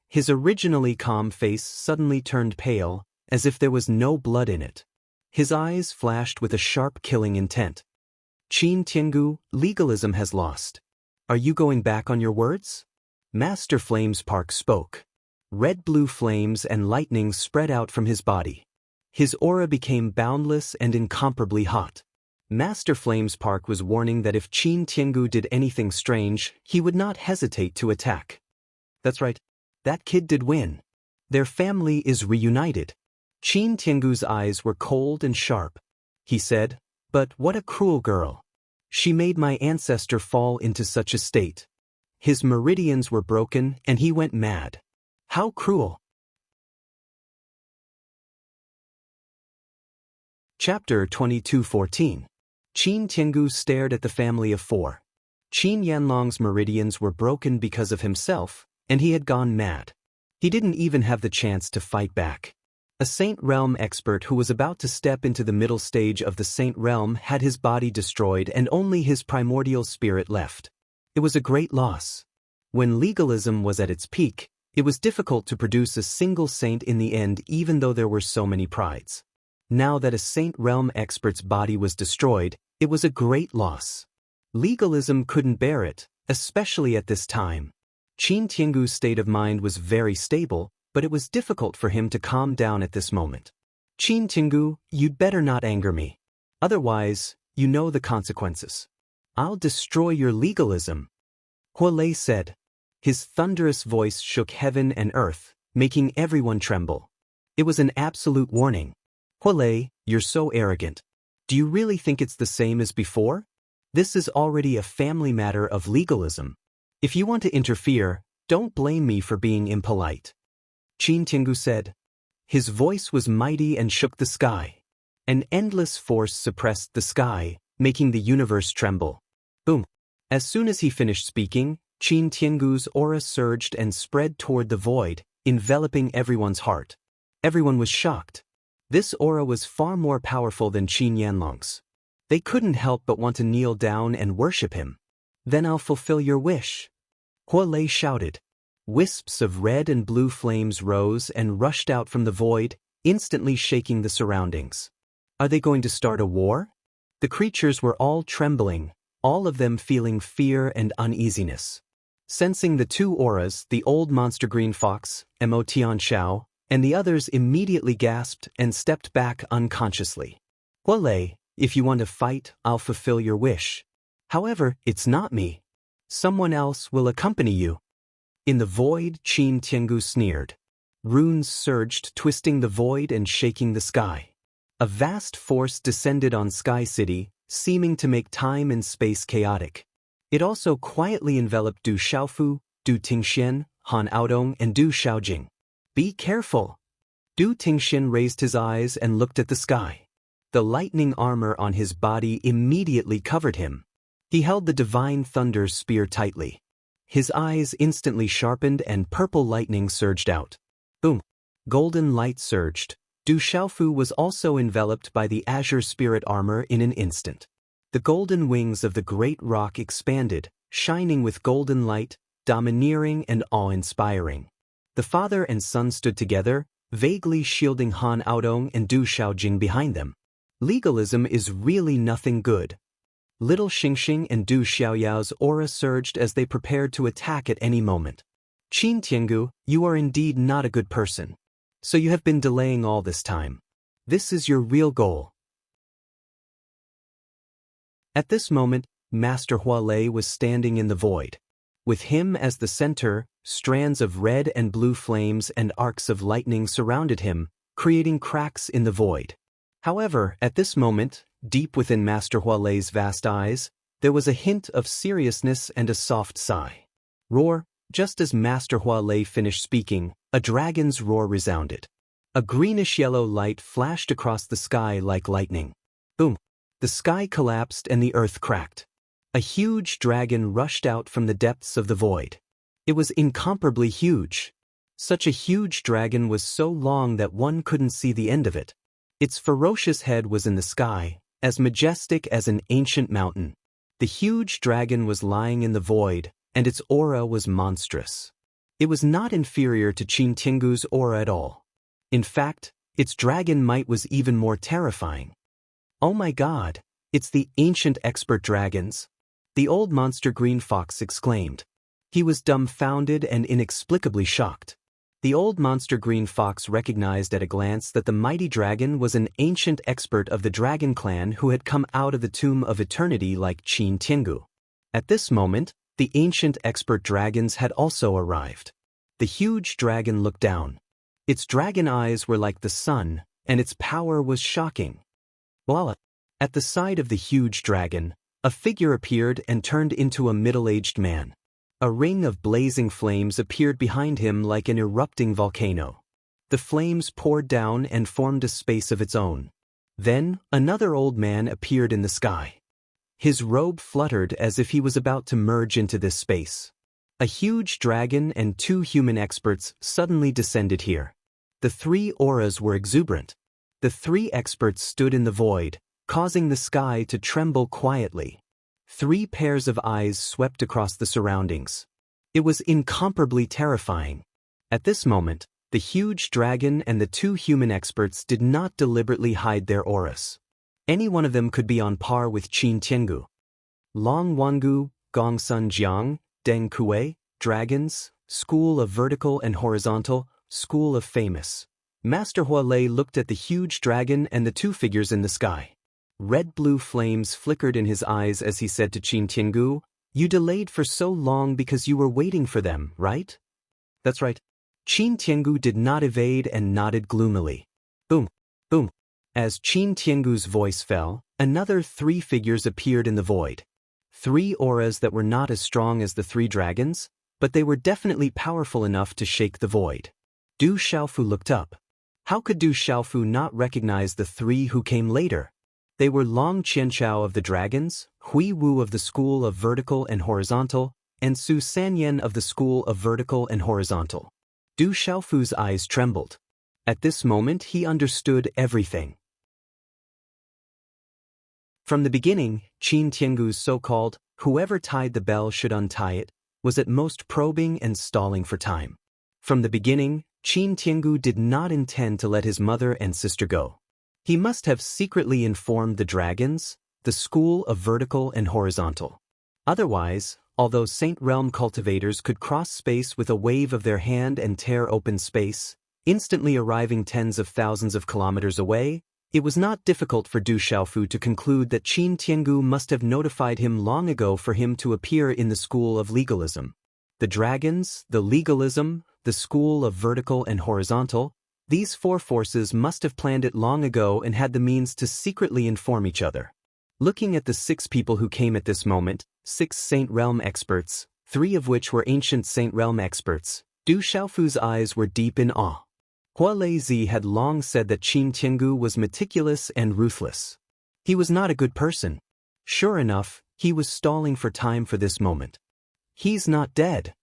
His originally calm face suddenly turned pale, as if there was no blood in it. His eyes flashed with a sharp killing intent. Qin Tiangu, legalism has lost. Are you going back on your words? Master Flamespark spoke. Red-blue flames and lightning spread out from his body. His aura became boundless and incomparably hot. Master Flamespark was warning that if Qin Tiangu did anything strange, he would not hesitate to attack. That's right. That kid did win. Their family is reunited. Qin Tiangu's eyes were cold and sharp. He said, but what a cruel girl. She made my ancestor fall into such a state. His meridians were broken and he went mad. How cruel. Chapter 22:14. Qin Tiangu stared at the family of 4. Qin Yanlong's meridians were broken because of himself, and he had gone mad. He didn't even have the chance to fight back. A Saint Realm expert who was about to step into the middle stage of the Saint Realm had his body destroyed and only his primordial spirit left. It was a great loss. When legalism was at its peak, It was difficult to produce a single saint in the end even though there were so many prides. Now that a Saint Realm expert's body was destroyed, it was a great loss. Legalism couldn't bear it, especially at this time. Qin Tiangu's state of mind was very stable, but it was difficult for him to calm down at this moment. Qin Tiangu, you'd better not anger me. Otherwise, you know the consequences. I'll destroy your legalism, Huolei said. His thunderous voice shook heaven and earth, making everyone tremble. It was an absolute warning. Huolei, you're so arrogant. Do you really think it's the same as before? This is already a family matter of legalism. If you want to interfere, don't blame me for being impolite. Qin Tiangu said. His voice was mighty and shook the sky. An endless force suppressed the sky, making the universe tremble. Boom! As soon as he finished speaking, Qin Tiangu's aura surged and spread toward the void, enveloping everyone's heart. Everyone was shocked. This aura was far more powerful than Qin Yanlong's. They couldn't help but want to kneel down and worship him. Then I'll fulfill your wish, Huolei shouted. Wisps of red and blue flames rose and rushed out from the void, instantly shaking the surroundings. Are they going to start a war? The creatures were all trembling, all of them feeling fear and uneasiness. Sensing the two auras, the old monster green fox, Mo Tianxiao, and the others immediately gasped and stepped back unconsciously. Huolei, if you want to fight, I'll fulfill your wish. However, it's not me. Someone else will accompany you. In the void, Qin Tiangu sneered. Runes surged, twisting the void and shaking the sky. A vast force descended on Sky City, seeming to make time and space chaotic. It also quietly enveloped Du Xiaofu, Du Tingxian, Han Aodong, and Du Xiaojing. Be careful! Du Tingxian raised his eyes and looked at the sky. The lightning armor on his body immediately covered him. He held the divine thunder spear tightly. His eyes instantly sharpened and purple lightning surged out. Boom! Golden light surged. Du Xiaofu was also enveloped by the azure spirit armor in an instant. The golden wings of the great rock expanded, shining with golden light, domineering and awe-inspiring. The father and son stood together, vaguely shielding Han Aodong and Du Xiaojing behind them. Legalism is really nothing good. Little Xingxing and Du Xiaoyao's aura surged as they prepared to attack at any moment. Qin Tiangu, you are indeed not a good person. So you have been delaying all this time. This is your real goal. At this moment, Master Huolei was standing in the void. With him as the center, strands of red and blue flames and arcs of lightning surrounded him, creating cracks in the void. However, at this moment, deep within Master Huolei's vast eyes, there was a hint of seriousness and a soft sigh. Roar! Just as Master Huolei finished speaking, a dragon's roar resounded. A greenish-yellow light flashed across the sky like lightning. Boom! The sky collapsed and the earth cracked. A huge dragon rushed out from the depths of the void. It was incomparably huge. Such a huge dragon was so long that one couldn't see the end of it. Its ferocious head was in the sky, as majestic as an ancient mountain. The huge dragon was lying in the void, and its aura was monstrous. It was not inferior to Qin Tiangu's aura at all. In fact, its dragon might was even more terrifying. Oh my god, it's the ancient expert dragons! The old monster green fox exclaimed. He was dumbfounded and inexplicably shocked. The old monster green fox recognized at a glance that the mighty dragon was an ancient expert of the dragon clan who had come out of the tomb of eternity like Qin Tiangu. At this moment, the ancient expert dragons had also arrived. The huge dragon looked down. Its dragon eyes were like the sun, and its power was shocking. Voila! At the side of the huge dragon, a figure appeared and turned into a middle-aged man. A ring of blazing flames appeared behind him like an erupting volcano. The flames poured down and formed a space of its own. Then, another old man appeared in the sky. His robe fluttered as if he was about to merge into this space. A huge dragon and two human experts suddenly descended here. The three auras were exuberant. The three experts stood in the void, causing the sky to tremble quietly. Three pairs of eyes swept across the surroundings. It was incomparably terrifying. At this moment, the huge dragon and the two human experts did not deliberately hide their auras. Any one of them could be on par with Qin Tiangu. Long Wangu, Gongsun Jiang, Deng Kuei, dragons, school of vertical and horizontal, school of famous. Master Hualei looked at the huge dragon and the two figures in the sky. Red-blue flames flickered in his eyes as he said to Qin Tiangu, "You delayed for so long because you were waiting for them, right?" "That's right." Qin Tiangu did not evade and nodded gloomily. Boom, boom. As Qin Tiangu's voice fell, another three figures appeared in the void. Three auras that were not as strong as the three dragons, but they were definitely powerful enough to shake the void. Du Xiaofu looked up. How could Du Xiaofu not recognize the three who came later? They were Long Qianchao of the dragons, Hui Wu of the school of vertical and horizontal, and Su Sanyan of the school of vertical and horizontal. Du Xiaofu's eyes trembled. At this moment he understood everything. From the beginning, Qin Tiangu's so-called, "whoever tied the bell should untie it," was at most probing and stalling for time. From the beginning, Qin Tiangu did not intend to let his mother and sister go. He must have secretly informed the dragons, the school of vertical and horizontal. Otherwise, although Saint Realm cultivators could cross space with a wave of their hand and tear open space, instantly arriving tens of thousands of kilometers away, it was not difficult for Du Xiaofu to conclude that Qin Tiangu must have notified him long ago for him to appear in the school of legalism. The dragons, the legalism, the school of vertical and horizontal, these four forces must have planned it long ago and had the means to secretly inform each other. Looking at the 6 people who came at this moment, 6 Saint Realm experts, 3 of which were ancient Saint Realm experts, Du Xiaofu's eyes were deep in awe. Hualei Zi had long said that Qin Tiangu was meticulous and ruthless. He was not a good person. Sure enough, he was stalling for time for this moment. He's not dead.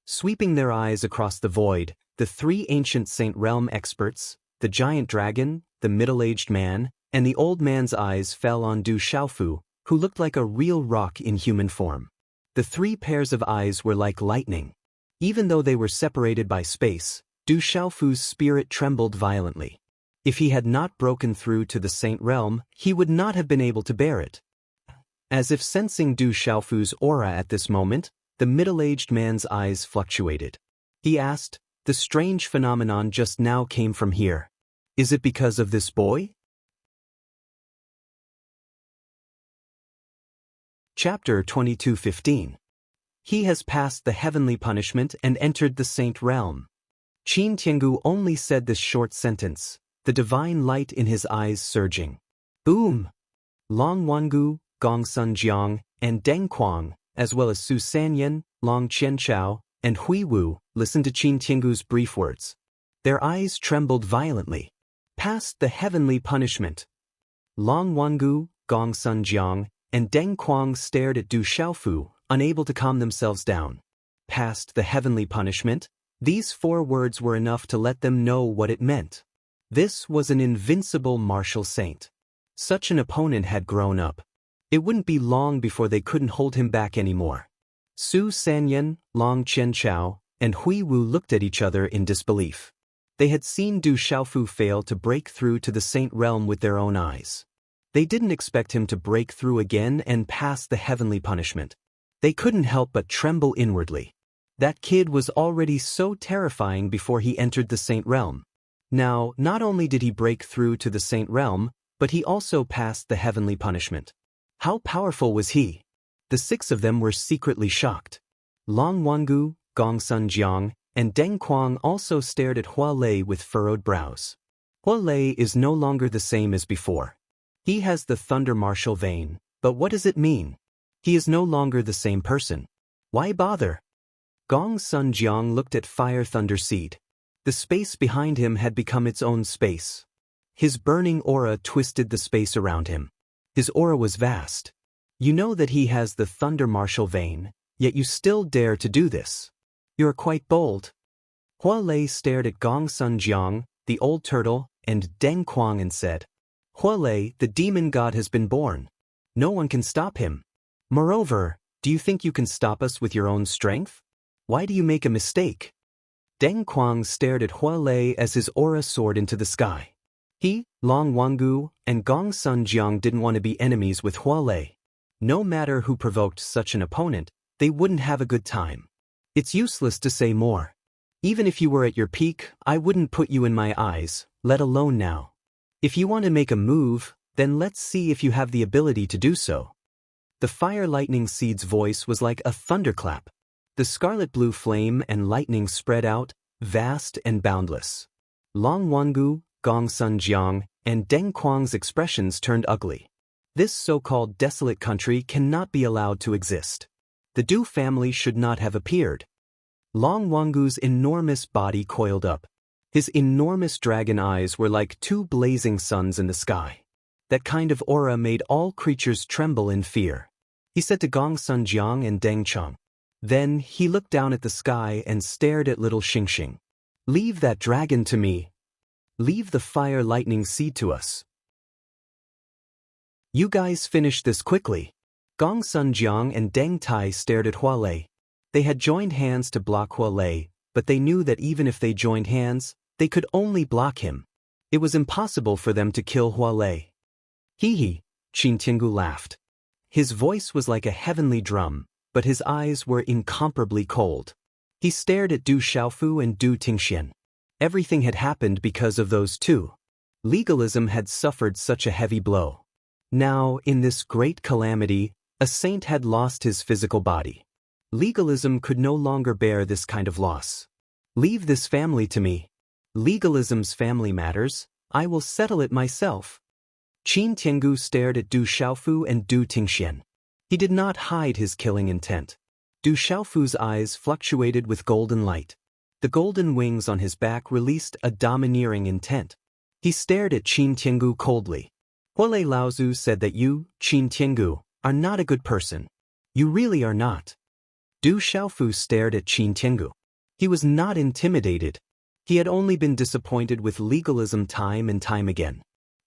Sweeping their eyes across the void, the 3 ancient Saint Realm experts, the giant dragon, the middle-aged man, and the old man's eyes fell on Du Xiaofu, who looked like a real rock in human form. The 3 pairs of eyes were like lightning. Even though they were separated by space, Du Xiaofu's spirit trembled violently. If he had not broken through to the Saint Realm, he would not have been able to bear it. As if sensing Du Xiaofu's aura at this moment, the middle-aged man's eyes fluctuated. He asked, "The strange phenomenon just now came from here. Is it because of this boy?" Chapter 22:15. He has passed the heavenly punishment and entered the Saint Realm. Qin Tiangu only said this short sentence, the divine light in his eyes surging. Boom! Long Wangu, Gongsun Jiang, and Deng Kuang, as well as Su Sanyan, Long Qianchao, and Hui Wu, listened to Qin Tiangu's brief words. Their eyes trembled violently. Past the heavenly punishment. Long Wangu, Gongsun Jiang, and Deng Kuang stared at Du Xiaofu, unable to calm themselves down. Past the heavenly punishment? These 4 words were enough to let them know what it meant. This was an invincible martial saint. Such an opponent had grown up. It wouldn't be long before they couldn't hold him back anymore. Su Sanyan, Long Qianchao, and Hui Wu looked at each other in disbelief. They had seen Du Xiaofu fail to break through to the Saint Realm with their own eyes. They didn't expect him to break through again and pass the heavenly punishment. They couldn't help but tremble inwardly. That kid was already so terrifying before he entered the Saint Realm. Now, not only did he break through to the Saint Realm, but he also passed the heavenly punishment. How powerful was he? The 6 of them were secretly shocked. Long Wangu, Gongsun Jiang, and Deng Kuang also stared at Hualei with furrowed brows. Hualei is no longer the same as before. He has the thunder martial vein, but what does it mean? He is no longer the same person. Why bother? Gongsun Jiang looked at Fire Thunder Seed. The space behind him had become its own space. His burning aura twisted the space around him. His aura was vast. You know that he has the thunder martial vein, yet you still dare to do this. You're quite bold. Hualei stared at Gongsun Jiang, the old turtle, and Deng Kuang and said, "Hualei, the demon god has been born. No one can stop him. Moreover, do you think you can stop us with your own strength? Why do you make a mistake?" Deng Quang stared at Hua Lei as his aura soared into the sky. He, Long Wangu, and Gong Sun Jiang didn't want to be enemies with Hua Lei. No matter who provoked such an opponent, they wouldn't have a good time. It's useless to say more. Even if you were at your peak, I wouldn't put you in my eyes, let alone now. If you want to make a move, then let's see if you have the ability to do so. The Fire Lightning Seed's voice was like a thunderclap. The scarlet blue flame and lightning spread out, vast and boundless. Long Wangu, Gong Sun Jiang, and Deng Quang's expressions turned ugly. This so-called desolate country cannot be allowed to exist. The Du family should not have appeared. Long Wangu's enormous body coiled up. His enormous dragon eyes were like two blazing suns in the sky. That kind of aura made all creatures tremble in fear. He said to Gong Sun Jiang and Deng Cheng. Then he looked down at the sky and stared at little Xingxing. Leave that dragon to me. Leave the Fire Lightning Seed to us. You guys finish this quickly. Gong Sun Jiang and Deng Tai stared at Hua Lei. They had joined hands to block Hua Lei, but they knew that even if they joined hands, they could only block him. It was impossible for them to kill Hua Lei. Hee hee, Qin Tiangu laughed. His voice was like a heavenly drum, but his eyes were incomparably cold. He stared at Du Xiaofu and Du Tingxian. Everything had happened because of those two. Legalism had suffered such a heavy blow. Now, in this great calamity, a saint had lost his physical body. Legalism could no longer bear this kind of loss. Leave this family to me. Legalism's family matters. I will settle it myself. Qin Tiangu stared at Du Xiaofu and Du Tingxian. He did not hide his killing intent. Du Xiaofu's eyes fluctuated with golden light. The golden wings on his back released a domineering intent. He stared at Qin Tiangu coldly. Huolei Laozu said that you, Qin Tiangu, are not a good person. You really are not. Du Xiaofu stared at Qin Tiangu. He was not intimidated. He had only been disappointed with legalism time and time again.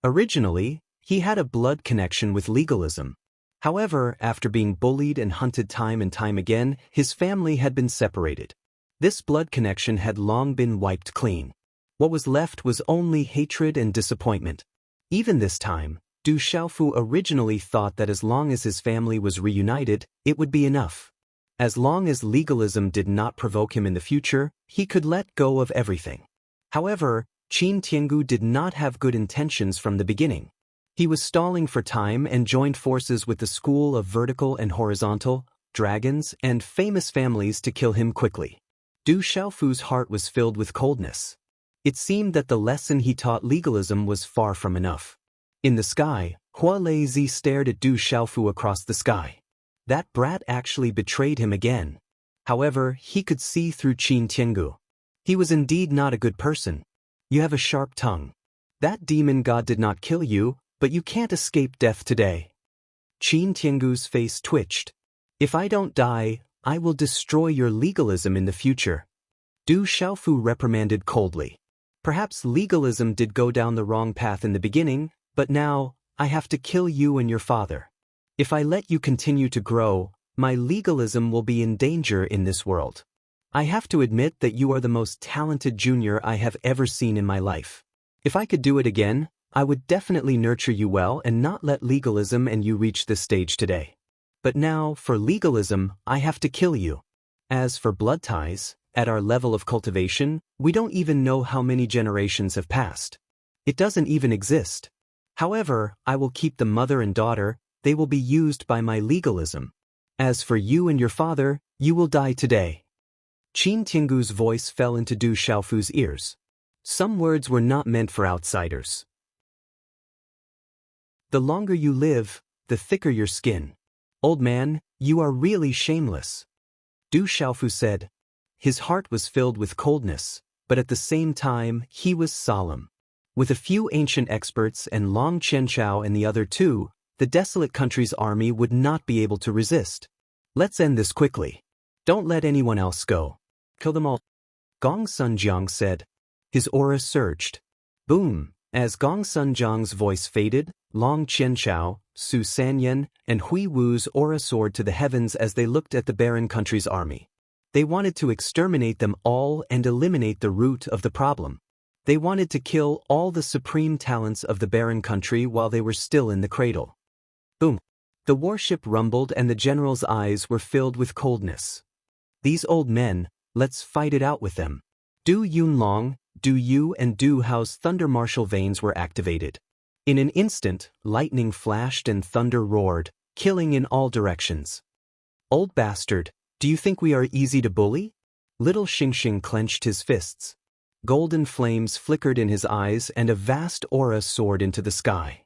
Originally, he had a blood connection with legalism. However, after being bullied and hunted time and time again, his family had been separated. This blood connection had long been wiped clean. What was left was only hatred and disappointment. Even this time, Du Xiaofu originally thought that as long as his family was reunited, it would be enough. As long as legalism did not provoke him in the future, he could let go of everything. However, Qin Tiangu did not have good intentions from the beginning. He was stalling for time and joined forces with the school of vertical and horizontal, dragons, and famous families to kill him quickly. Du Xiaofu's heart was filled with coldness. It seemed that the lesson he taught legalism was far from enough. In the sky, Hua Lei stared at Du Xiaofu across the sky. That brat actually betrayed him again. However, he could see through Qin Tiangu. He was indeed not a good person. You have a sharp tongue. That demon god did not kill you, but you can't escape death today. Qin Tiangu's face twitched. If I don't die, I will destroy your legalism in the future. Du Xiaofu reprimanded coldly. Perhaps legalism did go down the wrong path in the beginning, but now, I have to kill you and your father. If I let you continue to grow, my legalism will be in danger in this world. I have to admit that you are the most talented junior I have ever seen in my life. If I could do it again, I would definitely nurture you well and not let legalism and you reach this stage today. But now, for legalism, I have to kill you. As for blood ties, at our level of cultivation, we don't even know how many generations have passed. It doesn't even exist. However, I will keep the mother and daughter, they will be used by my legalism. As for you and your father, you will die today. Qin Tiangu's voice fell into Du Xiaofu's ears. Some words were not meant for outsiders. The longer you live, the thicker your skin. Old man, you are really shameless. Du Xiaofu said. His heart was filled with coldness, but at the same time, he was solemn. With a few ancient experts and Long Qianchao and the other two, the desolate country's army would not be able to resist. Let's end this quickly. Don't let anyone else go. Kill them all. Gong Sun Jiang said. His aura surged. Boom! As Gong Sun Jiang's voice faded, Long Qianchao, Su Sanyan, and Hui Wu's aura soared to the heavens as they looked at the barren country's army. They wanted to exterminate them all and eliminate the root of the problem. They wanted to kill all the supreme talents of the barren country while they were still in the cradle. Boom! The warship rumbled and the general's eyes were filled with coldness. These old men, let's fight it out with them. Du Yunlong, Du Yu and Du Hao's thunder martial veins were activated. In an instant, lightning flashed and thunder roared, killing in all directions. Old bastard, do you think we are easy to bully? Little Xingxing clenched his fists. Golden flames flickered in his eyes and a vast aura soared into the sky.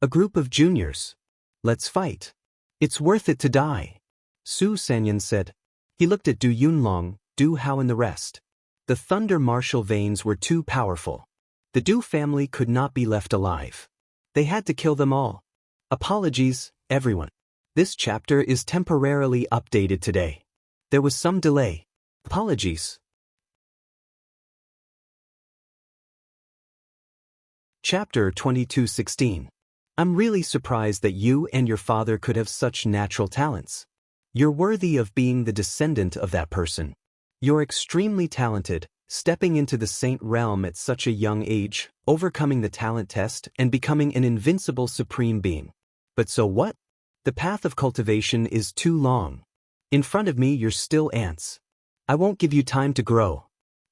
A group of juniors. Let's fight. It's worth it to die, Su Sanyan said. He looked at Du Yunlong, Du Hao and the rest. The thunder martial veins were too powerful. The Du family could not be left alive. They had to kill them all. Apologies, everyone. This chapter is temporarily updated today. There was some delay. Apologies. Chapter 22:16. I'm really surprised that you and your father could have such natural talents. You're worthy of being the descendant of that person. You're extremely talented, stepping into the saint realm at such a young age, overcoming the talent test and becoming an invincible supreme being. But so what? The path of cultivation is too long. In front of me you're still ants. I won't give you time to grow.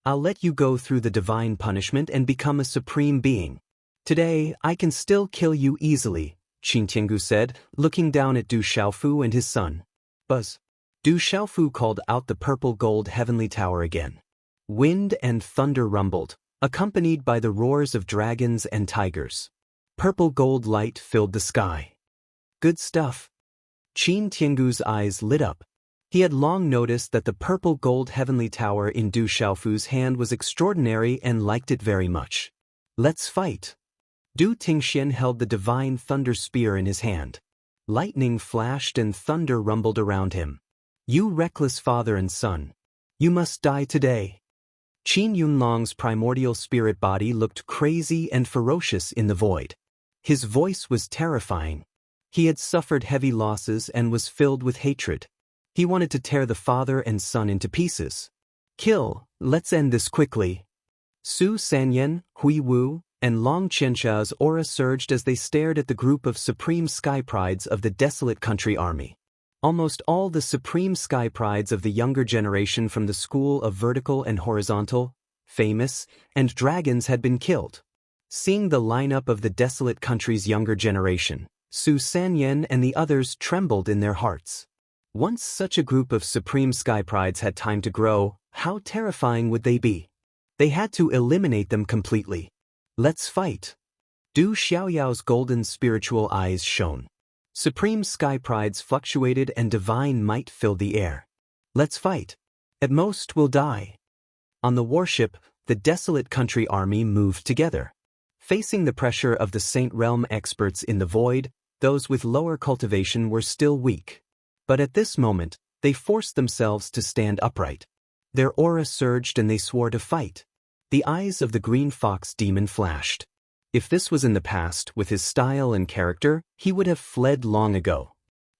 I'll let you go through the divine punishment and become a supreme being. Today, I can still kill you easily, Qin Tiangu said, looking down at Du Xiaofu and his son. Buzz. Du Xiaofu called out the purple gold heavenly tower again. Wind and thunder rumbled, accompanied by the roars of dragons and tigers. Purple gold light filled the sky. Good stuff. Qin Tiangu's eyes lit up. He had long noticed that the purple gold heavenly tower in Du Xiaofu's hand was extraordinary and liked it very much. Let's fight. Du Tingxian held the divine thunder spear in his hand. Lightning flashed and thunder rumbled around him. You reckless father and son. You must die today. Qin Yunlong's primordial spirit body looked crazy and ferocious in the void. His voice was terrifying. He had suffered heavy losses and was filled with hatred. He wanted to tear the father and son into pieces. Kill, let's end this quickly. Su Sanyan, Hui Wu, and Long Qianxiao's aura surged as they stared at the group of supreme sky prides of the desolate country army. Almost all the supreme sky prides of the younger generation from the school of vertical and horizontal, famous, and dragons had been killed. Seeing the lineup of the desolate country's younger generation, Su Sanyan and the others trembled in their hearts. Once such a group of supreme sky prides had time to grow, how terrifying would they be? They had to eliminate them completely. Let's fight. Du Xiaoyao's golden spiritual eyes shone. Supreme sky prides fluctuated and divine might filled the air. Let's fight. At most we'll die. On the warship, the desolate country army moved together. Facing the pressure of the Saint Realm experts in the void, those with lower cultivation were still weak. But at this moment, they forced themselves to stand upright. Their aura surged and they swore to fight. The eyes of the green fox demon flashed. If this was in the past, with his style and character, he would have fled long ago.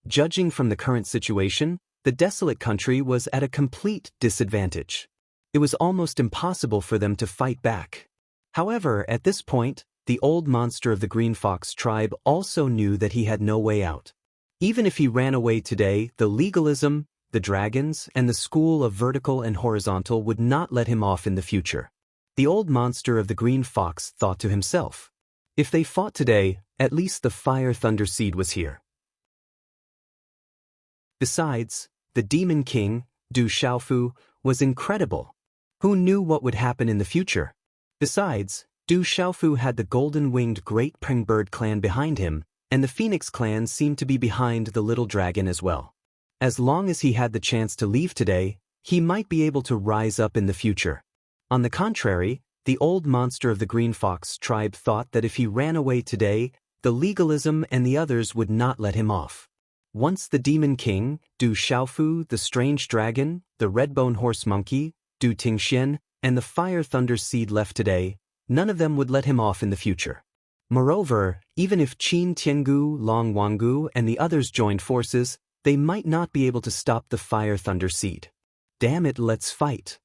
Judging from the current situation, the desolate country was at a complete disadvantage. It was almost impossible for them to fight back. However, at this point, the old monster of the green fox tribe also knew that he had no way out. Even if he ran away today, the legalism, the dragons, and the school of vertical and horizontal would not let him off in the future. The old monster of the green fox thought to himself, if they fought today, at least the fire thunder seed was here. Besides, the demon king, Du Xiaofu, was incredible. Who knew what would happen in the future? Besides, Du Xiaofu had the golden-winged Great Pringbird clan behind him, and the Phoenix clan seemed to be behind the little dragon as well. As long as he had the chance to leave today, he might be able to rise up in the future. On the contrary, the old monster of the green fox tribe thought that if he ran away today, the legalism and the others would not let him off. Once the demon king, Du Xiaofu, the strange dragon, the red-bone horse monkey, Du Tingxian, and the fire thunder seed left today, none of them would let him off in the future. Moreover, even if Qin Tiangu, Long Wangu, and the others joined forces, they might not be able to stop the fire thunder seed. Damn it, let's fight.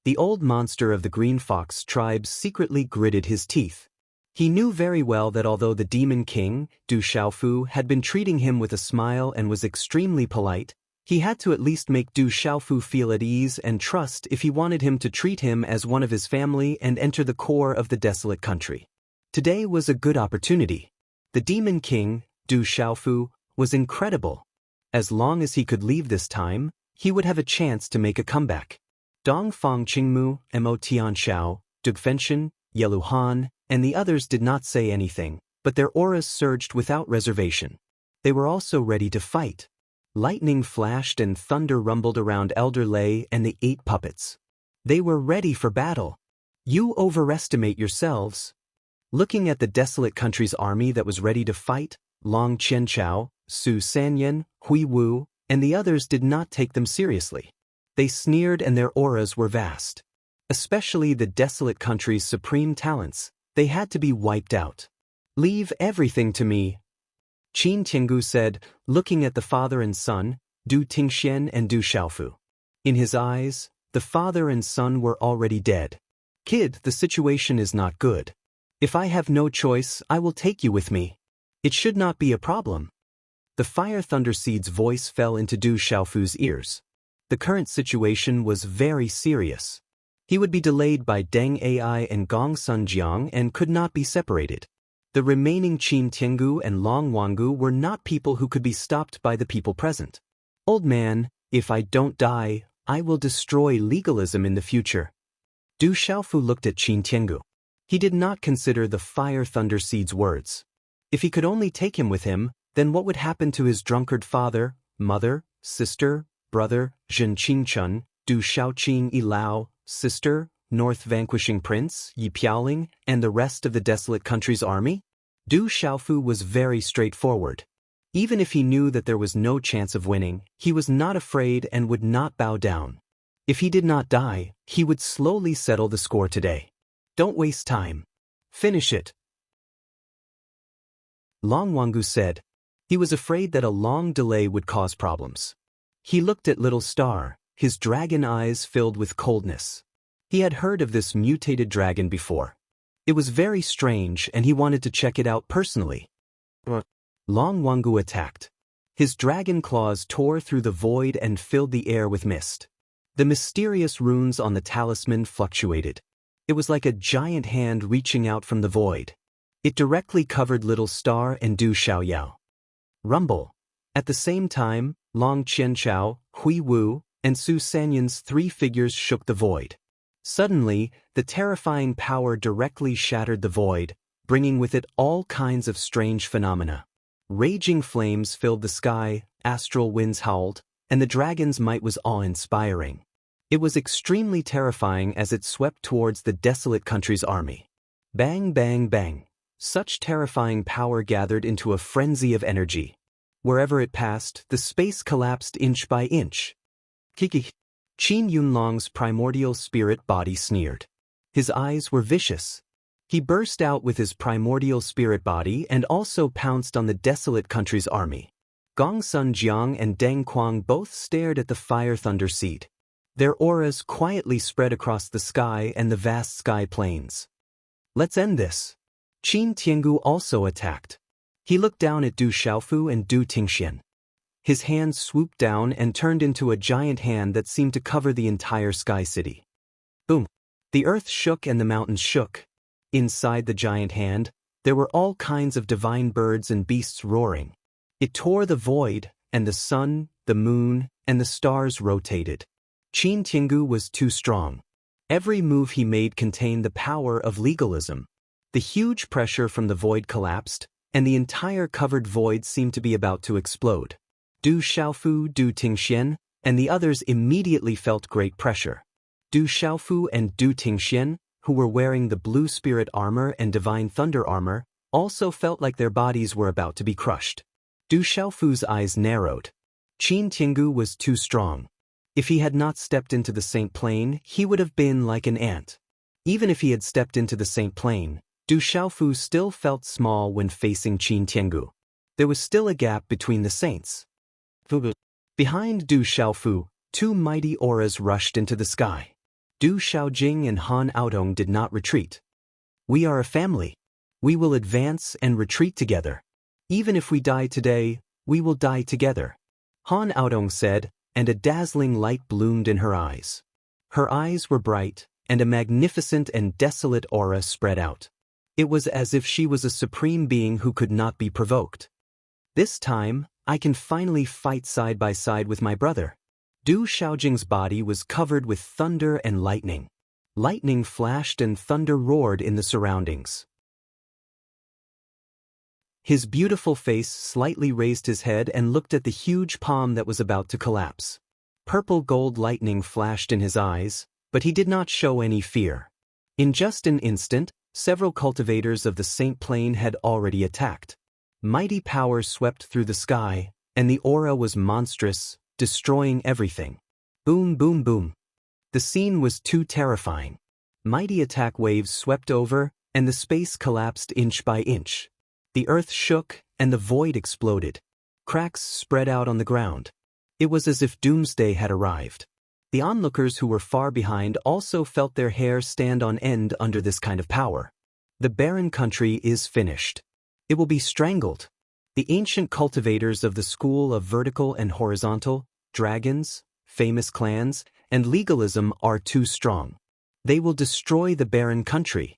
The old monster of the Green Fox tribe secretly gritted his teeth. He knew very well that although the Demon King, Du Xiaofu, had been treating him with a smile and was extremely polite, he had to at least make Du Xiaofu feel at ease and trust if he wanted him to treat him as one of his family and enter the core of the desolate country. Today was a good opportunity. The Demon King, Du Xiaofu, was incredible. As long as he could leave this time, he would have a chance to make a comeback. Dongfang Qingmu, Mo Tianxiao, Dugfenshin, Yeluhan, and the others did not say anything, but their auras surged without reservation. They were also ready to fight. Lightning flashed and thunder rumbled around Elder Lei and the 8 puppets. They were ready for battle. You overestimate yourselves. Looking at the desolate country's army that was ready to fight, Long Qianchao, Su Sanyan, Hui Wu, and the others did not take them seriously. They sneered and their auras were vast. Especially the desolate country's supreme talents, they had to be wiped out. Leave everything to me, Qin Tiangu said, looking at the father and son, Du Tingxian and Du Xiaofu. In his eyes, the father and son were already dead. Kid, the situation is not good. If I have no choice, I will take you with me. It should not be a problem. The Fire Thunder Seed's voice fell into Du Xiaofu's ears. The current situation was very serious. He would be delayed by Deng Ai and Gong Sunjiang and could not be separated. The remaining Qin Tiangu and Long Wangu were not people who could be stopped by the people present. Old man, if I don't die, I will destroy legalism in the future. Du Xiaofu looked at Qin Tiangu. He did not consider the Fire Thunder Seed's words. If he could only take him with him, then what would happen to his drunkard father, mother, sister, brother, Zhen Qingchun, Du Xiaoqing Yilao, sister, North Vanquishing Prince, Yi Piaoling, and the rest of the desolate country's army? Du Xiaofu was very straightforward. Even if he knew that there was no chance of winning, he was not afraid and would not bow down. If he did not die, he would slowly settle the score today. Don't waste time. Finish it. Long Wangu said. He was afraid that a long delay would cause problems. He looked at Little Star, his dragon eyes filled with coldness. He had heard of this mutated dragon before. It was very strange and he wanted to check it out personally. Long Wangu attacked. His dragon claws tore through the void and filled the air with mist. The mysterious runes on the talisman fluctuated. It was like a giant hand reaching out from the void. It directly covered Little Star and Du Xiaoyao. Rumble. At the same time, Long Qianchao, Hui Wu, and Su Sanyan's 3 figures shook the void. Suddenly, the terrifying power directly shattered the void, bringing with it all kinds of strange phenomena. Raging flames filled the sky, astral winds howled, and the dragon's might was awe-inspiring. It was extremely terrifying as it swept towards the desolate country's army. Bang, bang, bang. Such terrifying power gathered into a frenzy of energy. Wherever it passed, the space collapsed inch by inch. Kiki. Qin Yunlong's primordial spirit body sneered. His eyes were vicious. He burst out with his primordial spirit body and also pounced on the desolate country's army. Gong Sun Jiang and Deng Quang both stared at the Fire Thunder Seed. Their auras quietly spread across the sky and the vast sky plains. Let's end this. Qin Tiangu also attacked. He looked down at Du Xiaofu and Du Tingxian. His hand swooped down and turned into a giant hand that seemed to cover the entire sky city. Boom! The earth shook and the mountains shook. Inside the giant hand, there were all kinds of divine birds and beasts roaring. It tore the void, and the sun, the moon, and the stars rotated. Qin Tiangu was too strong. Every move he made contained the power of legalism. The huge pressure from the void collapsed, and the entire covered void seemed to be about to explode. Du Xiaofu, Du Tingxian, and the others immediately felt great pressure. Du Xiaofu and Du Tingxian, who were wearing the blue spirit armor and divine thunder armor, also felt like their bodies were about to be crushed. Du Xiaofu's eyes narrowed. Qin Tiangu was too strong. If he had not stepped into the Saint Plane, he would have been like an ant. Even if he had stepped into the Saint Plane, Du Xiaofu still felt small when facing Qin Tiangu. There was still a gap between the saints. Behind Du Xiaofu, two mighty auras rushed into the sky. Du Xiaojing and Han Aodong did not retreat. "We are a family. We will advance and retreat together. Even if we die today, we will die together," Han Aodong said, and a dazzling light bloomed in her eyes. Her eyes were bright, and a magnificent and desolate aura spread out. It was as if she was a supreme being who could not be provoked. "This time, I can finally fight side by side with my brother." Du Xiaojing's body was covered with thunder and lightning. Lightning flashed and thunder roared in the surroundings. His beautiful face slightly raised his head and looked at the huge palm that was about to collapse. Purple gold lightning flashed in his eyes, but he did not show any fear. In just an instant, several cultivators of the Saint Plane had already attacked. Mighty powers swept through the sky, and the aura was monstrous, destroying everything. Boom, boom, boom. The scene was too terrifying. Mighty attack waves swept over, and the space collapsed inch by inch. The earth shook, and the void exploded. Cracks spread out on the ground. It was as if doomsday had arrived. The onlookers who were far behind also felt their hair stand on end under this kind of power. The barren country is finished. It will be strangled. The ancient cultivators of the school of vertical and horizontal, dragons, famous clans, and legalism are too strong. They will destroy the barren country.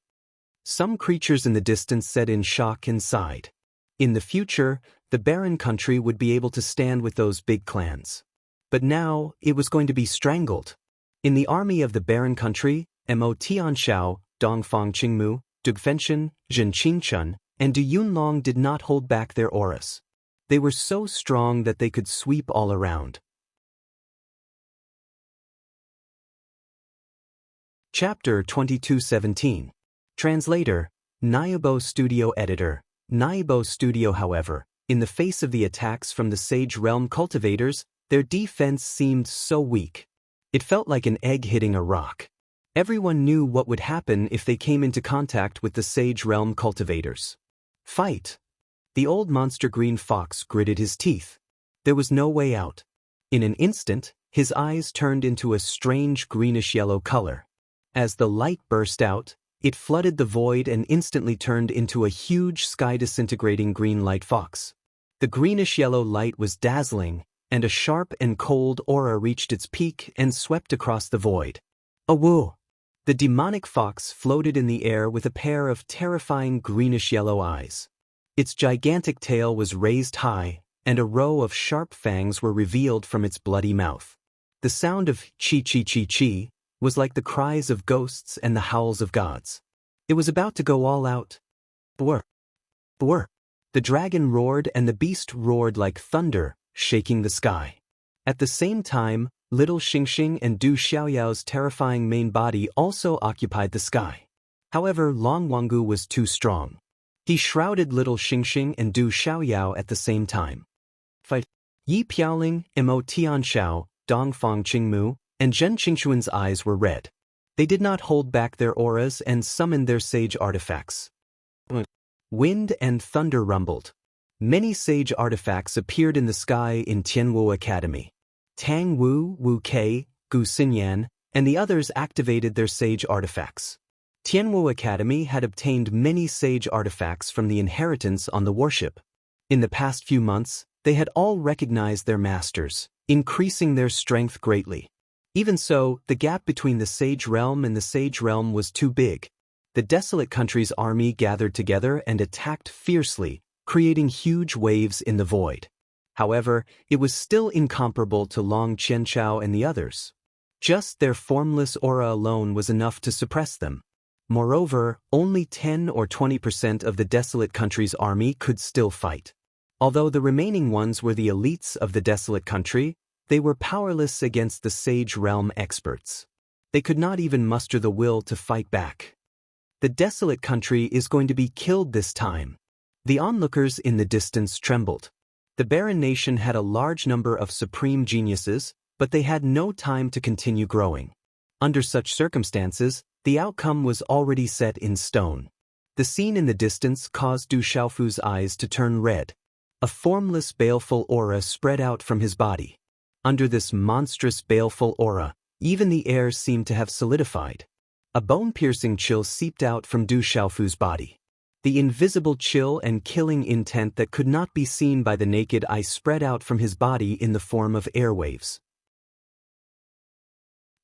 Some creatures in the distance said in shock and sighed. In the future, the barren country would be able to stand with those big clans. But now, it was going to be strangled. In the army of the barren country, Mo Tianxiao, Dongfang Qingmu, Dugfenshen, Zhen Qingchun, and Du Yunlong did not hold back their auras. They were so strong that they could sweep all around. Chapter 22:17. Translator, Naibo Studio Editor. Naibo Studio. However, in the face of the attacks from the Sage Realm cultivators, their defense seemed so weak. It felt like an egg hitting a rock. Everyone knew what would happen if they came into contact with the Sage Realm cultivators. "Fight!" The old monster green fox gritted his teeth. There was no way out. In an instant, his eyes turned into a strange greenish-yellow color. As the light burst out, it flooded the void and instantly turned into a huge sky-disintegrating green light fox. The greenish-yellow light was dazzling, and a sharp and cold aura reached its peak and swept across the void. "Awoo!" The demonic fox floated in the air with a pair of terrifying greenish-yellow eyes. Its gigantic tail was raised high, and a row of sharp fangs were revealed from its bloody mouth. The sound of chi-chi-chi-chi was like the cries of ghosts and the howls of gods. It was about to go all out. Bwr! Bwr! The dragon roared and the beast roared like thunder, shaking the sky. At the same time, little Xingxing and Du Xiaoyao's terrifying main body also occupied the sky. However, Long Wangu was too strong. He shrouded little Xingxing and Du Xiaoyao at the same time. Fight! Yi Piaoling, Mo Tianxiao, Dongfang Qingmu, and Zhen Qingxuan's eyes were red. They did not hold back their auras and summoned their sage artifacts. Wind and thunder rumbled. Many sage artifacts appeared in the sky in Tianwu Academy. Tang Wu, Wu Kei, Gu Xinyan, and the others activated their sage artifacts. Tianwu Academy had obtained many sage artifacts from the inheritance on the warship. In the past few months, they had all recognized their masters, increasing their strength greatly. Even so, the gap between the Sage Realm and the Sage Realm was too big. The desolate country's army gathered together and attacked fiercely, creating huge waves in the void. However, it was still incomparable to Long Qianchao and the others. Just their formless aura alone was enough to suppress them. Moreover, only 10 or 20% of the desolate country's army could still fight. Although the remaining ones were the elites of the desolate country, they were powerless against the Sage Realm experts. They could not even muster the will to fight back. The desolate country is going to be killed this time. The onlookers in the distance trembled. The barren nation had a large number of supreme geniuses, but they had no time to continue growing. Under such circumstances, the outcome was already set in stone. The scene in the distance caused Du Xiaofu's eyes to turn red. A formless, baleful aura spread out from his body. Under this monstrous baleful aura, even the air seemed to have solidified. A bone-piercing chill seeped out from Du Xiaofu's body. The invisible chill and killing intent that could not be seen by the naked eye spread out from his body in the form of airwaves.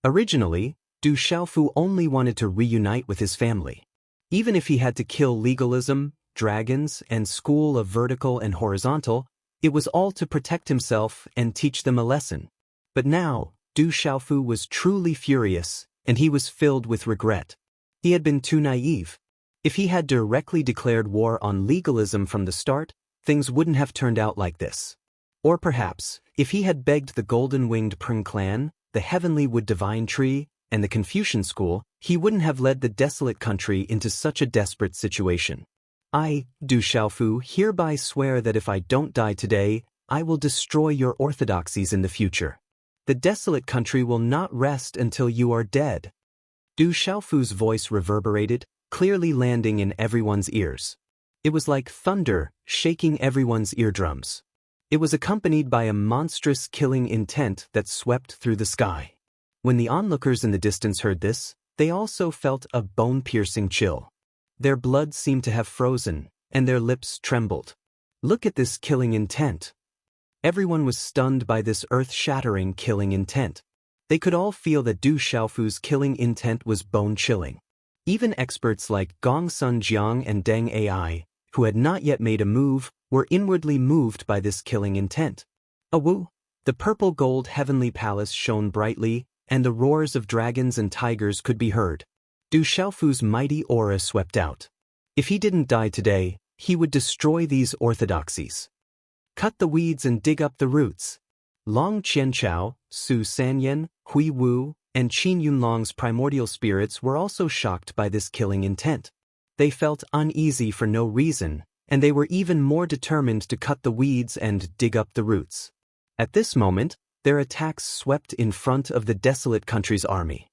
Originally, Du Xiaofu only wanted to reunite with his family. Even if he had to kill legalism, dragons, and school of vertical and horizontal, it was all to protect himself and teach them a lesson. But now, Du Xiaofu was truly furious, and he was filled with regret. He had been too naive. If he had directly declared war on legalism from the start, things wouldn't have turned out like this. Or perhaps, if he had begged the golden-winged Pring clan, the heavenly wood divine tree, and the Confucian school, he wouldn't have led the desolate country into such a desperate situation. I, Du Xiaofu, hereby swear that if I don't die today, I will destroy your orthodoxies in the future. The desolate country will not rest until you are dead. Du Xiaofu's voice reverberated, clearly landing in everyone's ears. It was like thunder, shaking everyone's eardrums. It was accompanied by a monstrous killing intent that swept through the sky. When the onlookers in the distance heard this, they also felt a bone-piercing chill. Their blood seemed to have frozen, and their lips trembled. Look at this killing intent. Everyone was stunned by this earth-shattering killing intent. They could all feel that Du Xiaofu's killing intent was bone-chilling. Even experts like Gong Sun Jiang and Deng Ai, who had not yet made a move, were inwardly moved by this killing intent. Awu! The purple-gold heavenly palace shone brightly, and the roars of dragons and tigers could be heard. Du Xiaofu's mighty aura swept out. If he didn't die today, he would destroy these orthodoxies. Cut the weeds and dig up the roots. Long Qianchao, Su Sanyan, Hui Wu, and Qin Yunlong's primordial spirits were also shocked by this killing intent. They felt uneasy for no reason, and they were even more determined to cut the weeds and dig up the roots. At this moment, their attacks swept in front of the desolate country's army.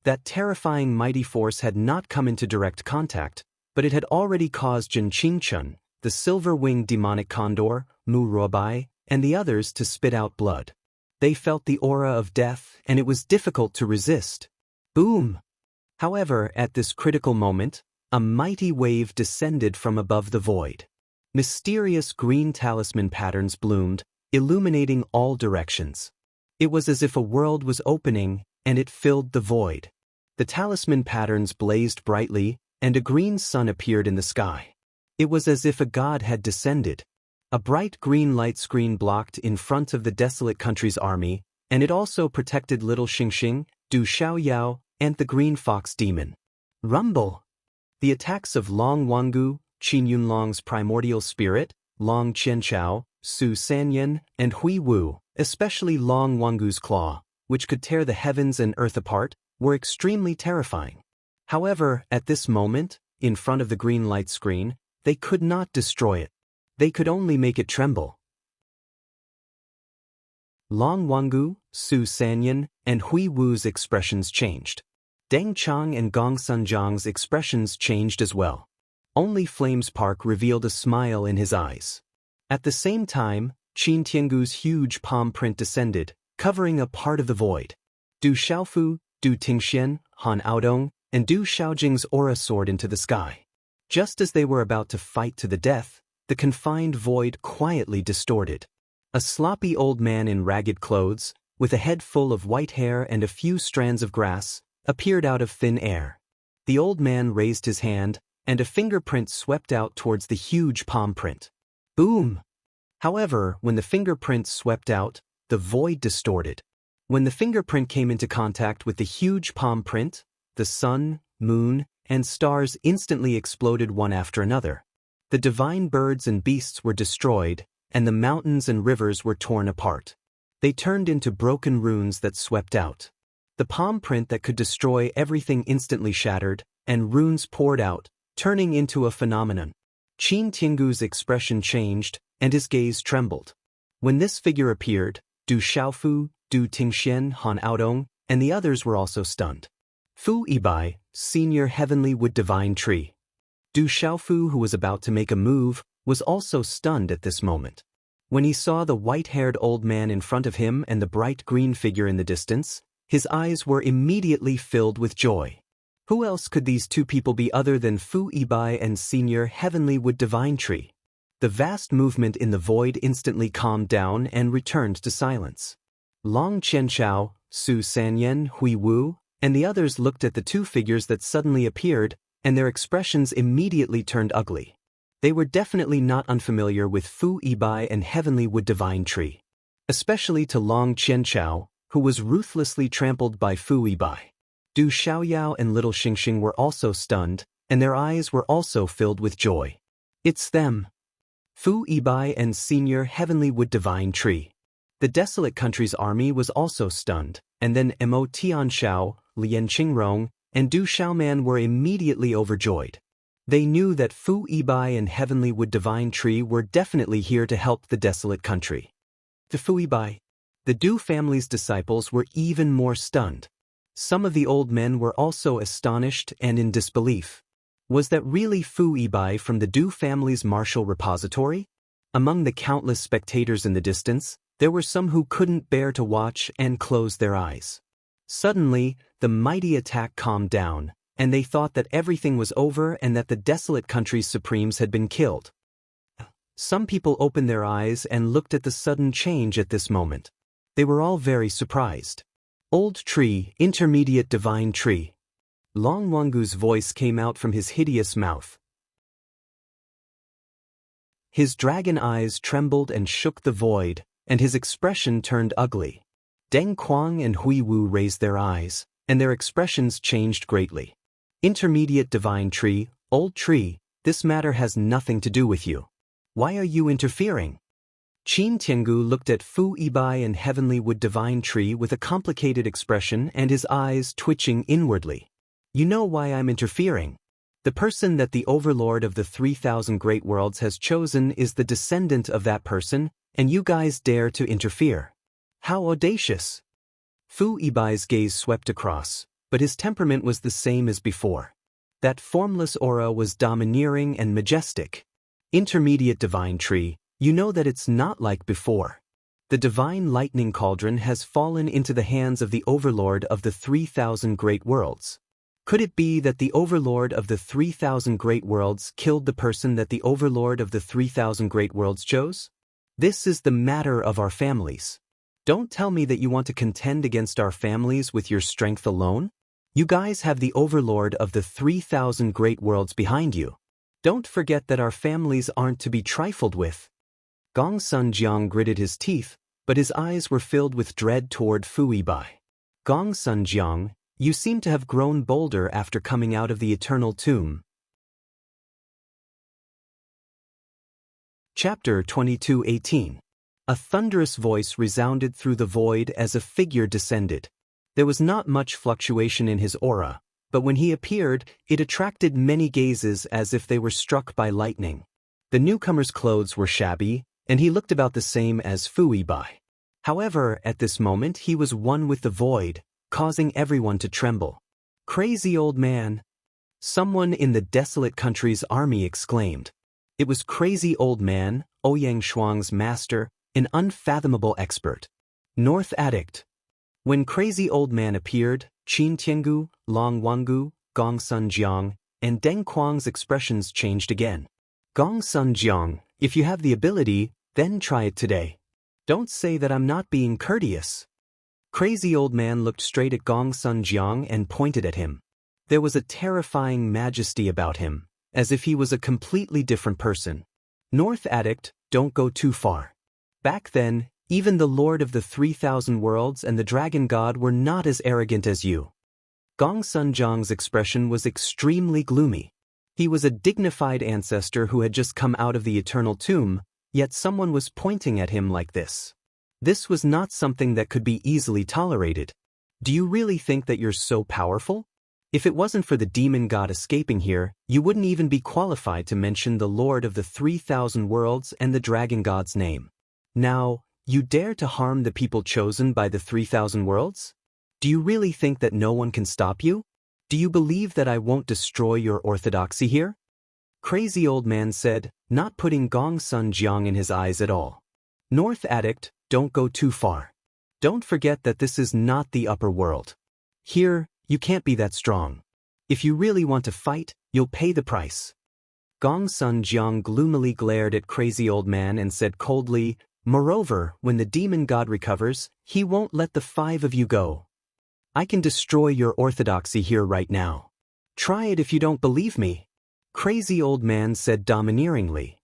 That terrifying mighty force had not come into direct contact, but it had already caused Jin Qingchun, the silver-winged demonic condor, Mu Ruobai, and the others to spit out blood. They felt the aura of death, and it was difficult to resist. Boom! However, at this critical moment, a mighty wave descended from above the void. Mysterious green talisman patterns bloomed, illuminating all directions. It was as if a world was opening, and it filled the void. The talisman patterns blazed brightly, and a green sun appeared in the sky. It was as if a god had descended. A bright green light screen blocked in front of the desolate country's army, and it also protected little Xingxing, Du Xiaoyao, and the green fox demon. Rumble! The attacks of Long Wangu, Qin Yunlong's primordial spirit, Long Qianchao, Su Sanyan, and Hui Wu, especially Long Wangu's claw, which could tear the heavens and earth apart, were extremely terrifying. However, at this moment, in front of the green light screen, they could not destroy it. They could only make it tremble. Long Wangu, Su Sanyan, and Hui Wu's expressions changed. Deng Chang and Gong Sun Jiang's expressions changed as well. Only Flames Park revealed a smile in his eyes. At the same time, Qin Tiangu's huge palm print descended, covering a part of the void. Du Xiaofu, Du Tingxian, Han Aodong, and Du Xiaojing's aura soared into the sky. Just as they were about to fight to the death, the confined void quietly distorted. A sloppy old man in ragged clothes, with a head full of white hair and a few strands of grass, appeared out of thin air. The old man raised his hand, and a fingerprint swept out towards the huge palm print. Boom! However, when the fingerprint swept out, the void distorted. When the fingerprint came into contact with the huge palm print, the sun, moon, and stars instantly exploded one after another. The divine birds and beasts were destroyed, and the mountains and rivers were torn apart. They turned into broken runes that swept out. The palm print that could destroy everything instantly shattered, and runes poured out, turning into a phenomenon. Qin Tiangu's expression changed, and his gaze trembled. When this figure appeared, Du Xiaofu, Du Tingxian, Han Aodong, and the others were also stunned. Fu Yibai, Senior Heavenly Wood Divine Tree. Du Xiaofu, who was about to make a move, was also stunned at this moment. When he saw the white-haired old man in front of him and the bright green figure in the distance, his eyes were immediately filled with joy. Who else could these two people be other than Fu Yibai and Senior Heavenly Wood Divine Tree? The vast movement in the void instantly calmed down and returned to silence. Long Qianchao, Su Sanyan, Hui Wu, and the others looked at the two figures that suddenly appeared, and their expressions immediately turned ugly. They were definitely not unfamiliar with Fu Yibai and Heavenly Wood Divine Tree. Especially to Long Qianchao, who was ruthlessly trampled by Fu Yibai. Du Xiaoyao and Little Xingxing were also stunned, and their eyes were also filled with joy. It's them. Fu Yibai and Senior Heavenly Wood Divine Tree. The desolate country's army was also stunned, and then Mo Tianshao, Lian Qingrong, and Du Xiaoman were immediately overjoyed. They knew that Fu Yibai and Heavenly Wood Divine Tree were definitely here to help the desolate country. The Fu Yibai. The Du family's disciples were even more stunned. Some of the old men were also astonished and in disbelief. Was that really Fu Yibai from the Du family's martial repository? Among the countless spectators in the distance, there were some who couldn't bear to watch and close their eyes. Suddenly, the mighty attack calmed down, and they thought that everything was over and that the desolate country's supremes had been killed. Some people opened their eyes and looked at the sudden change at this moment. They were all very surprised. Old Tree, Intermediate Divine Tree. Long Wangu's voice came out from his hideous mouth. His dragon eyes trembled and shook the void, and his expression turned ugly. Deng Quang and Hui Wu raised their eyes, and their expressions changed greatly. Intermediate Divine Tree, Old Tree, this matter has nothing to do with you. Why are you interfering? Qin Tiangu looked at Fu Yibai and Heavenly Wood Divine Tree with a complicated expression and his eyes twitching inwardly. You know why I'm interfering. The person that the overlord of the 3,000 great worlds has chosen is the descendant of that person, and you guys dare to interfere. How audacious! Fu Yibai's gaze swept across, but his temperament was the same as before. That formless aura was domineering and majestic. Intermediate Divine Tree, you know that it's not like before. The divine lightning cauldron has fallen into the hands of the overlord of the 3,000 great worlds. Could it be that the overlord of the 3,000 great worlds killed the person that the overlord of the 3,000 great worlds chose? This is the matter of our families. Don't tell me that you want to contend against our families with your strength alone. You guys have the overlord of the 3,000 great worlds behind you. Don't forget that our families aren't to be trifled with. Gong Sun Jiang gritted his teeth, but his eyes were filled with dread toward Fu Yibai. Gong Sun Jiang, you seem to have grown bolder after coming out of the eternal tomb. Chapter 22:18. A thunderous voice resounded through the void as a figure descended. There was not much fluctuation in his aura, but when he appeared, it attracted many gazes as if they were struck by lightning. The newcomer's clothes were shabby, and he looked about the same as Fu Yibai. However, at this moment he was one with the void, causing everyone to tremble. Crazy old man! Someone in the desolate country's army exclaimed. It was Crazy Old Man, Ouyang Shuang's master, an unfathomable expert. North Addict. When Crazy Old Man appeared, Qin Tiangu, Long Wangu, Gong Sun Jiang, and Deng Quang's expressions changed again. Gong Sun Jiang, if you have the ability, then try it today. Don't say that I'm not being courteous. Crazy Old Man looked straight at Gong Sun Jiang and pointed at him. There was a terrifying majesty about him, as if he was a completely different person. North Addict, don't go too far. Back then, even the Lord of the 3,000 worlds and the Dragon God were not as arrogant as you. Gong Sun Jiang's expression was extremely gloomy. He was a dignified ancestor who had just come out of the eternal tomb, yet someone was pointing at him like this. This was not something that could be easily tolerated. Do you really think that you're so powerful? If it wasn't for the demon god escaping here, you wouldn't even be qualified to mention the Lord of the 3,000 worlds and the Dragon God's name. Now, you dare to harm the people chosen by the 3,000 worlds? Do you really think that no one can stop you? Do you believe that I won't destroy your orthodoxy here? Crazy Old Man said, not putting Gong Sun Jiang in his eyes at all. North Addict, don't go too far. Don't forget that this is not the upper world. Here, you can't be that strong. If you really want to fight, you'll pay the price. Gong Sun Jiang gloomily glared at Crazy Old Man and said coldly, "Moreover, when the demon god recovers, he won't let the 5 of you go. I can destroy your orthodoxy here right now. Try it if you don't believe me." Crazy Old Man said domineeringly.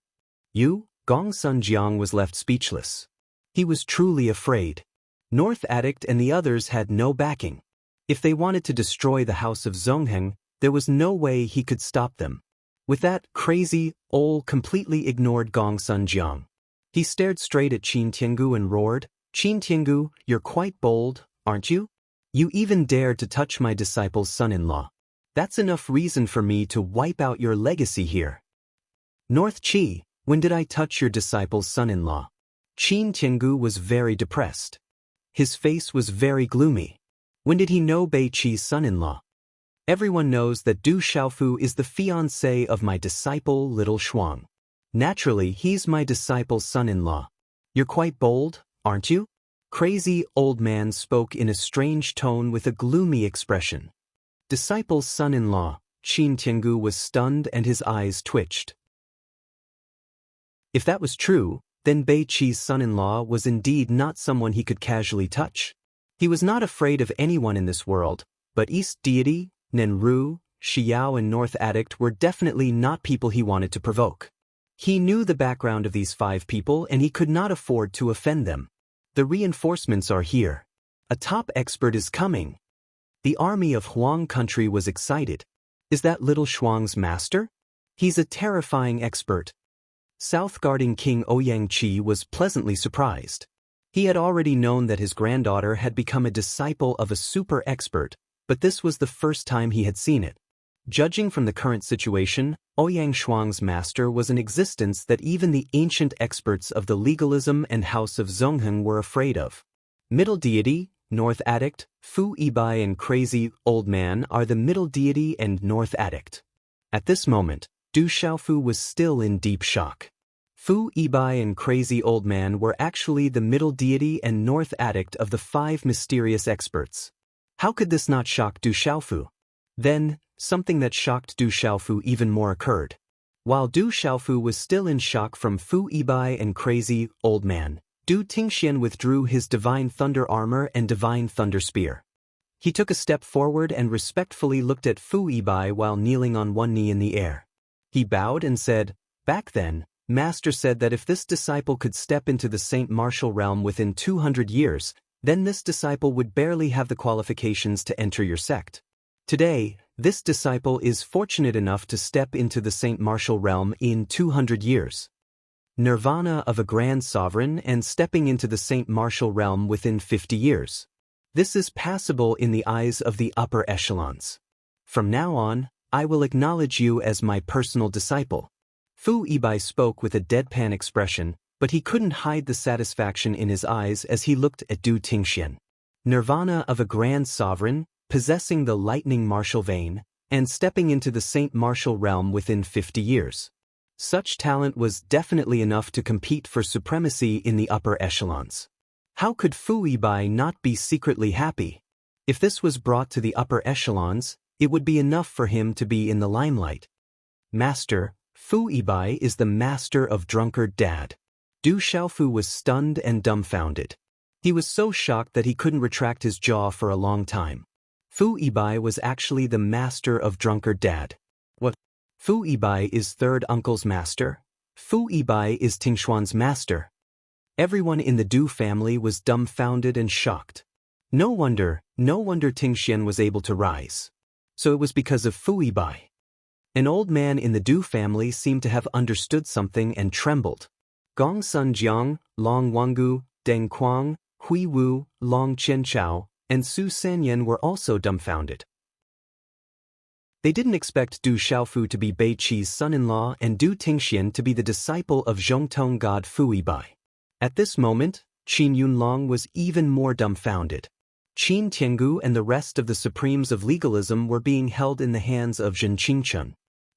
"You?" Gong Sun Jiang was left speechless. He was truly afraid. North Addict and the others had no backing. If they wanted to destroy the house of Zongheng, there was no way he could stop them. With that, Crazy Ol completely ignored Gong Sun Jiang. He stared straight at Qin Tiangu and roared, "Qin Tiangu, you're quite bold, aren't you? You even dared to touch my disciple's son-in-law. That's enough reason for me to wipe out your legacy here." "North Qi, when did I touch your disciple's son-in-law?" Qin Tiangu was very depressed. His face was very gloomy. When did he know Bei Qi's son-in-law? "Everyone knows that Du Xiaofu is the fiancé of my disciple Little Shuang. Naturally, he's my disciple's son-in-law. You're quite bold, aren't you?" Crazy Old Man spoke in a strange tone with a gloomy expression. Disciple's son-in-law, Qin Tiangu was stunned and his eyes twitched. If that was true, then Bei Qi's son-in-law was indeed not someone he could casually touch. He was not afraid of anyone in this world, but East Deity, Nenru, Xiao and North Addict were definitely not people he wanted to provoke. He knew the background of these 5 people and he could not afford to offend them. The reinforcements are here. A top expert is coming. The army of Huang country was excited. Is that Little Shuang's master? He's a terrifying expert. Southguarding King Ouyang Qi was pleasantly surprised. He had already known that his granddaughter had become a disciple of a super expert, but this was the first time he had seen it. Judging from the current situation, Ouyang Shuang's master was an existence that even the ancient experts of the legalism and House of Zongheng were afraid of. Middle Deity, North Addict, Fu Yibai and Crazy Old Man are the Middle Deity and North Addict. At this moment, Du Xiaofu was still in deep shock. Fu Yibai and Crazy Old Man were actually the Middle Deity and North Addict of the 5 mysterious experts. How could this not shock Du Xiaofu? Then, something that shocked Du Xiaofu even more occurred. While Du Xiaofu was still in shock from Fu Yibai and Crazy Old Man, Du Tingxian withdrew his Divine Thunder Armor and Divine Thunder Spear. He took a step forward and respectfully looked at Fu Yibai while kneeling on one knee in the air. He bowed and said, "Back then, Master said that if this disciple could step into the Saint Martial realm within 200 years, then this disciple would barely have the qualifications to enter your sect. Today, this disciple is fortunate enough to step into the Saint Martial realm in 200 years. Nirvana of a grand sovereign and stepping into the Saint Martial realm within 50 years. This is passable in the eyes of the upper echelons. From now on, I will acknowledge you as my personal disciple." Fu Yibai spoke with a deadpan expression, but he couldn't hide the satisfaction in his eyes as he looked at Du Tingxian. Nirvana of a grand sovereign, possessing the lightning martial vein, and stepping into the Saint Martial realm within 50 years. Such talent was definitely enough to compete for supremacy in the upper echelons. How could Fu Yibai not be secretly happy? If this was brought to the upper echelons, it would be enough for him to be in the limelight. Master, Fu Yibai is the master of Drunkard Dad. Du Xiaofu was stunned and dumbfounded. He was so shocked that he couldn't retract his jaw for a long time. Fu Yibai was actually the master of Drunkard Dad. What? Fu Yibai is third uncle's master? Fu Yibai is Tingshuan's master. Everyone in the Du family was dumbfounded and shocked. No wonder Tingxian was able to rise. So it was because of Fu Yibai. An old man in the Du family seemed to have understood something and trembled. Gong Sun Jiang, Long Wangu, Deng Quang, Hui Wu, Long Qianchao, and Su Sanyan were also dumbfounded. They didn't expect Du Xiaofu to be Bei Qi's son-in-law and Du Tingxian to be the disciple of Zhongtong god Fu Yibai. At this moment, Qin Yunlong was even more dumbfounded. Qin Tiangu and the rest of the supremes of legalism were being held in the hands of Zhen Qingchun.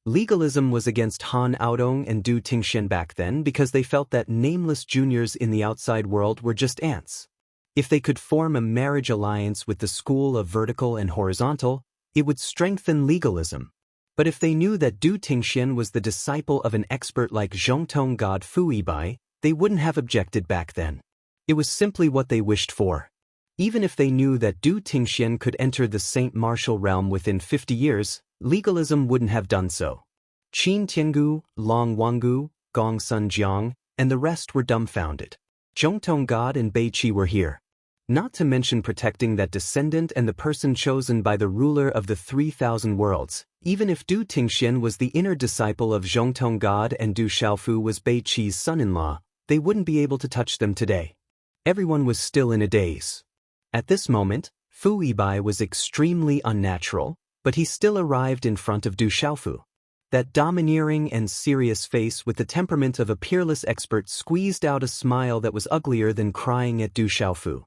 Legalism was against Han Aodong and Du Tingxian back then because they felt that nameless juniors in the outside world were just ants. If they could form a marriage alliance with the school of vertical and horizontal, it would strengthen legalism. But if they knew that Du Tingxian was the disciple of an expert like Zhongtong god Fu Yibai, they wouldn't have objected back then. It was simply what they wished for. Even if they knew that Du Tingxian could enter the Saint Martial realm within 50 years, legalism wouldn't have done so. Qin Tiangu, Long Wangu, Gong Sun Jiang, and the rest were dumbfounded. Zhongtong god and Bei Qi were here. Not to mention protecting that descendant and the person chosen by the ruler of the 3,000 worlds. Even if Du Tingxian was the inner disciple of Zhongtong god and Du Xiaofu was Bei Qi's son-in-law, they wouldn't be able to touch them today. Everyone was still in a daze. At this moment, Fu Yibai was extremely unnatural, but he still arrived in front of Du Xiaofu. That domineering and serious face with the temperament of a peerless expert squeezed out a smile that was uglier than crying at Du Xiaofu.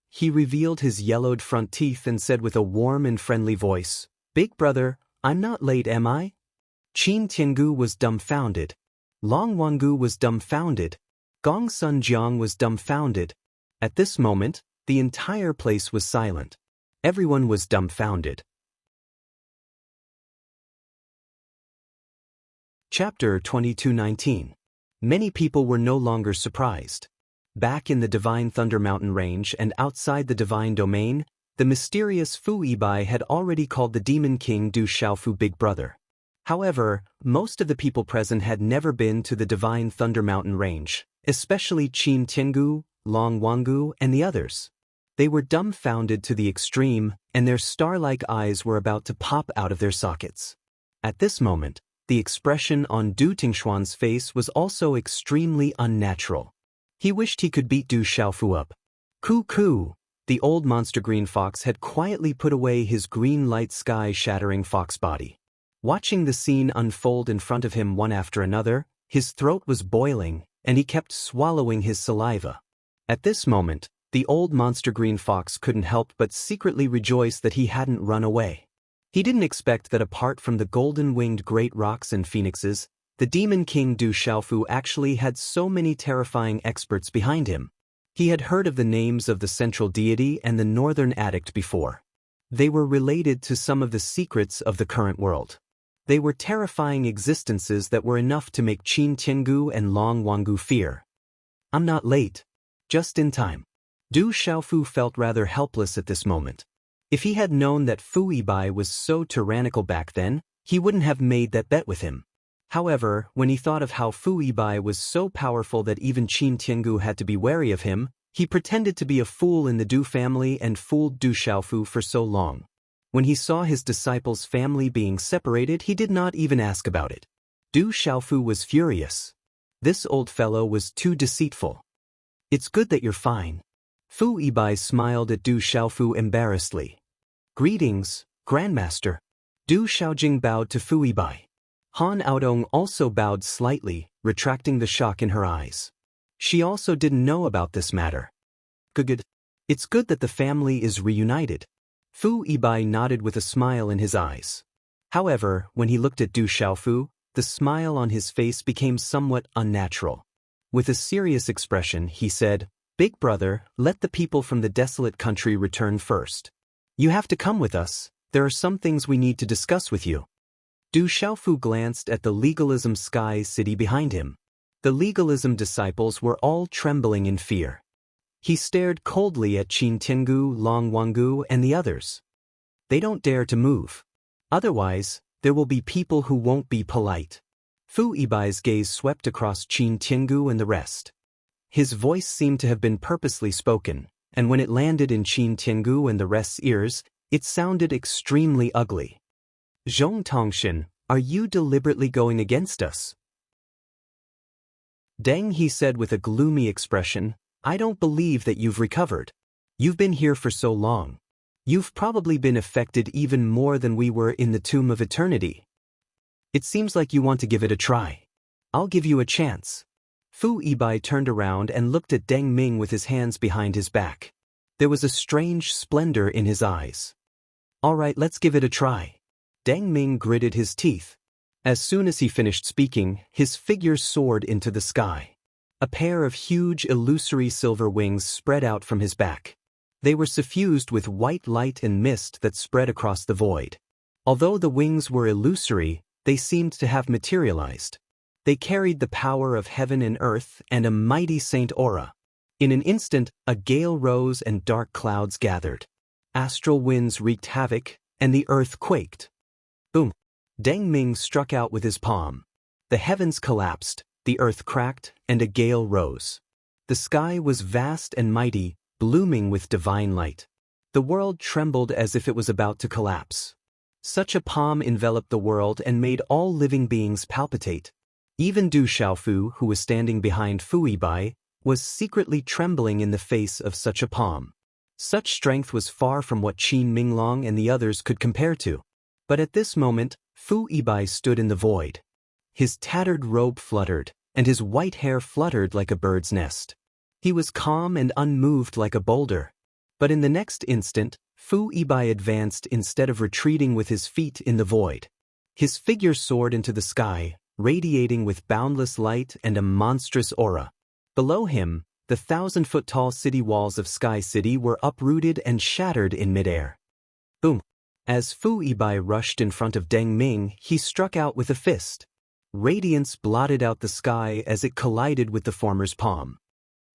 He revealed his yellowed front teeth and said with a warm and friendly voice, "Big brother, I'm not late, am I?" Qin Tiangu was dumbfounded. Long Wangu was dumbfounded. Gong Sun Jiang was dumbfounded. At this moment, the entire place was silent. Everyone was dumbfounded. Chapter 22:19. Many people were no longer surprised. Back in the Divine Thunder Mountain range and outside the Divine Domain, the mysterious Fu Yibai had already called the Demon King Du Xiaofu Big Brother. However, most of the people present had never been to the Divine Thunder Mountain range, especially Qin Tiangu, Long Wangu, and the others. They were dumbfounded to the extreme, and their star-like eyes were about to pop out of their sockets. At this moment, the expression on Du Tingxuan's face was also extremely unnatural. He wished he could beat Du Xiaofu up. Coo! The old monster green fox had quietly put away his green light sky-shattering fox body. Watching the scene unfold in front of him one after another, his throat was boiling, and he kept swallowing his saliva. At this moment, the old monster green fox couldn't help but secretly rejoice that he hadn't run away. He didn't expect that apart from the golden-winged great rocks and phoenixes, the Demon King Du Xiaofu actually had so many terrifying experts behind him. He had heard of the names of the central deity and the northern addict before. They were related to some of the secrets of the current world. They were terrifying existences that were enough to make Qin Tiangu and Long Wangu fear. "I'm not late. Just in time." Du Xiaofu felt rather helpless at this moment. If he had known that Fu Yibai was so tyrannical back then, he wouldn't have made that bet with him. However, when he thought of how Fu Yibai was so powerful that even Qin Tiangu had to be wary of him, he pretended to be a fool in the Du family and fooled Du Xiaofu for so long. When he saw his disciple's family being separated, he did not even ask about it. Du Xiaofu was furious. This old fellow was too deceitful. "It's good that you're fine." Fu Yibai smiled at Du Xiaofu embarrassedly. "Greetings, Grandmaster." Du Xiaojing bowed to Fu Yibai. Han Aodong also bowed slightly, retracting the shock in her eyes. She also didn't know about this matter. "Good. It's good that the family is reunited." Fu Yibai nodded with a smile in his eyes. However, when he looked at Du Xiaofu, the smile on his face became somewhat unnatural. With a serious expression, he said, "Big brother, let the people from the desolate country return first. You have to come with us. There are some things we need to discuss with you." Du Xiaofu glanced at the legalism sky city behind him. The legalism disciples were all trembling in fear. He stared coldly at Qin Tiangu, Long Wangu, and the others. They don't dare to move. Otherwise, there will be people who won't be polite. Fu Yibai's gaze swept across Qin Tiangu and the rest. His voice seemed to have been purposely spoken, and when it landed in Qin Tiangu and the rest's ears, it sounded extremely ugly. "Zhong Tongshan, are you deliberately going against us?" "Deng," he said with a gloomy expression, "I don't believe that you've recovered. You've been here for so long. You've probably been affected even more than we were in the Tomb of Eternity. It seems like you want to give it a try. I'll give you a chance." Fu Yibai turned around and looked at Deng Ming with his hands behind his back. There was a strange splendor in his eyes. "All right, let's give it a try." Deng Ming gritted his teeth. As soon as he finished speaking, his figure soared into the sky. A pair of huge illusory silver wings spread out from his back. They were suffused with white light and mist that spread across the void. Although the wings were illusory, they seemed to have materialized. They carried the power of heaven and earth and a mighty saint aura. In an instant, a gale rose and dark clouds gathered. Astral winds wreaked havoc, and the earth quaked. Boom! Deng Ming struck out with his palm. The heavens collapsed, the earth cracked, and a gale rose. The sky was vast and mighty, blooming with divine light. The world trembled as if it was about to collapse. Such a palm enveloped the world and made all living beings palpitate. Even Du Xiaofu, who was standing behind Fu Yibai, was secretly trembling in the face of such a palm. Such strength was far from what Qin Minglong and the others could compare to. But at this moment, Fu Yibai stood in the void. His tattered robe fluttered, and his white hair fluttered like a bird's nest. He was calm and unmoved like a boulder. But in the next instant, Fu Yibai advanced instead of retreating with his feet in the void. His figure soared into the sky, radiating with boundless light and a monstrous aura. Below him, the 1,000-foot-tall city walls of Sky City were uprooted and shattered in midair. Boom! As Fu Yibai rushed in front of Deng Ming, he struck out with a fist. Radiance blotted out the sky as it collided with the former's palm.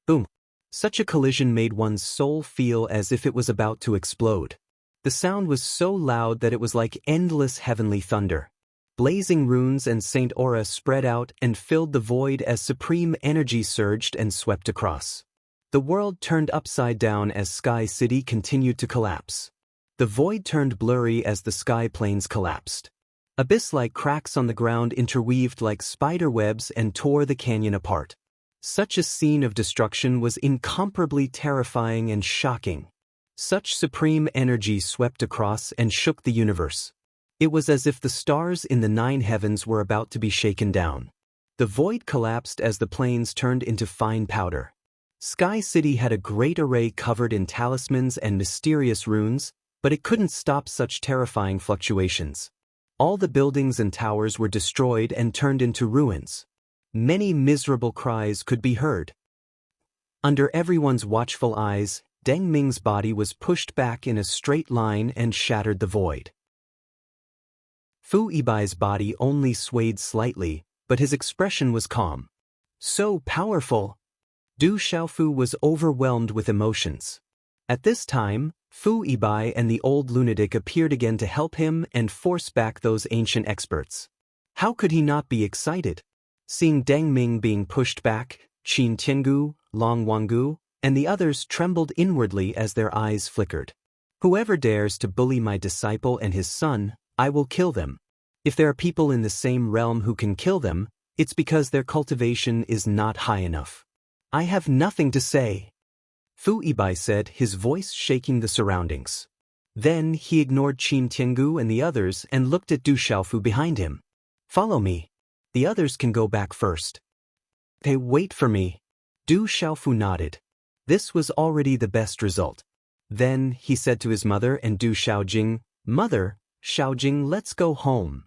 Boom! Such a collision made one's soul feel as if it was about to explode. The sound was so loud that it was like endless heavenly thunder. Blazing runes and Saint Aura spread out and filled the void as supreme energy surged and swept across. The world turned upside down as Sky City continued to collapse. The void turned blurry as the sky planes collapsed. Abyss-like cracks on the ground interweaved like spider webs and tore the canyon apart. Such a scene of destruction was incomparably terrifying and shocking. Such supreme energy swept across and shook the universe. It was as if the stars in the 9 heavens were about to be shaken down. The void collapsed as the plains turned into fine powder. Sky City had a great array covered in talismans and mysterious runes, but it couldn't stop such terrifying fluctuations. All the buildings and towers were destroyed and turned into ruins. Many miserable cries could be heard. Under everyone's watchful eyes, Deng Ming's body was pushed back in a straight line and shattered the void. Fu Yibai's body only swayed slightly, but his expression was calm. So powerful! Du Xiaofu was overwhelmed with emotions. At this time, Fu Yibai and the old lunatic appeared again to help him and force back those ancient experts. How could he not be excited? Seeing Deng Ming being pushed back, Qin Tiangu, Long Wangu, and the others trembled inwardly as their eyes flickered. Whoever dares to bully my disciple and his son, I will kill them. If there are people in the same realm who can kill them, it's because their cultivation is not high enough. I have nothing to say. Fu Yibai said, his voice shaking the surroundings. Then he ignored Qin Tiangu and the others and looked at Du Xiaofu behind him. Follow me. The others can go back first. They wait for me. Du Xiaofu nodded. This was already the best result. Then he said to his mother and Du Xiaojing, Mother, Xiaojing, let's go home.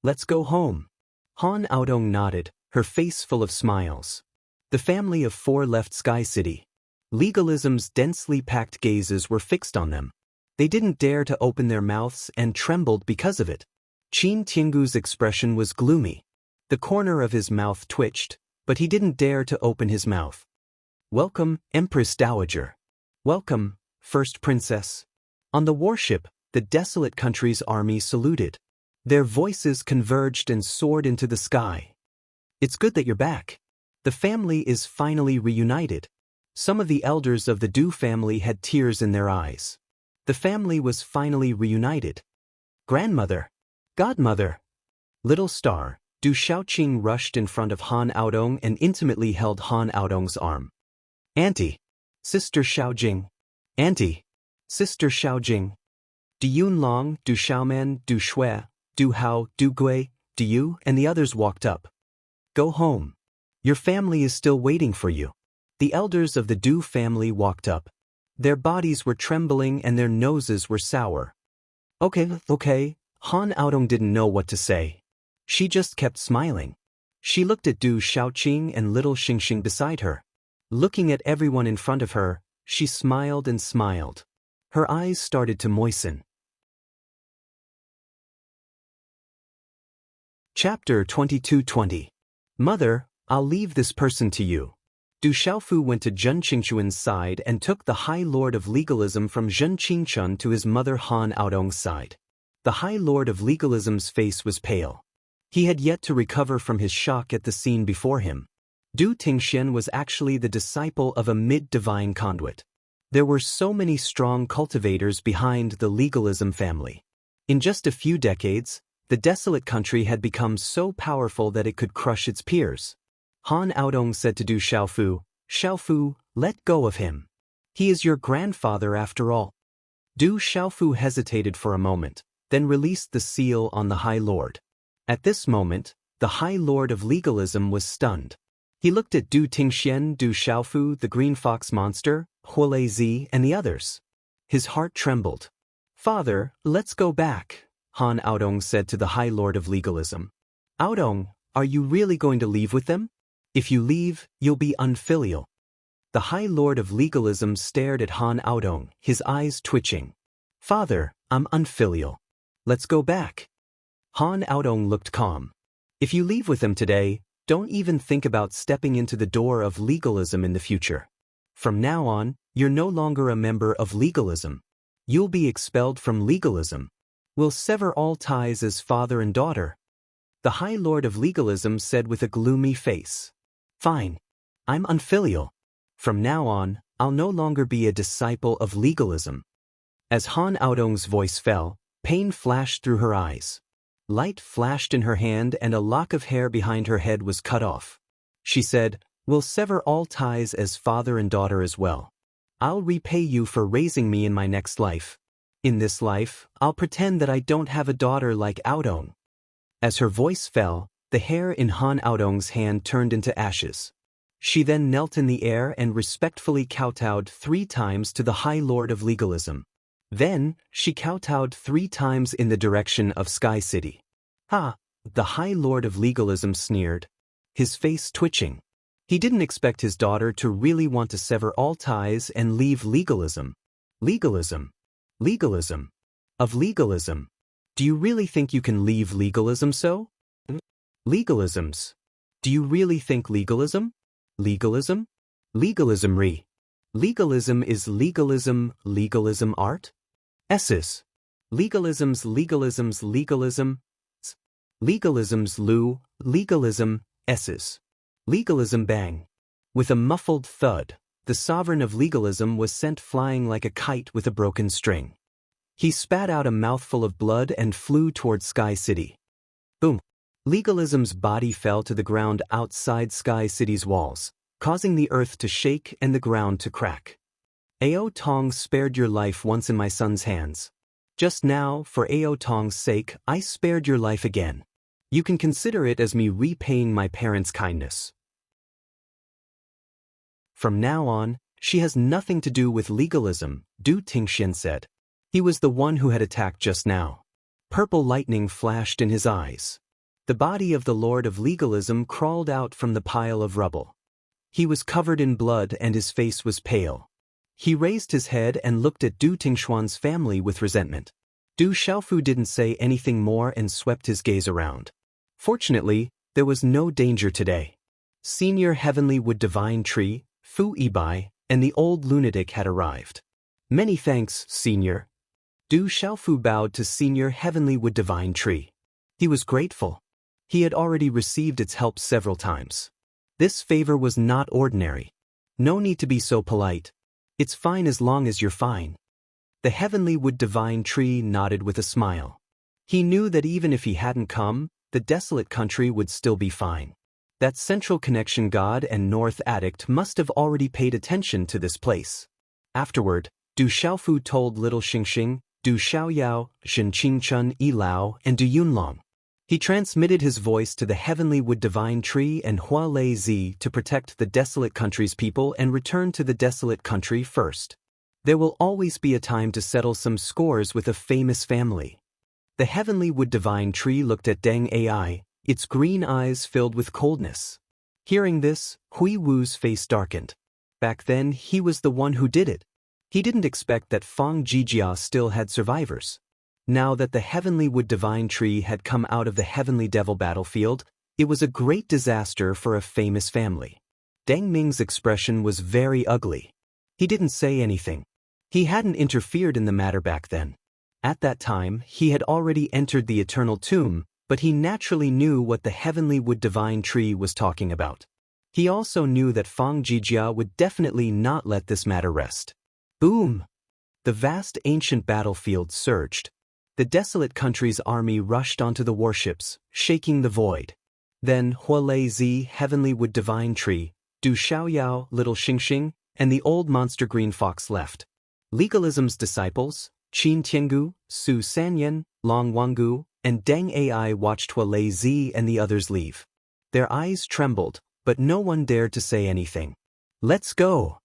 Let's go home. Han Aodong nodded, her face full of smiles. The family of 4 left Sky City. Legalism's densely packed gazes were fixed on them. They didn't dare to open their mouths and trembled because of it. Qin Tiangu's expression was gloomy. The corner of his mouth twitched, but he didn't dare to open his mouth. Welcome, Empress Dowager. Welcome, First Princess. On the warship, the desolate country's army saluted. Their voices converged and soared into the sky. It's good that you're back. The family is finally reunited. Some of the elders of the Du family had tears in their eyes. The family was finally reunited. Grandmother. Godmother. Little star, Du Xiaoqing rushed in front of Han Aodong and intimately held Han Aodong's arm. Auntie. Sister Xiaojing. Auntie. Sister Xiaojing. Du Yunlong, Du Xiaoman, Du Shui, Du Hao, Du Gui, Du Yu, and the others walked up. Go home. Your family is still waiting for you. The elders of the Du family walked up. Their bodies were trembling and their noses were sour. Okay. Han Aodong didn't know what to say. She just kept smiling. She looked at Du Xiaoqing and little Xingxing beside her. Looking at everyone in front of her, she smiled and smiled. Her eyes started to moisten. Chapter 22:20. Mother, I'll leave this person to you. Du Xiaofu went to Zhen Qingchuan's side and took the High Lord of Legalism from Zhen Qingchun to his mother Han Aodong's side. The High Lord of Legalism's face was pale. He had yet to recover from his shock at the scene before him. Du Tingxian was actually the disciple of a mid-divine conduit. There were so many strong cultivators behind the legalism family. In just a few decades, the desolate country had become so powerful that it could crush its peers. Han Aodong said to Du Xiaofu, "Xiaofu, let go of him. He is your grandfather after all." Du Xiaofu hesitated for a moment, then released the seal on the High Lord. At this moment, the High Lord of Legalism was stunned. He looked at Du Tingxian, Du Xiaofu, the Green Fox Monster, Huolei Zi, and the others. His heart trembled. "Father, let's go back," Han Aodong said to the High Lord of Legalism. "Aodong, are you really going to leave with them? If you leave, you'll be unfilial." The High Lord of Legalism stared at Han Aodong, his eyes twitching. "Father, I'm unfilial. Let's go back." Han Aodong looked calm. "If you leave with them today, don't even think about stepping into the door of legalism in the future. From now on, you're no longer a member of legalism. You'll be expelled from legalism. We'll sever all ties as father and daughter." The High Lord of Legalism said with a gloomy face. "Fine. I'm unfilial. From now on, I'll no longer be a disciple of legalism." As Han Aodong's voice fell, pain flashed through her eyes. Light flashed in her hand and a lock of hair behind her head was cut off. She said, "We'll sever all ties as father and daughter as well. I'll repay you for raising me in my next life. In this life, I'll pretend that I don't have a daughter like Aodong." As her voice fell, the hair in Han Aodong's hand turned into ashes. She then knelt in the air and respectfully kowtowed 3 times to the High Lord of Legalism. Then, she kowtowed 3 times in the direction of Sky City. "Ha!" The High Lord of Legalism sneered, his face twitching. He didn't expect his daughter to really want to sever all ties and leave legalism. Legalism. Legalism. Of legalism. Do you really think you can leave legalism so? Legalisms. Do you really think legalism? Legalism? Legalism re. Legalism is legalism, legalism art? S's. Legalisms, legalisms, legalism. Legalisms lu, legalism, S's. Legalism bang. With a muffled thud, the sovereign of legalism was sent flying like a kite with a broken string. He spat out a mouthful of blood and flew toward Sky City. Boom. Legalism's body fell to the ground outside Sky City's walls, causing the earth to shake and the ground to crack. Ao Tong spared your life once in my son's hands. Just now, for Ao Tong's sake, I spared your life again. You can consider it as me repaying my parents' kindness. From now on, she has nothing to do with legalism, Du Tingxian said. He was the one who had attacked just now. Purple lightning flashed in his eyes. The body of the Lord of Legalism crawled out from the pile of rubble. He was covered in blood and his face was pale. He raised his head and looked at Du Tingxuan's family with resentment. Du Xiaofu didn't say anything more and swept his gaze around. Fortunately, there was no danger today. Senior Heavenly Wood Divine Tree, Fu Yibai, and the old lunatic had arrived. Many thanks, Senior. Du Xiaofu bowed to Senior Heavenly Wood Divine Tree. He was grateful. He had already received its help several times. This favor was not ordinary. No need to be so polite. It's fine as long as you're fine. The Heavenly Wood Divine Tree nodded with a smile. He knew that even if he hadn't come, the desolate country would still be fine. That Central Connection God and North Addict must have already paid attention to this place. Afterward, Du Xiaofu told little Xingxing, Du Xiaoyao, Zhen Qingchun, Yi Lao, and Du Yunlong. He transmitted his voice to the Heavenly Wood Divine Tree and Huolei Zi to protect the desolate country's people and return to the desolate country first. There will always be a time to settle some scores with a famous family. The Heavenly Wood Divine Tree looked at Deng Ai, its green eyes filled with coldness. Hearing this, Hui Wu's face darkened. Back then, he was the one who did it. He didn't expect that Fang Jijia still had survivors. Now that the Heavenly Wood Divine Tree had come out of the Heavenly Devil battlefield, it was a great disaster for a famous family. Deng Ming's expression was very ugly. He didn't say anything. He hadn't interfered in the matter back then. At that time, he had already entered the Eternal Tomb, but he naturally knew what the Heavenly Wood Divine Tree was talking about. He also knew that Fang Jijia would definitely not let this matter rest. Boom! The vast ancient battlefield surged. The desolate country's army rushed onto the warships, shaking the void. Then Hualei Zi, Heavenly Wood Divine Tree, Du Xiaoyao, Little Xingxing, and the old monster Green Fox left. Legalism's disciples, Qin Tiangu, Su Sanyan, Long Wangu, and Deng Ai watched Hualei Zi and the others leave. Their eyes trembled, but no one dared to say anything. Let's go!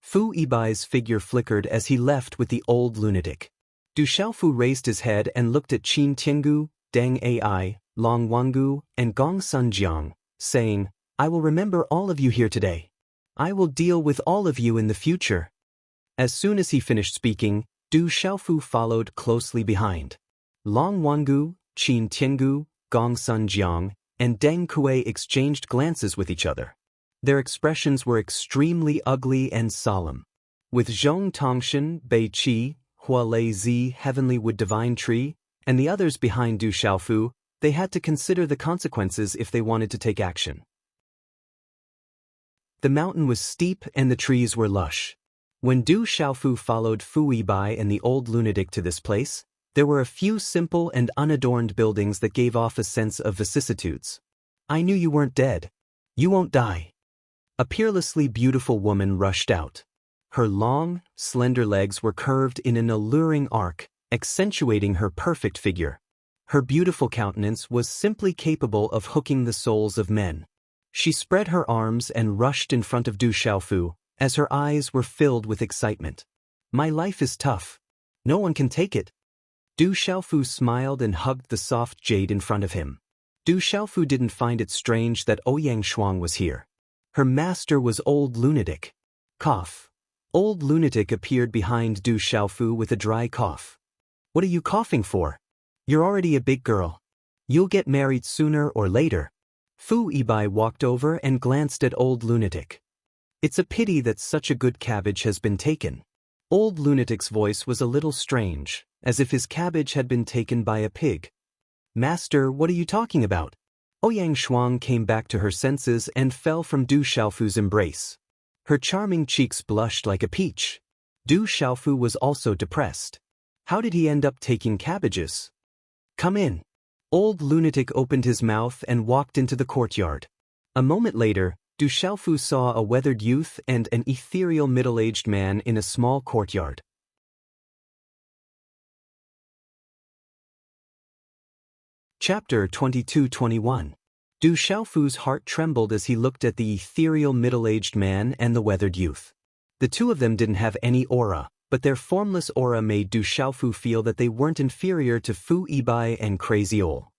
Fu Yibai's figure flickered as he left with the old lunatic. Du Xiaofu raised his head and looked at Qin Tiangu, Deng Ai, Long Wangu, and Gong Sunjiang, saying, I will remember all of you here today. I will deal with all of you in the future. As soon as he finished speaking, Du Xiaofu followed closely behind. Long Wangu, Qin Tiangu, Gong Sunjiang, and Deng Kuei exchanged glances with each other. Their expressions were extremely ugly and solemn. With Zhong Tongshan, Bei Qi, Hualei Zi, Heavenly Wood Divine Tree, and the others behind Du Xiaofu, they had to consider the consequences if they wanted to take action. The mountain was steep and the trees were lush. When Du Xiaofu followed Fu Yibai and the old lunatic to this place, there were a few simple and unadorned buildings that gave off a sense of vicissitudes. I knew you weren't dead. You won't die. A peerlessly beautiful woman rushed out. Her long, slender legs were curved in an alluring arc, accentuating her perfect figure. Her beautiful countenance was simply capable of hooking the souls of men. She spread her arms and rushed in front of Du Xiaofu, as her eyes were filled with excitement. My life is tough. No one can take it. Du Xiaofu smiled and hugged the soft jade in front of him. Du Xiaofu didn't find it strange that Ouyang Shuang was here. Her master was Old Lunatic. Cough. Old Lunatic appeared behind Du Xiaofu with a dry cough. What are you coughing for? You're already a big girl. You'll get married sooner or later. Fu Yibai walked over and glanced at Old Lunatic. It's a pity that such a good cabbage has been taken. Old Lunatic's voice was a little strange, as if his cabbage had been taken by a pig. Master, what are you talking about? Ouyang Shuang came back to her senses and fell from Du Xiaofu's embrace. Her charming cheeks blushed like a peach. Du Xiaofu was also depressed. How did he end up taking cabbages? Come in. Old Lunatic opened his mouth and walked into the courtyard. A moment later, Du Xiaofu saw a weathered youth and an ethereal middle-aged man in a small courtyard. Chapter 22-21. Du Xiaofu's heart trembled as he looked at the ethereal middle-aged man and the weathered youth. The two of them didn't have any aura, but their formless aura made Du Xiaofu feel that they weren't inferior to Fu Yibai and Crazy Ol.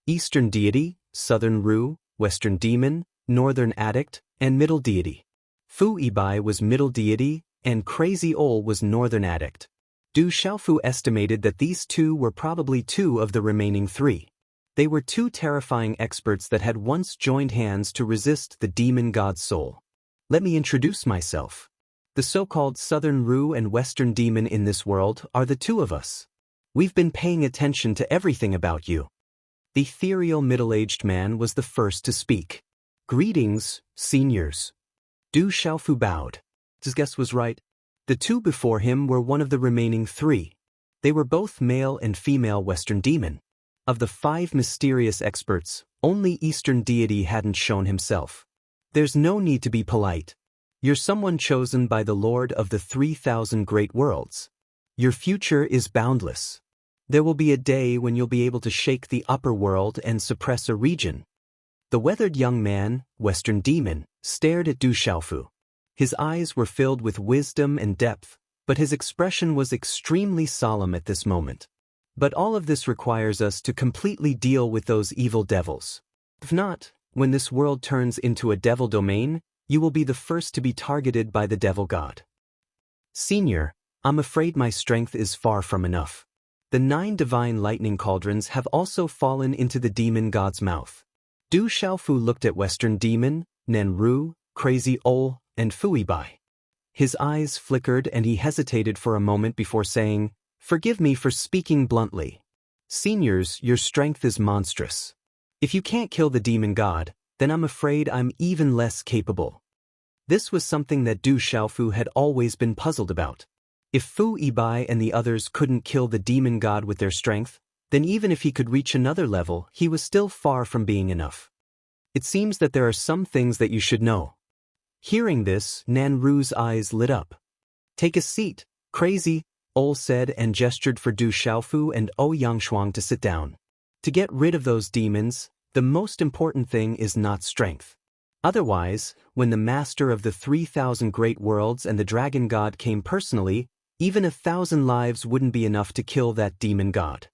Eastern Deity, Southern Ru, Western Demon, Northern Addict, and Middle Deity. Fu Yibai was Middle Deity, and Crazy Ol was Northern Addict. Du Xiaofu estimated that these two were probably two of the remaining three. They were two terrifying experts that had once joined hands to resist the demon god's soul. Let me introduce myself. The so-called Southern Ru and Western Demon in this world are the two of us. We've been paying attention to everything about you. The ethereal middle-aged man was the first to speak. Greetings, seniors. Du Xiaofu bowed. His guess was right. The two before him were one of the remaining three. They were both male and female Western Demon. Of the 5 mysterious experts, only Eastern Deity hadn't shown himself. There's no need to be polite. You're someone chosen by the Lord of the 3,000 great worlds. Your future is boundless. There will be a day when you'll be able to shake the upper world and suppress a region. The weathered young man, Western Demon, stared at Du Xiaofu. His eyes were filled with wisdom and depth, but his expression was extremely solemn at this moment. But all of this requires us to completely deal with those evil devils. If not, when this world turns into a devil domain, you will be the first to be targeted by the devil god. Senior, I'm afraid my strength is far from enough. The 9 divine lightning cauldrons have also fallen into the demon god's mouth. Du Xiaofu looked at Western Demon, Nenru, Crazy Ol, and Fuibai. His eyes flickered and he hesitated for a moment before saying, "Forgive me for speaking bluntly. Seniors, your strength is monstrous. If you can't kill the demon god, then I'm afraid I'm even less capable." This was something that Du Xiaofu had always been puzzled about. If Fu Yibai and the others couldn't kill the demon god with their strength, then even if he could reach another level, he was still far from being enough. It seems that there are some things that you should know. Hearing this, Nanru's eyes lit up. "Take a seat, Crazy," Ol said and gestured for Du Xiaofu and Ouyang Shuang to sit down. To get rid of those demons, the most important thing is not strength. Otherwise, when the master of the 3,000 great worlds and the dragon god came personally, even 1,000 lives wouldn't be enough to kill that demon god.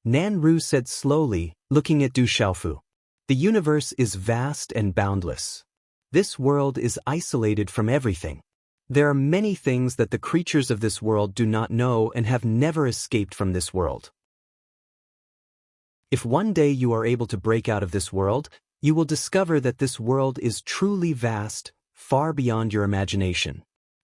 Nanru said slowly, looking at Du Xiaofu. "The universe is vast and boundless. This world is isolated from everything. There are many things that the creatures of this world do not know and have never escaped from this world. If one day you are able to break out of this world, you will discover that this world is truly vast, far beyond your imagination.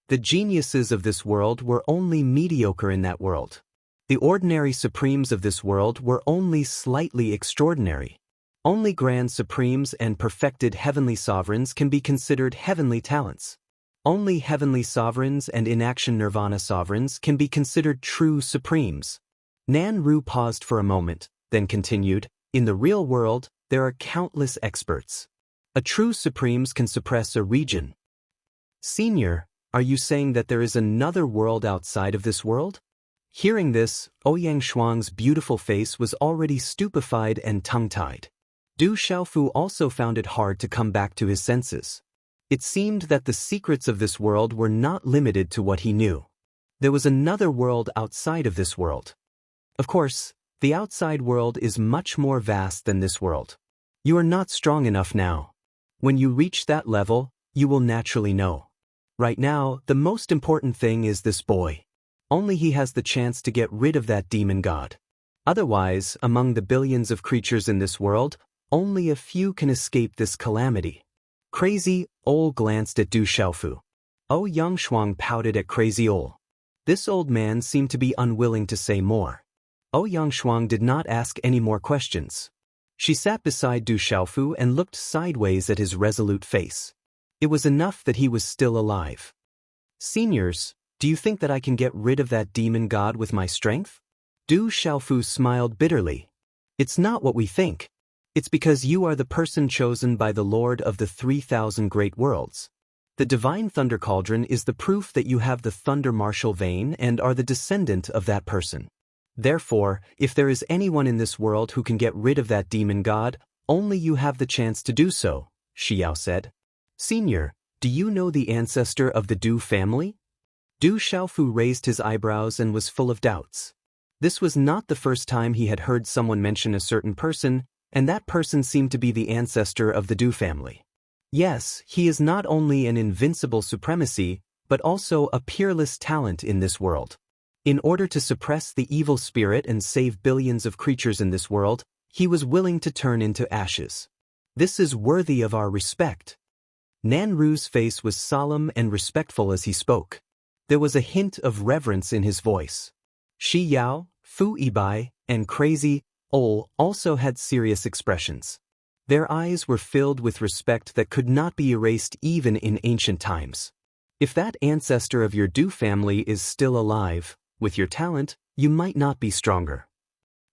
The geniuses of this world were only mediocre in that world. The ordinary supremes of this world were only slightly extraordinary. Only grand supremes and perfected heavenly sovereigns can be considered heavenly talents. Only heavenly sovereigns and inaction nirvana sovereigns can be considered true supremes." Nanru paused for a moment, then continued, "In the real world, there are countless experts. A true supremes can suppress a region." "Senior, are you saying that there is another world outside of this world?" Hearing this, Ouyang Shuang's beautiful face was already stupefied and tongue-tied. Du Xiaofu also found it hard to come back to his senses. It seemed that the secrets of this world were not limited to what he knew. There was another world outside of this world. Of course, the outside world is much more vast than this world. You are not strong enough now. When you reach that level, you will naturally know. Right now, the most important thing is this boy. Only he has the chance to get rid of that demon god. Otherwise, among the billions of creatures in this world, only a few can escape this calamity. Crazy Ol glanced at Du Xiaofu. Ouyang Shuang pouted at Crazy Ol. This old man seemed to be unwilling to say more. Ouyang Shuang did not ask any more questions. She sat beside Du Xiaofu and looked sideways at his resolute face. It was enough that he was still alive. "Seniors, do you think that I can get rid of that demon god with my strength?" Du Xiaofu smiled bitterly. "It's not what we think. It's because you are the person chosen by the Lord of the 3,000 great worlds. The divine thunder cauldron is the proof that you have the thunder martial vein and are the descendant of that person. Therefore, if there is anyone in this world who can get rid of that demon god, only you have the chance to do so," Xiao said. "Senior, do you know the ancestor of the Du family?" Du Xiaofu raised his eyebrows and was full of doubts. This was not the first time he had heard someone mention a certain person, and that person seemed to be the ancestor of the Du family. Yes, he is not only an invincible supremacy, but also a peerless talent in this world. In order to suppress the evil spirit and save billions of creatures in this world, he was willing to turn into ashes. This is worthy of our respect. Nanru's face was solemn and respectful as he spoke. There was a hint of reverence in his voice. Shi Yao, Fu Yibai, and Crazy Ol also had serious expressions. Their eyes were filled with respect that could not be erased even in ancient times. If that ancestor of your Du family is still alive, with your talent, you might not be stronger.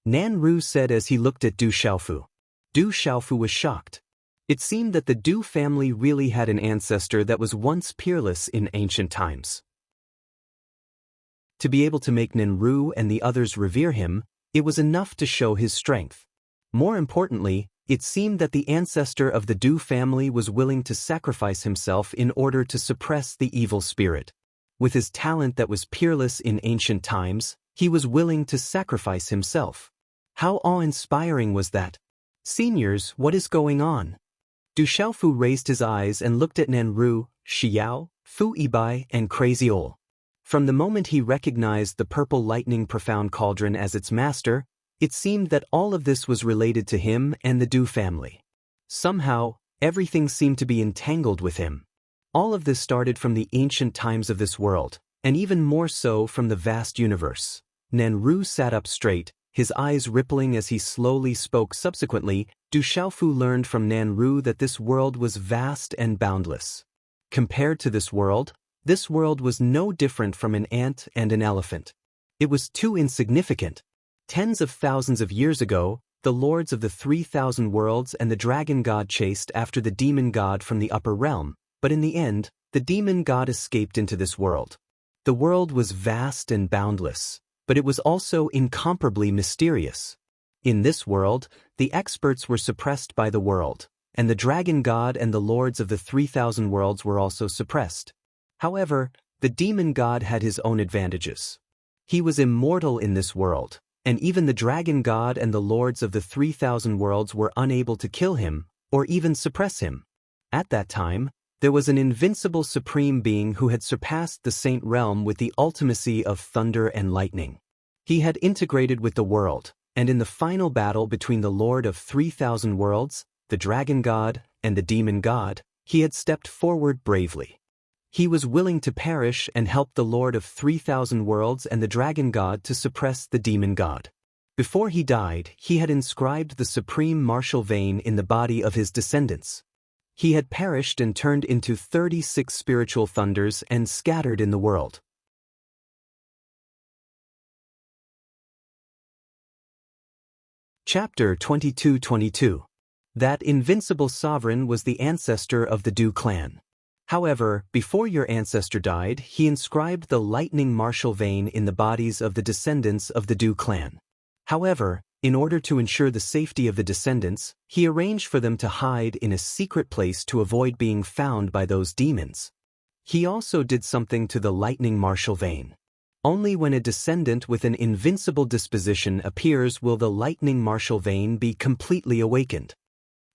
Nanru said as he looked at Du Xiaofu. Du Xiaofu was shocked. It seemed that the Du family really had an ancestor that was once peerless in ancient times. To be able to make Nanru and the others revere him, it was enough to show his strength. More importantly, it seemed that the ancestor of the Du family was willing to sacrifice himself in order to suppress the evil spirit. With his talent that was peerless in ancient times, he was willing to sacrifice himself. How awe-inspiring was that? Seniors, what is going on? Du Xiaofu raised his eyes and looked at Nanru, Xiao, Fu Ibai, and Crazy Ol. From the moment he recognized the purple lightning profound cauldron as its master, it seemed that all of this was related to him and the Du family. Somehow, everything seemed to be entangled with him. All of this started from the ancient times of this world, and even more so from the vast universe. Nanru sat up straight, his eyes rippling as he slowly spoke. Subsequently, Du Xiaofu learned from Nanru that this world was vast and boundless. Compared to this world was no different from an ant and an elephant. It was too insignificant. Tens of thousands of years ago, the lords of the 3,000 worlds and the dragon god chased after the demon god from the upper realm, but in the end, the demon god escaped into this world. The world was vast and boundless, but it was also incomparably mysterious. In this world, the experts were suppressed by the world, and the dragon god and the lords of the 3,000 worlds were also suppressed. However, the demon god had his own advantages. He was immortal in this world, and even the dragon god and the lords of the 3,000 worlds were unable to kill him, or even suppress him. At that time, there was an invincible supreme being who had surpassed the saint realm with the ultimacy of thunder and lightning. He had integrated with the world, and in the final battle between the lord of 3,000 worlds, the dragon god, and the demon god, he had stepped forward bravely. He was willing to perish and help the lord of 3,000 worlds and the dragon god to suppress the demon god. Before he died, he had inscribed the supreme martial vein in the body of his descendants. He had perished and turned into 36 spiritual thunders and scattered in the world. Chapter 22-22. That invincible sovereign was the ancestor of the Du clan. However, before your ancestor died, he inscribed the lightning martial vein in the bodies of the descendants of the Du clan. However, in order to ensure the safety of the descendants, he arranged for them to hide in a secret place to avoid being found by those demons. He also did something to the lightning martial vein. Only when a descendant with an invincible disposition appears will the lightning martial vein be completely awakened.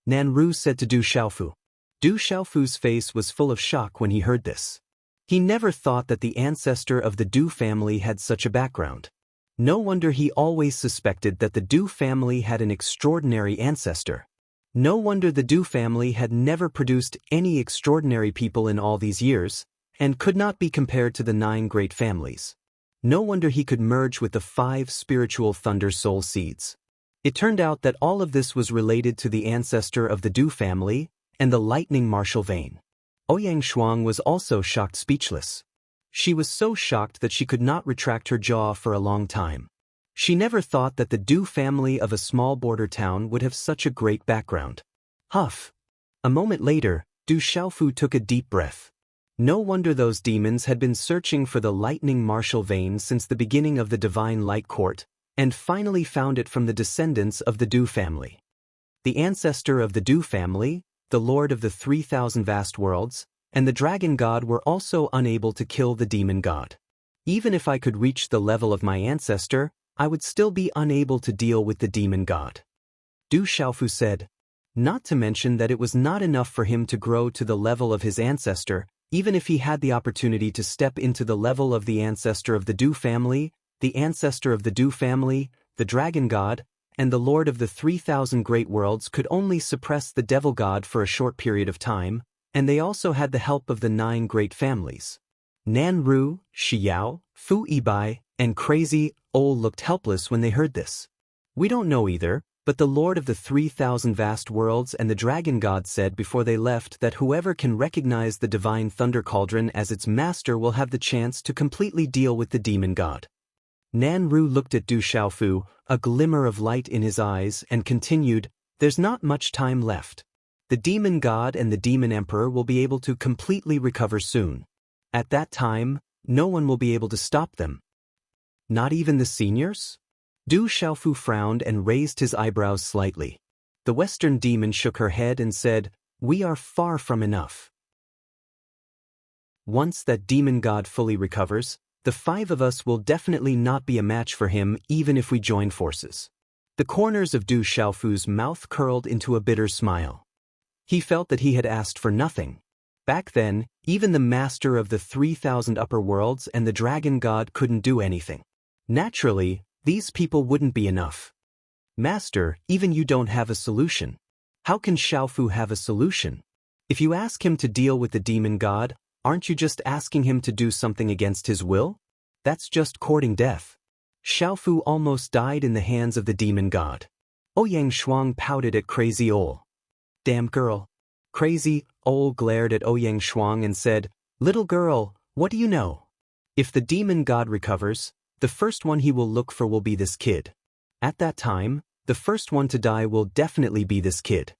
Nanru said to Du Xiaofu. Du Xiaofu's face was full of shock when he heard this. He never thought that the ancestor of the Du family had such a background. No wonder he always suspected that the Du family had an extraordinary ancestor. No wonder the Du family had never produced any extraordinary people in all these years, and could not be compared to the 9 great families. No wonder he could merge with the 5 spiritual thunder soul seeds. It turned out that all of this was related to the ancestor of the Du family and the lightning martial vein. Ouyang Shuang was also shocked speechless. She was so shocked that she could not retract her jaw for a long time. She never thought that the Du family of a small border town would have such a great background. Huff! A moment later, Du Xiaofu took a deep breath. No wonder those demons had been searching for the lightning martial vein since the beginning of the Divine Light Court, and finally found it from the descendants of the Du family. The ancestor of the Du family, the lord of the 3,000 vast worlds, and the dragon god were also unable to kill the demon god. Even if I could reach the level of my ancestor, I would still be unable to deal with the demon god. Du Xiaofu said. Not to mention that it was not enough for him to grow to the level of his ancestor, even if he had the opportunity to step into the level of the ancestor of the Du family, the ancestor of the Du family, the dragon god, and the lord of the 3,000 great worlds could only suppress the devil god for a short period of time, and they also had the help of the 9 great families. Nanru, Xiao, Fu Ibai, and Crazy Ol looked helpless when they heard this. We don't know either, but the lord of the 3,000 vast worlds and the dragon god said before they left that whoever can recognize the divine thunder cauldron as its master will have the chance to completely deal with the demon god. Nanru looked at Du Xiaofu, a glimmer of light in his eyes, and continued, There's not much time left. The demon god and the demon emperor will be able to completely recover soon. At that time, no one will be able to stop them. Not even the seniors? Du Xiaofu frowned and raised his eyebrows slightly. The Western demon shook her head and said, We are far from enough. Once that demon god fully recovers, the 5 of us will definitely not be a match for him even if we join forces. The corners of Du Xiaofu's mouth curled into a bitter smile. He felt that he had asked for nothing. Back then, even the master of the 3,000 upper worlds and the dragon god couldn't do anything. Naturally, these people wouldn't be enough. Master, even you don't have a solution. How can Xiaofu have a solution? If you ask him to deal with the demon god, aren't you just asking him to do something against his will? That's just courting death. Xiaofu almost died in the hands of the demon god. Ouyang Shuang pouted at Crazy Ol. Damn girl. Crazy Ol glared at Ouyang Shuang and said, Little girl, what do you know? If the demon god recovers, the first one he will look for will be this kid. At that time, the first one to die will definitely be this kid.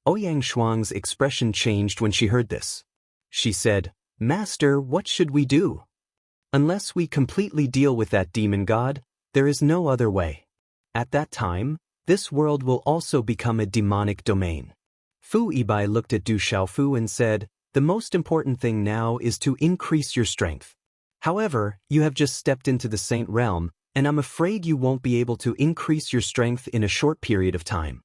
Ouyang Shuang's expression changed when she heard this. She said, Master, what should we do? Unless we completely deal with that demon god, there is no other way. At that time, this world will also become a demonic domain. Fu Yibai looked at Du Xiaofu and said, The most important thing now is to increase your strength. However, you have just stepped into the Saint Realm, and I'm afraid you won't be able to increase your strength in a short period of time.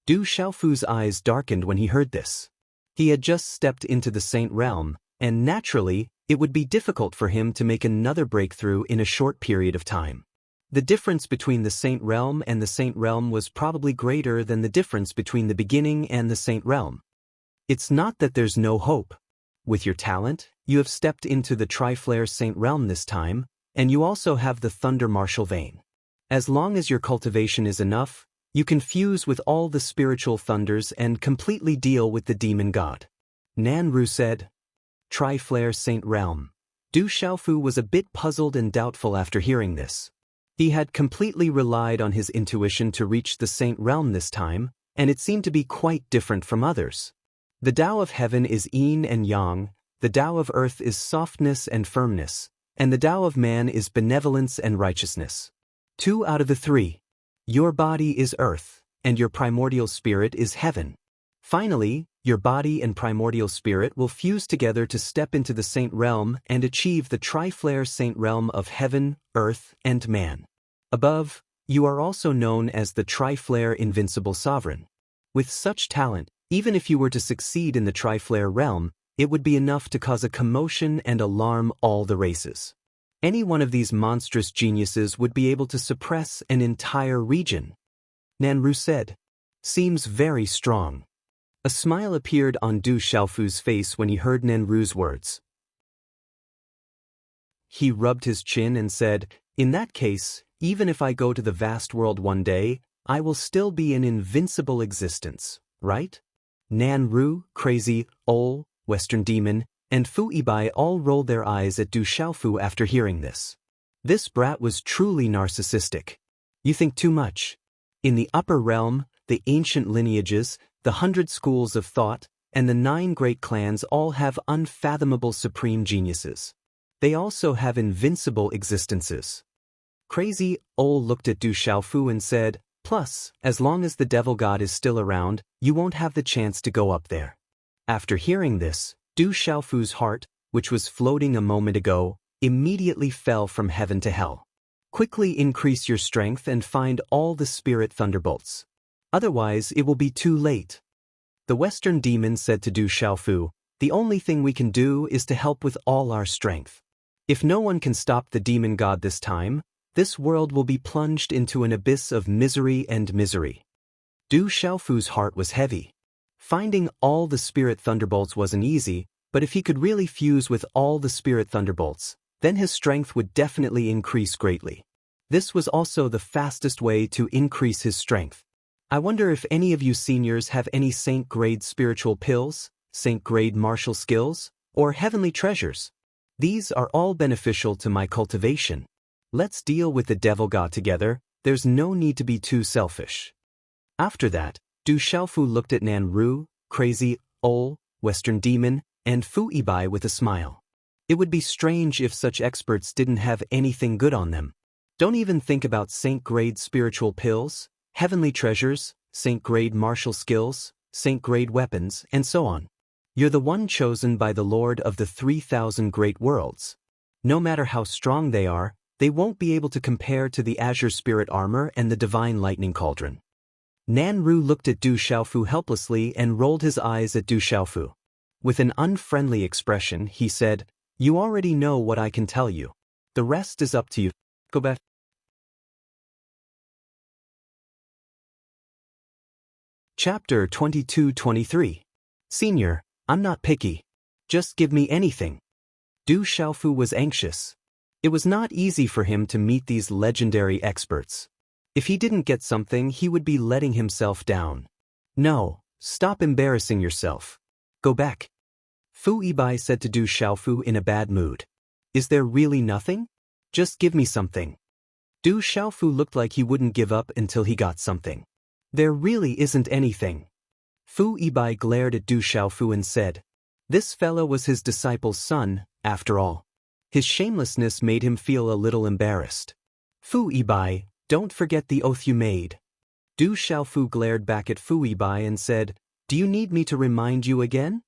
Du Xiaofu's eyes darkened when he heard this. He had just stepped into the Saint Realm, and naturally, it would be difficult for him to make another breakthrough in a short period of time. The difference between the Saint Realm and the Saint Realm was probably greater than the difference between the beginning and the Saint Realm. It's not that there's no hope. With your talent, you have stepped into the Triflare Saint Realm this time, and you also have the Thunder Martial Vein. As long as your cultivation is enough, you can fuse with all the spiritual thunders and completely deal with the demon god. Nan Ru said. Triflare Saint Realm. Du Xiaofu was a bit puzzled and doubtful after hearing this. He had completely relied on his intuition to reach the Saint Realm this time, and it seemed to be quite different from others. The Tao of heaven is yin and yang, the Tao of earth is softness and firmness, and the Tao of man is benevolence and righteousness. 2 out of the 3. Your body is earth, and your primordial spirit is heaven. Finally, your body and primordial spirit will fuse together to step into the Saint Realm and achieve the Triflare Saint Realm of heaven, earth, and man. Above, you are also known as the Triflare Invincible Sovereign. With such talent, even if you were to succeed in the Triflare Realm, it would be enough to cause a commotion and alarm all the races. Any one of these monstrous geniuses would be able to suppress an entire region. Nan Ru said. Seems very strong. A smile appeared on Du Xiaofu's face when he heard Nan Ru's words. He rubbed his chin and said, In that case, even if I go to the vast world one day, I will still be an invincible existence, right? Nan Ru, Crazy Ol, Western Demon, and Fu Yibai all rolled their eyes at Du Xiaofu after hearing this. This brat was truly narcissistic. You think too much. In the upper realm, the ancient lineages, the 100 schools of thought, and the 9 great clans all have unfathomable supreme geniuses. They also have invincible existences. Crazy Ol looked at Du Xiaofu and said, Plus, as long as the devil god is still around, you won't have the chance to go up there. After hearing this, Du Xiaofu's heart, which was floating a moment ago, immediately fell from heaven to hell. Quickly increase your strength and find all the spirit thunderbolts. Otherwise, it will be too late. The Western Demon said to Du Xiaofu, The only thing we can do is to help with all our strength. If no one can stop the demon god this time, this world will be plunged into an abyss of misery and misery. Du Xiaofu's heart was heavy. Finding all the spirit thunderbolts wasn't easy, but if he could really fuse with all the spirit thunderbolts, then his strength would definitely increase greatly. This was also the fastest way to increase his strength. I wonder if any of you seniors have any saint-grade spiritual pills, saint-grade martial skills, or heavenly treasures. These are all beneficial to my cultivation. Let's deal with the devil god together, there's no need to be too selfish. After that, Du Xiaofu looked at Nan Ru, Crazy Ol, Western Demon, and Fu Yibai with a smile. It would be strange if such experts didn't have anything good on them. Don't even think about saint-grade spiritual pills, heavenly treasures, saint-grade martial skills, saint-grade weapons, and so on. You're the one chosen by the Lord of the 3,000 great worlds. No matter how strong they are, They won't be able to compare to the Azure Spirit Armor and the Divine Lightning Cauldron. Nanru looked at Du Xiaofu helplessly and rolled his eyes at Du Xiaofu. With an unfriendly expression, he said, "You already know what I can tell you. The rest is up to you. Go back." Chapter 22-23. Senior, I'm not picky. Just give me anything. Du Xiaofu was anxious. It was not easy for him to meet these legendary experts. If he didn't get something, he would be letting himself down. No, stop embarrassing yourself. Go back. Fu Yibai said to Du Xiaofu in a bad mood. Is there really nothing? Just give me something. Du Xiaofu looked like he wouldn't give up until he got something. There really isn't anything. Fu Yibai glared at Du Xiaofu and said, "This fellow was his disciple's son, after all." His shamelessness made him feel a little embarrassed. "Fu Yibai, don't forget the oath you made." Du Xiaofu glared back at Fu Yibai and said, "Do you need me to remind you again?"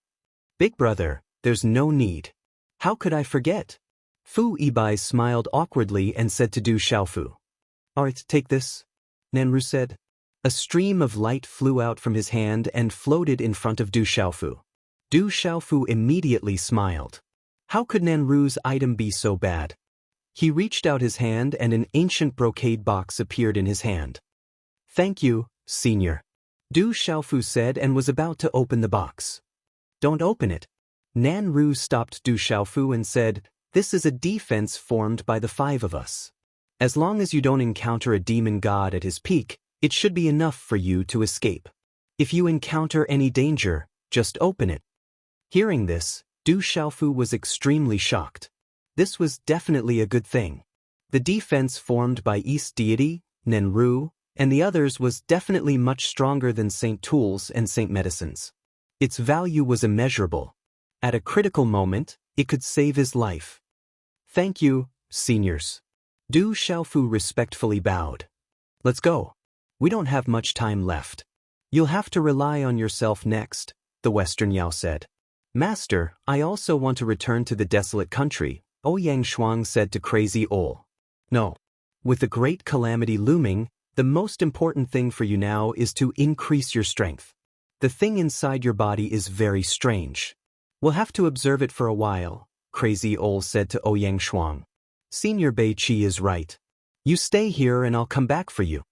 "Big brother, there's no need. How could I forget?" Fu Yibai smiled awkwardly and said to Du Xiaofu, "Alright, take this," Nanru said. A stream of light flew out from his hand and floated in front of Du Xiaofu. Du Xiaofu immediately smiled. How could Nanru's item be so bad? He reached out his hand and an ancient brocade box appeared in his hand. "Thank you, senior," Du Xiaofu said and was about to open the box. "Don't open it." Nanru stopped Du Xiaofu and said, "This is a defense formed by the 5 of us. As long as you don't encounter a demon god at his peak, it should be enough for you to escape. If you encounter any danger, just open it." Hearing this, Du Xiaofu was extremely shocked. This was definitely a good thing. The defense formed by East Deity, Nanru, and the others was definitely much stronger than Saint Tools and Saint Medicines. Its value was immeasurable. At a critical moment, it could save his life. "Thank you, seniors." Du Xiaofu respectfully bowed. "Let's go. We don't have much time left. You'll have to rely on yourself next," the Western Yao said. "Master, I also want to return to the desolate country," Ouyang Shuang said to Crazy Ol. "No. With the great calamity looming, the most important thing for you now is to increase your strength. The thing inside your body is very strange. We'll have to observe it for a while," Crazy Ol said to Ouyang Shuang. "Senior Bei Qi is right. You stay here and I'll come back for you,"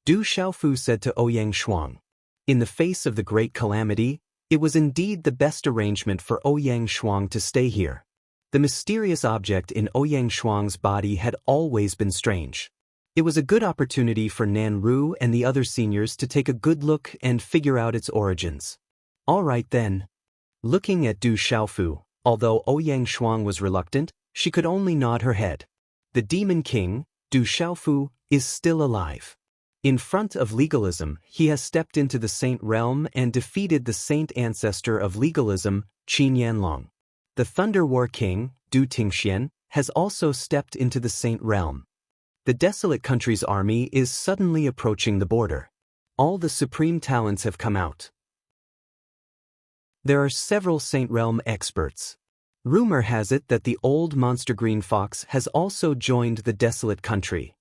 Du Xiaofu said to Ouyang Shuang. In the face of the great calamity, it was indeed the best arrangement for Ouyang Shuang to stay here. The mysterious object in Ouyang Shuang's body had always been strange. It was a good opportunity for Nanru and the other seniors to take a good look and figure out its origins. "All right then." Looking at Du Xiaofu, although Ouyang Shuang was reluctant, she could only nod her head. The Demon King, Du Xiaofu, is still alive. In front of legalism, he has stepped into the Saint Realm and defeated the Saint Ancestor of legalism, Qin Yanlong. The Thunder War King, Du Tingxian, has also stepped into the Saint Realm. The desolate country's army is suddenly approaching the border. All the supreme talents have come out. There are several Saint Realm experts. Rumor has it that the old monster Green Fox has also joined the desolate country.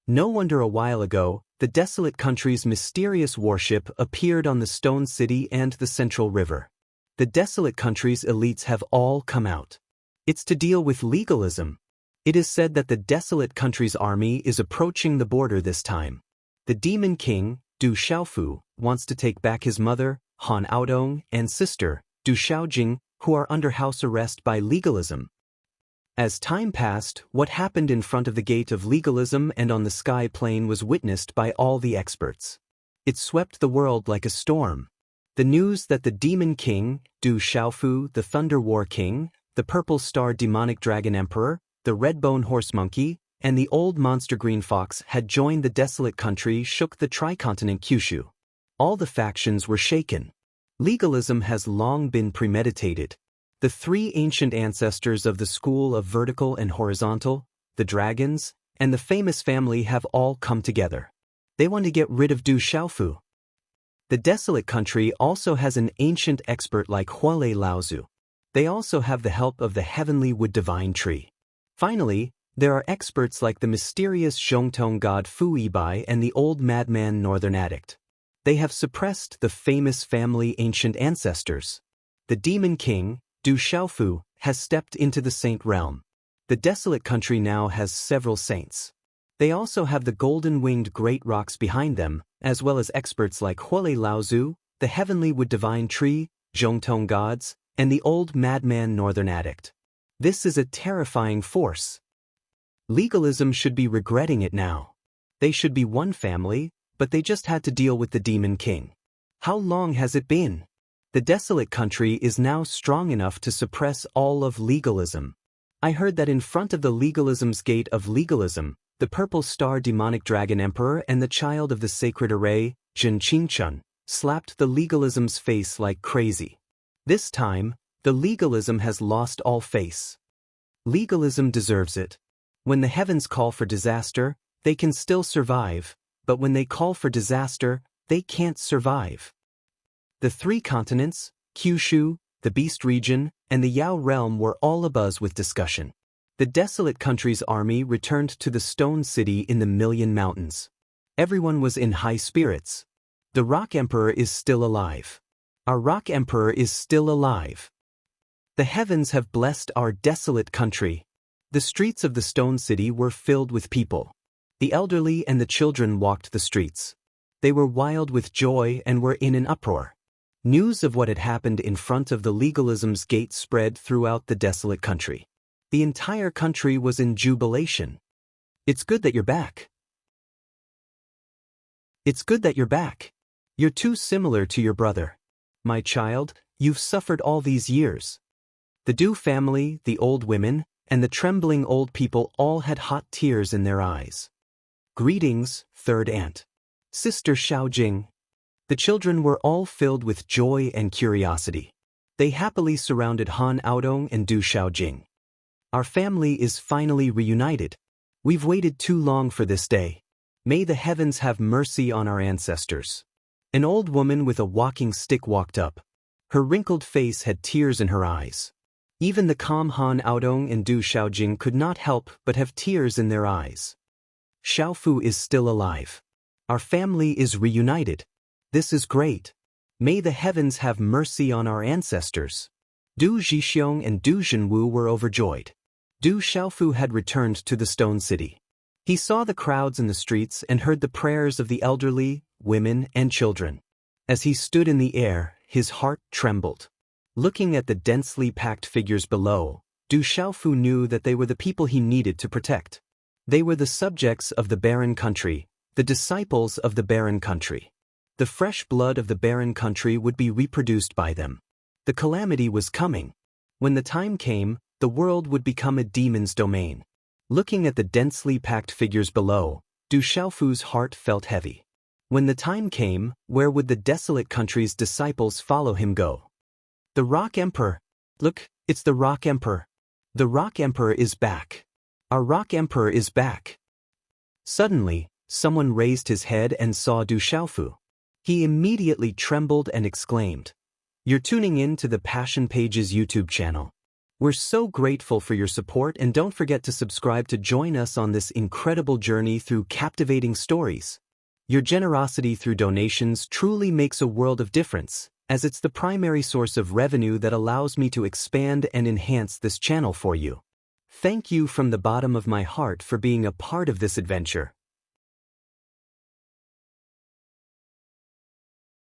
No wonder a while ago, the desolate country's mysterious warship appeared on the Stone City and the Central River. The desolate country's elites have all come out. It's to deal with legalism. It is said that the desolate country's army is approaching the border this time. The Demon King, Du Xiaofu, wants to take back his mother, Han Aodong, and sister, Du Xiaojing, who are under house arrest by legalism. As time passed, what happened in front of the gate of legalism and on the sky plane was witnessed by all the experts. It swept the world like a storm. The news that the Demon King, Du Xiaofu, the Thunder War King, the Purple Star Demonic Dragon Emperor, the Redbone Horse Monkey, and the old monster Green Fox had joined the desolate country shook the tricontinent Kyushu. All the factions were shaken. Legalism has long been premeditated. The 3 ancient ancestors of the school of vertical and horizontal, the dragons, and the famous family have all come together. They want to get rid of Du Xiaofu. The desolate country also has an ancient expert like Hualei Laozu. They also have the help of the heavenly wood divine tree. Finally, There are experts like the mysterious Zhongtong god Fu Yibai and the old madman Northern Addict. They have suppressed the famous family ancient ancestors. The demon king, Du Xiaofu, has stepped into the saint realm. The desolate country now has several saints. They also have the golden-winged great rocks behind them, as well as experts like Huolei Laozu, the heavenly wood divine tree, Zhongtong gods, and the old madman Northern Addict. This is a terrifying force. Legalism should be regretting it now. They should be one family, but they just had to deal with the demon king. How long has it been? The desolate country is now strong enough to suppress all of legalism. I heard that in front of the legalism's gate of legalism, the purple star demonic dragon emperor and the child of the sacred array, Jin Qingchun, slapped the legalism's face like crazy. This time, the legalism has lost all face. Legalism deserves it. When the heavens call for disaster, they can still survive, but when they call for disaster, they can't survive. The three continents, Kyushu, the Beast region, and the Yao realm were all abuzz with discussion. The desolate country's army returned to the stone city in the Million Mountains. Everyone was in high spirits. The Rock Emperor is still alive. Our Rock Emperor is still alive. The heavens have blessed our desolate country. The streets of the stone city were filled with people. The elderly and the children walked the streets. They were wild with joy and were in an uproar. News of what had happened in front of the legalism's gate spread throughout the desolate country. The entire country was in jubilation. It's good that you're back. It's good that you're back. You're too similar to your brother. My child, you've suffered all these years. The Du family, the old women, and the trembling old people all had hot tears in their eyes. Greetings, third aunt. Sister Xiaojing. The children were all filled with joy and curiosity. They happily surrounded Han Aodong and Du Xiaojing. Our family is finally reunited. We've waited too long for this day. May the heavens have mercy on our ancestors. An old woman with a walking stick walked up. Her wrinkled face had tears in her eyes. Even the calm Han Aodong and Du Xiaojing could not help but have tears in their eyes. Xiaofu is still alive. Our family is reunited. This is great. May the heavens have mercy on our ancestors. Du Zhixiong and Du Zhenwu were overjoyed. Du Xiaofu had returned to the stone city. He saw the crowds in the streets and heard the prayers of the elderly, women, and children. As he stood in the air, his heart trembled. Looking at the densely packed figures below, Du Xiaofu knew that they were the people he needed to protect. They were the subjects of the barren country, the disciples of the barren country. The fresh blood of the barren country would be reproduced by them. The calamity was coming. When the time came, the world would become a demon's domain. Looking at the densely packed figures below, Du Xiaofu's heart felt heavy. When the time came, where would the desolate country's disciples follow him go? The Rock Emperor. Look, it's the Rock Emperor. The Rock Emperor is back. Our Rock Emperor is back. Suddenly, someone raised his head and saw Du Xiaofu. He immediately trembled and exclaimed, "You're tuning in to the Passion Pages YouTube channel. We're so grateful for your support, and don't forget to subscribe to join us on this incredible journey through captivating stories. Your generosity through donations truly makes a world of difference, as it's the primary source of revenue that allows me to expand and enhance this channel for you. Thank you from the bottom of my heart for being a part of this adventure.